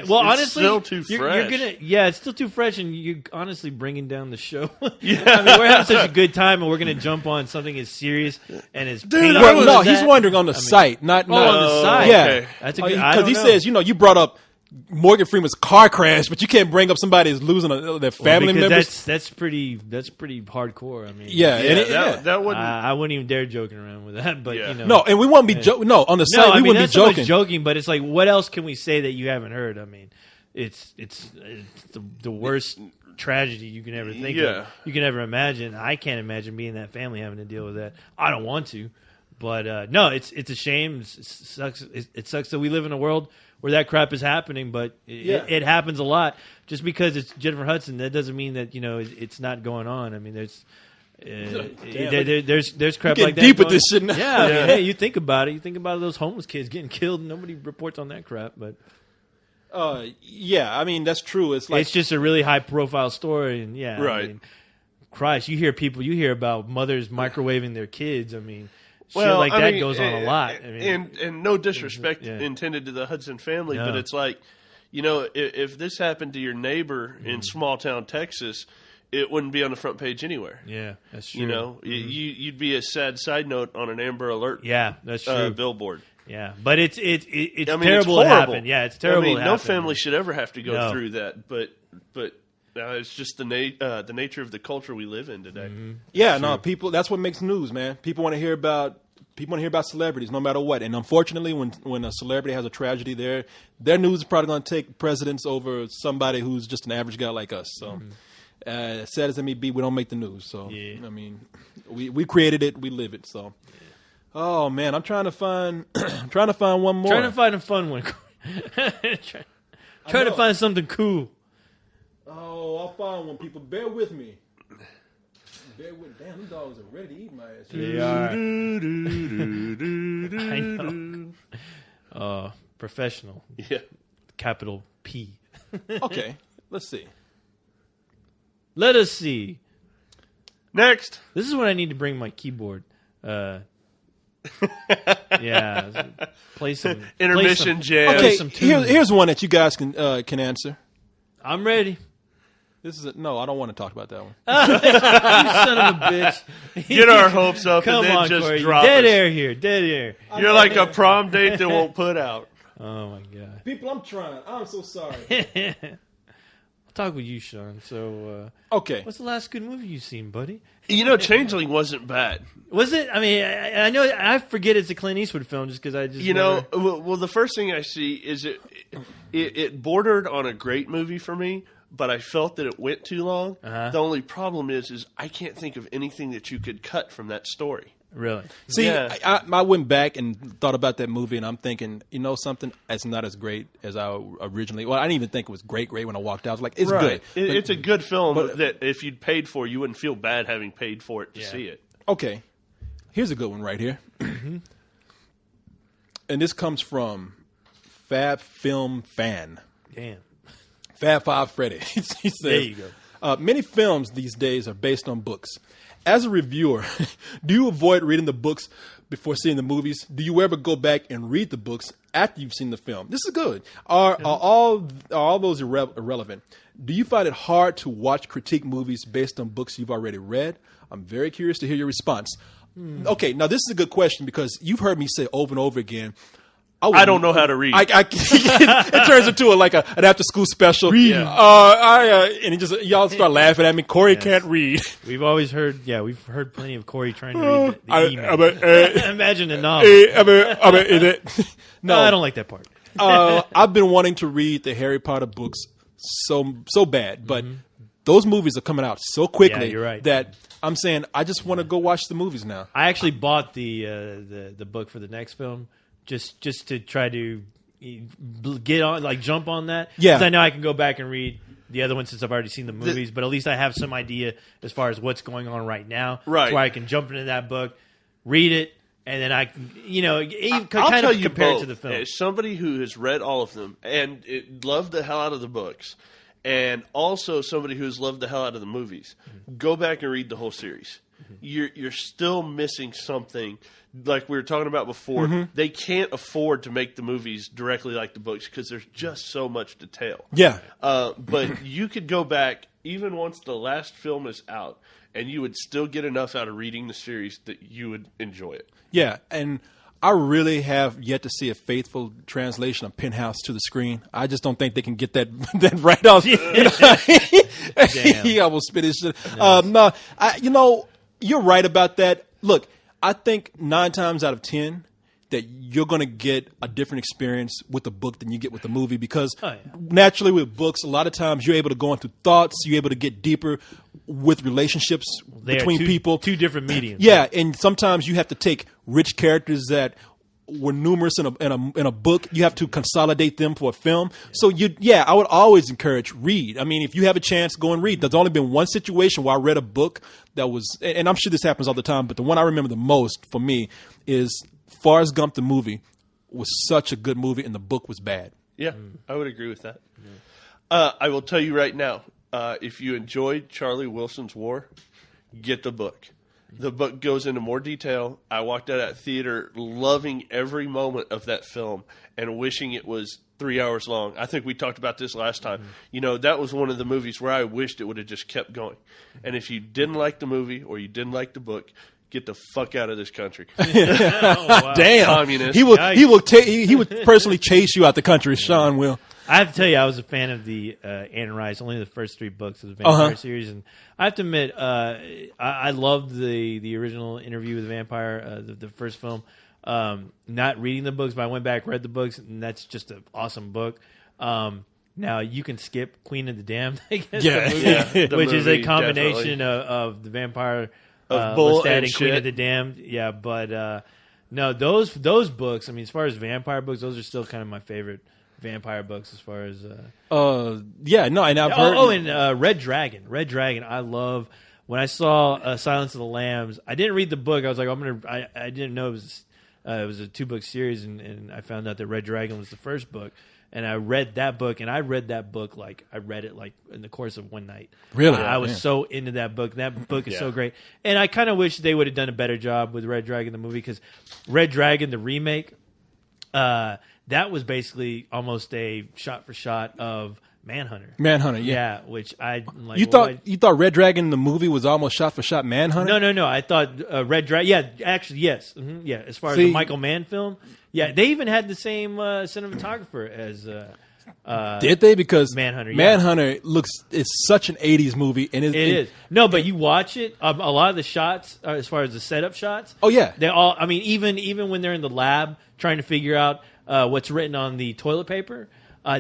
honestly, still too fresh. It's still too fresh, and you're honestly bringing down the show. Yeah, I mean, we're having such a good time, and we're gonna jump on something as serious and as painful. Well, as he's that. wondering on the site, not on the site. Yeah, Okay. That's a good. because he says, you brought up Morgan Freeman's car crash, but you can't bring up somebody who's losing their family members. That's pretty hardcore. I mean, That wouldn't. I wouldn't even dare joking around with that. But Yeah. you know, No, and we won't be joking. No, on the site we wouldn't be that's so much joking. joking, but it's like, what else can we say that you haven't heard? I mean, it's the worst tragedy you can ever think of. You can ever imagine. I can't imagine being that family having to deal with that. I don't want to, but no, it's a shame. It sucks. It sucks that we live in a world where that crap is happening, but it happens a lot. Just because it's Jennifer Hudson, that doesn't mean that it's not going on. I mean, there's crap like that. Deep with this shit now. Yeah, I mean, hey, you think about it. You think about those homeless kids getting killed. Nobody reports on that crap, but I mean that's true. It's like it's just a really high profile story, and Right. I mean, Christ, you hear about mothers microwaving their kids. I mean, shit Well, like I that mean, goes on a lot. I mean, and no disrespect Yeah. intended to the Hudson family, No. but it's like, if this happened to your neighbor in small town Texas, it wouldn't be on the front page anywhere. yeah, that's true. You know, you'd be a sad side note on an Amber Alert Yeah, that's true. billboard. Yeah, but it's I mean, terrible it's to horrible. happen. Yeah, it's terrible. I mean, to no happen. family should ever have to go No. through that, but it's just the nature of the culture we live in today. Yeah, no, people. That's what makes news, man. People want to hear about celebrities, no matter what. And unfortunately, when a celebrity has a tragedy, their news is probably going to take precedence over somebody who's just an average guy like us. So, sad as it may be, we don't make the news. So, I mean, we created it, we live it. So, oh man, I'm trying to find one more. Trying to find a fun one. Trying to find something cool. Oh, I'll find one. People, bear with me. Damn, them dogs are ready to eat my ass. They are. I know. Professional. Yeah. Capital P. Okay, let's see. Let us see. Next. This is when I need to bring my keyboard. Yeah, play some Intermission jam. Okay, some tunes. here's one that you guys can answer. I'm ready. This is no, I don't want to talk about that one. You son of a bitch. Get our hopes up Come and then on, just Corey. drop Dead us. air here. Dead air. You're like a prom date that won't put out. Oh my god. People, I'm trying. I'm so sorry. I'll talk with you, Sean. So, Okay. what's the last good movie you've seen, buddy? You know, Changeling wasn't bad. Was it? I mean, I know I forget it's a Clint Eastwood film just because I just You never- know, well, the first thing I see is it bordered on a great movie for me, but I felt that it went too long. Uh-huh. The only problem is I can't think of anything that you could cut from that story. really. See, Yeah. I went back and thought about that movie, and I'm thinking, you know, something. It's not as great as I originally. Well, I didn't even think it was great when I walked out. I was like, it's good. It's a good film that if you'd paid for, you wouldn't feel bad having paid for it to Yeah. see it. Okay, here's a good one right here, and this comes from Fab Film Fan. Damn. Fab Five Freddy. He says, There you go. Many films these days are based on books. As a reviewer, do you avoid reading the books before seeing the movies? Do you ever go back and read the books after you've seen the film? This is good. Are all those irrelevant? Do you find it hard to watch critique movies based on books you've already read? I'm very curious to hear your response. Okay, now this is a good question because you've heard me say over and over again, I don't know how to read. It turns into an after school special. And it just y'all start laughing at me. Corey can't read. We've always heard, we've heard plenty of Corey trying to read the email. Imagine the novel. No, I don't like that part. I've been wanting to read the Harry Potter books so bad, but those movies are coming out so quickly Yeah, you're right. that I'm saying I just want to go watch the movies now. I actually bought the book for the next film just to try to get on, jump on that. Yeah. Because I know I can go back and read the other one since I've already seen the movies, but at least I have some idea as far as what's going on right now. Right. Where I can jump into that book, read it, and then I can, I'll kind tell of you compare both. it to the film. As somebody who has read all of them and loved the hell out of the books, and also somebody who's loved the hell out of the movies, go back and read the whole series. You're still missing something. Like we were talking about before, they can't afford to make the movies directly like the books because there's just so much detail. Yeah. But you could go back even once the last film is out, and you would still get enough out of reading the series that you would enjoy it. Yeah, and I really have yet to see a faithful translation of Penthouse to the screen. I just don't think they can get that right off. He almost spit his shit. No, you're right about that. Look, I think 9 times out of 10 that you're going to get a different experience with the book than you get with the movie because naturally with books, a lot of times you're able to go into thoughts, you're able to get deeper with relationships between people. Two different mediums. Yeah, and sometimes you have to take rich characters that were numerous in a book. You have to consolidate them for a film. So I would always encourage read. I mean, if you have a chance, go and read. There's only been one situation where I read a book that was, and I'm sure this happens all the time, but the one I remember the most for me is Forrest Gump the movie was such a good movie, and the book was bad. Yeah, I would agree with that. I will tell you right now, if you enjoyed Charlie Wilson's War, get the book. The book goes into more detail. I walked out of that theater loving every moment of that film and wishing it was 3 hours long. I think we talked about this last time. That was one of the movies where I wished it would have just kept going. And if you didn't like the movie or you didn't like the book, get the fuck out of this country. Damn, communist. He would personally chase you out the country. Sean will. I have to tell you, I was a fan of the Anne Rice, only the first 3 books of the Vampire series, and I have to admit, I loved the original Interview with the Vampire, the first film. Not reading the books, but I went back, read the books, and that's just an awesome book. Now you can skip Queen of the Damned, I guess, which is a combination of the vampire of Bull Lestat and Queen shit. of the Damned. Yeah, but no, those books. I mean, as far as vampire books, those are still kind of my favorite vampire books as far as and I've heard and Red Dragon. I love when I saw Silence of the Lambs. I didn't read the book. I was like, I didn't know it was a 2-book series, and I found out that Red Dragon was the first book. and I read that book, and I read it like in the course of one night. Really? I was so into that book. That book is so great, and I kind of wish they would have done a better job with Red Dragon the movie, because Red Dragon the remake, that was basically almost a shot for shot of Manhunter. Manhunter, yeah. Which I like. You thought Red Dragon the movie was almost shot for shot Manhunter? No. I thought Red Dragon. Yeah, actually, yes. Mm-hmm, yeah, as far as the Michael Mann film, yeah, they even had the same cinematographer as. Did they? Because Manhunter. Manhunter it's such an '80s movie, and it is. No, but you watch it. A lot of the shots, as far as the setup shots. Oh yeah, they all. I mean, even when they're in the lab trying to figure out what's written on the toilet paper.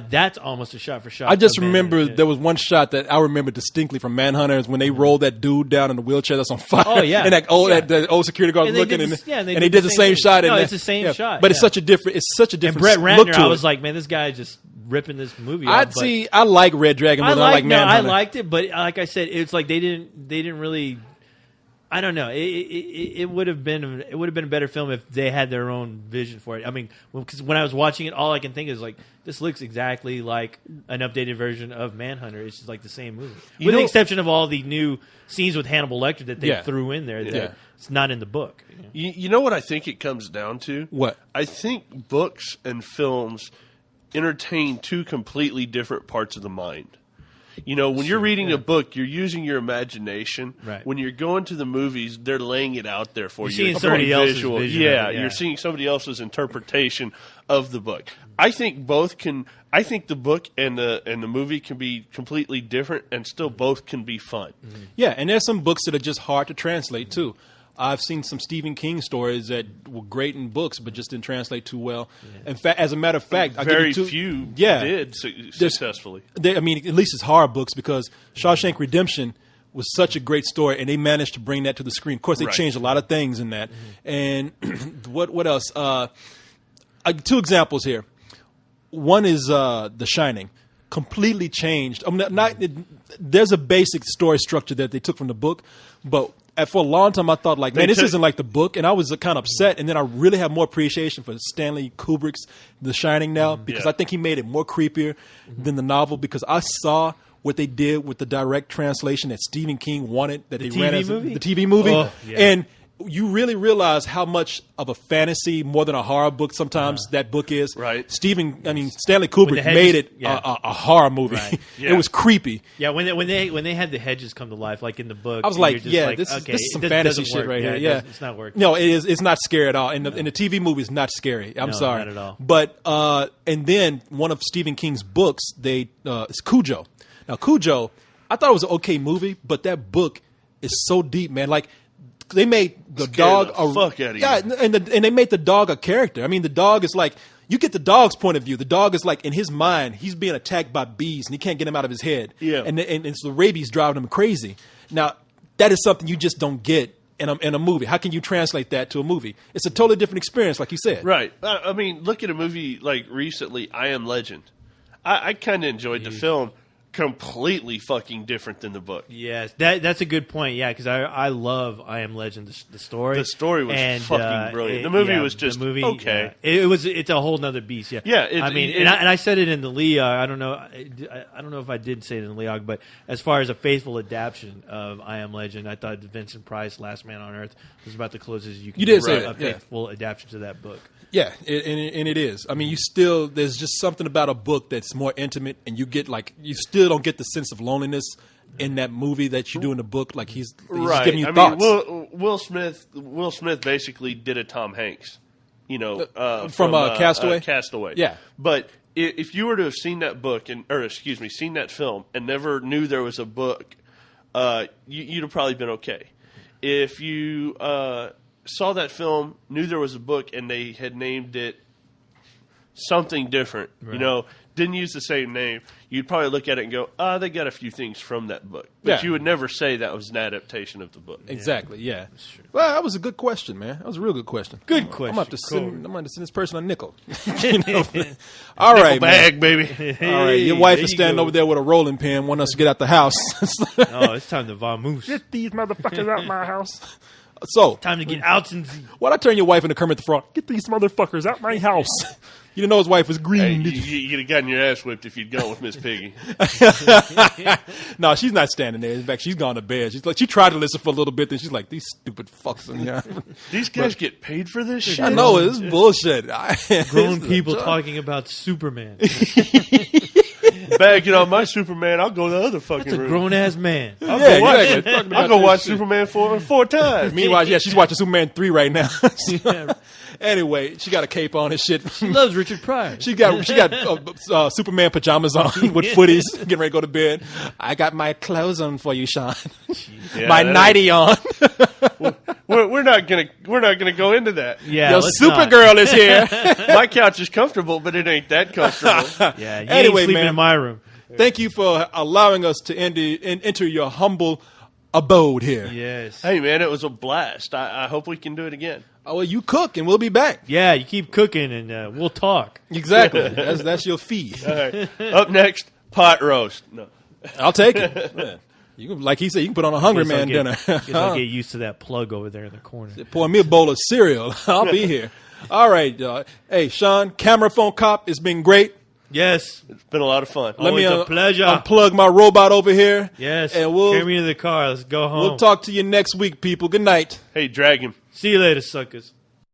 That's almost a shot for shot. I just remember there was one shot that I remember distinctly from Manhunter is when they rolled that dude down in the wheelchair that's on fire. Oh yeah, and that old security guard was looking, and they did the same shot. No, it's the same shot. But it's such a different. And Brett Ratner, I was like, man, this guy just ripping this movie. I like Red Dragon more than I like Manhunter. I liked it, but like I said, it's like they didn't really. I don't know. It would have been a better film if they had their own vision for it. I mean, because when I was watching it, all I can think is like, this looks exactly like an updated version of Manhunter. It's just like the same movie, with the exception of all the new scenes with Hannibal Lecter that they threw in there. It's not in the book. You know what I think it comes down to? What? I think books and films entertain two completely different parts of the mind. You know, when you're reading a book, you're using your imagination. Right. When you're going to the movies, they're laying it out there for you. You're seeing somebody else's vision. Yeah, you're seeing somebody else's interpretation of the book. I think both can. I think the book and the movie can be completely different, and still both can be fun. Mm-hmm. Yeah, and there's some books that are just hard to translate too. I've seen some Stephen King stories that were great in books, but just didn't translate too well. Yeah. In fact, as a matter of fact, very few did successfully. I mean, at least it's horror books, because Shawshank Redemption was such a great story, and they managed to bring that to the screen. Of course, they changed a lot of things in that. And what else? 2 examples here. One is The Shining. Completely changed. I mean, there's a basic story structure that they took from the book, but for a long time I thought, like, man, this isn't like the book, and I was kind of upset. And then I really have more appreciation for Stanley Kubrick's The Shining now, because I think he made it more creepier than the novel, because I saw what they did with the direct translation that Stephen King wanted, that they ran as the TV movie. Oh, yeah. And you really realize how much of a fantasy, more than a horror book, sometimes that book is. Right. Stanley Kubrick made it a horror movie. Right. Yeah. It was creepy. Yeah, when they had the hedges come to life, like in the book, I was like, this is some fantasy shit right here. Yeah, it's not working. No, it is. It's not scary at all. And the TV movie is not scary. I'm sorry, not at all. But and then one of Stephen King's books, it's Cujo. Now Cujo, I thought it was an okay movie, but that book is so deep, man. Like, they made the dog fuck out of you. And they made the dog a character. I mean, the dog is like, you get the dog's point of view. The dog is like, in his mind, he's being attacked by bees, and he can't get him out of his head. Yeah. And it's the rabies driving him crazy. Now, that is something you just don't get in a movie. How can you translate that to a movie? It's a totally different experience, like you said. Right. I mean, look at a movie like recently, I Am Legend. I kind of enjoyed the film. Completely fucking different than the book. Yes, that's a good point. Yeah, because I love I Am Legend, the story. The story was fucking brilliant. The movie was just okay. Yeah. It's a whole nother beast. Yeah, yeah. I said it in the Leog. I don't know if I did say it in the Leog, but as far as a faithful adaptation of I Am Legend, I thought Vincent Price, Last Man on Earth, was about the closest you can. You did say a faithful adaptation to that book. Yeah, and it is. I mean, there's just something about a book that's more intimate, and you still don't get the sense of loneliness in that movie that you do in the book. Like he's giving you thoughts. Will Smith basically did a Tom Hanks, from Castaway. Castaway. Yeah, but if you were to have seen that book seen that film and never knew there was a book, you'd have probably been okay. If you saw that film, knew there was a book, and they had named it something different, didn't use the same name, you'd probably look at it and go, they got a few things from that book. But you would never say that was an adaptation of the book. Exactly, yeah. Well, that was a good question, man. That was a real good question. Good question. I'm going to send this person a nickel. All right, bag, baby. All right, your wife is standing over there with a rolling pin, wanting us to get out the house. It's time to vamoose. Get these motherfuckers out my house. So time to get out and why'd I turn your wife into Kermit the Frog? Get these motherfuckers out my house. You didn't know his wife was Hey, green, did you? you'd have gotten your ass whipped if you'd gone with Miss Piggy. No, she's not standing there. In fact, she's gone to bed. She's like, she tried to listen for a little bit, then she's like, these stupid fucks in here. These guys get paid for this shit? I know, it's bullshit. Grown people talking about Superman. Bagging on my Superman, I'll go to the other fucking That's a room. grown ass man. I'll Yeah, go watch, exactly. Talking about I'll go this watch shit. Superman four times. Meanwhile, yeah, she's watching Superman 3 right now. Yeah. Anyway, she got a cape on and shit. She loves Richard Pryor. She got Superman pajamas on with footies, getting ready to go to bed. I got my clothes on for you, Sean. Yeah, my that nightie on. We're not gonna go into that. Yeah, Your let's not. Supergirl is here. My couch is comfortable, but it ain't that comfortable. Yeah, you Anyway, ain't sleeping man. in my room. Thank you for allowing us to enter your humble abode here. Yes. Hey man, it was a blast. I hope we can do it again. Oh, well, you cook and we'll be back. Yeah, you keep cooking and we'll talk. Exactly. That's your fee. All right. Up next, pot roast. No. I'll take it. Yeah. You can, like he said, you can put on a Hungry Man dinner. Guess I'll get used to that plug over there in the corner. Pour me a bowl of cereal. I'll be here. All right. Hey, Sean, Camera Phone Cop, it's been great. Yes. It's been a lot of fun. Let me Always a pleasure. unplug my robot over here. Yes. And Carry me to the car. Let's go home. we'll talk to you next week, people. Good night. Hey, drag him. See you later, suckers.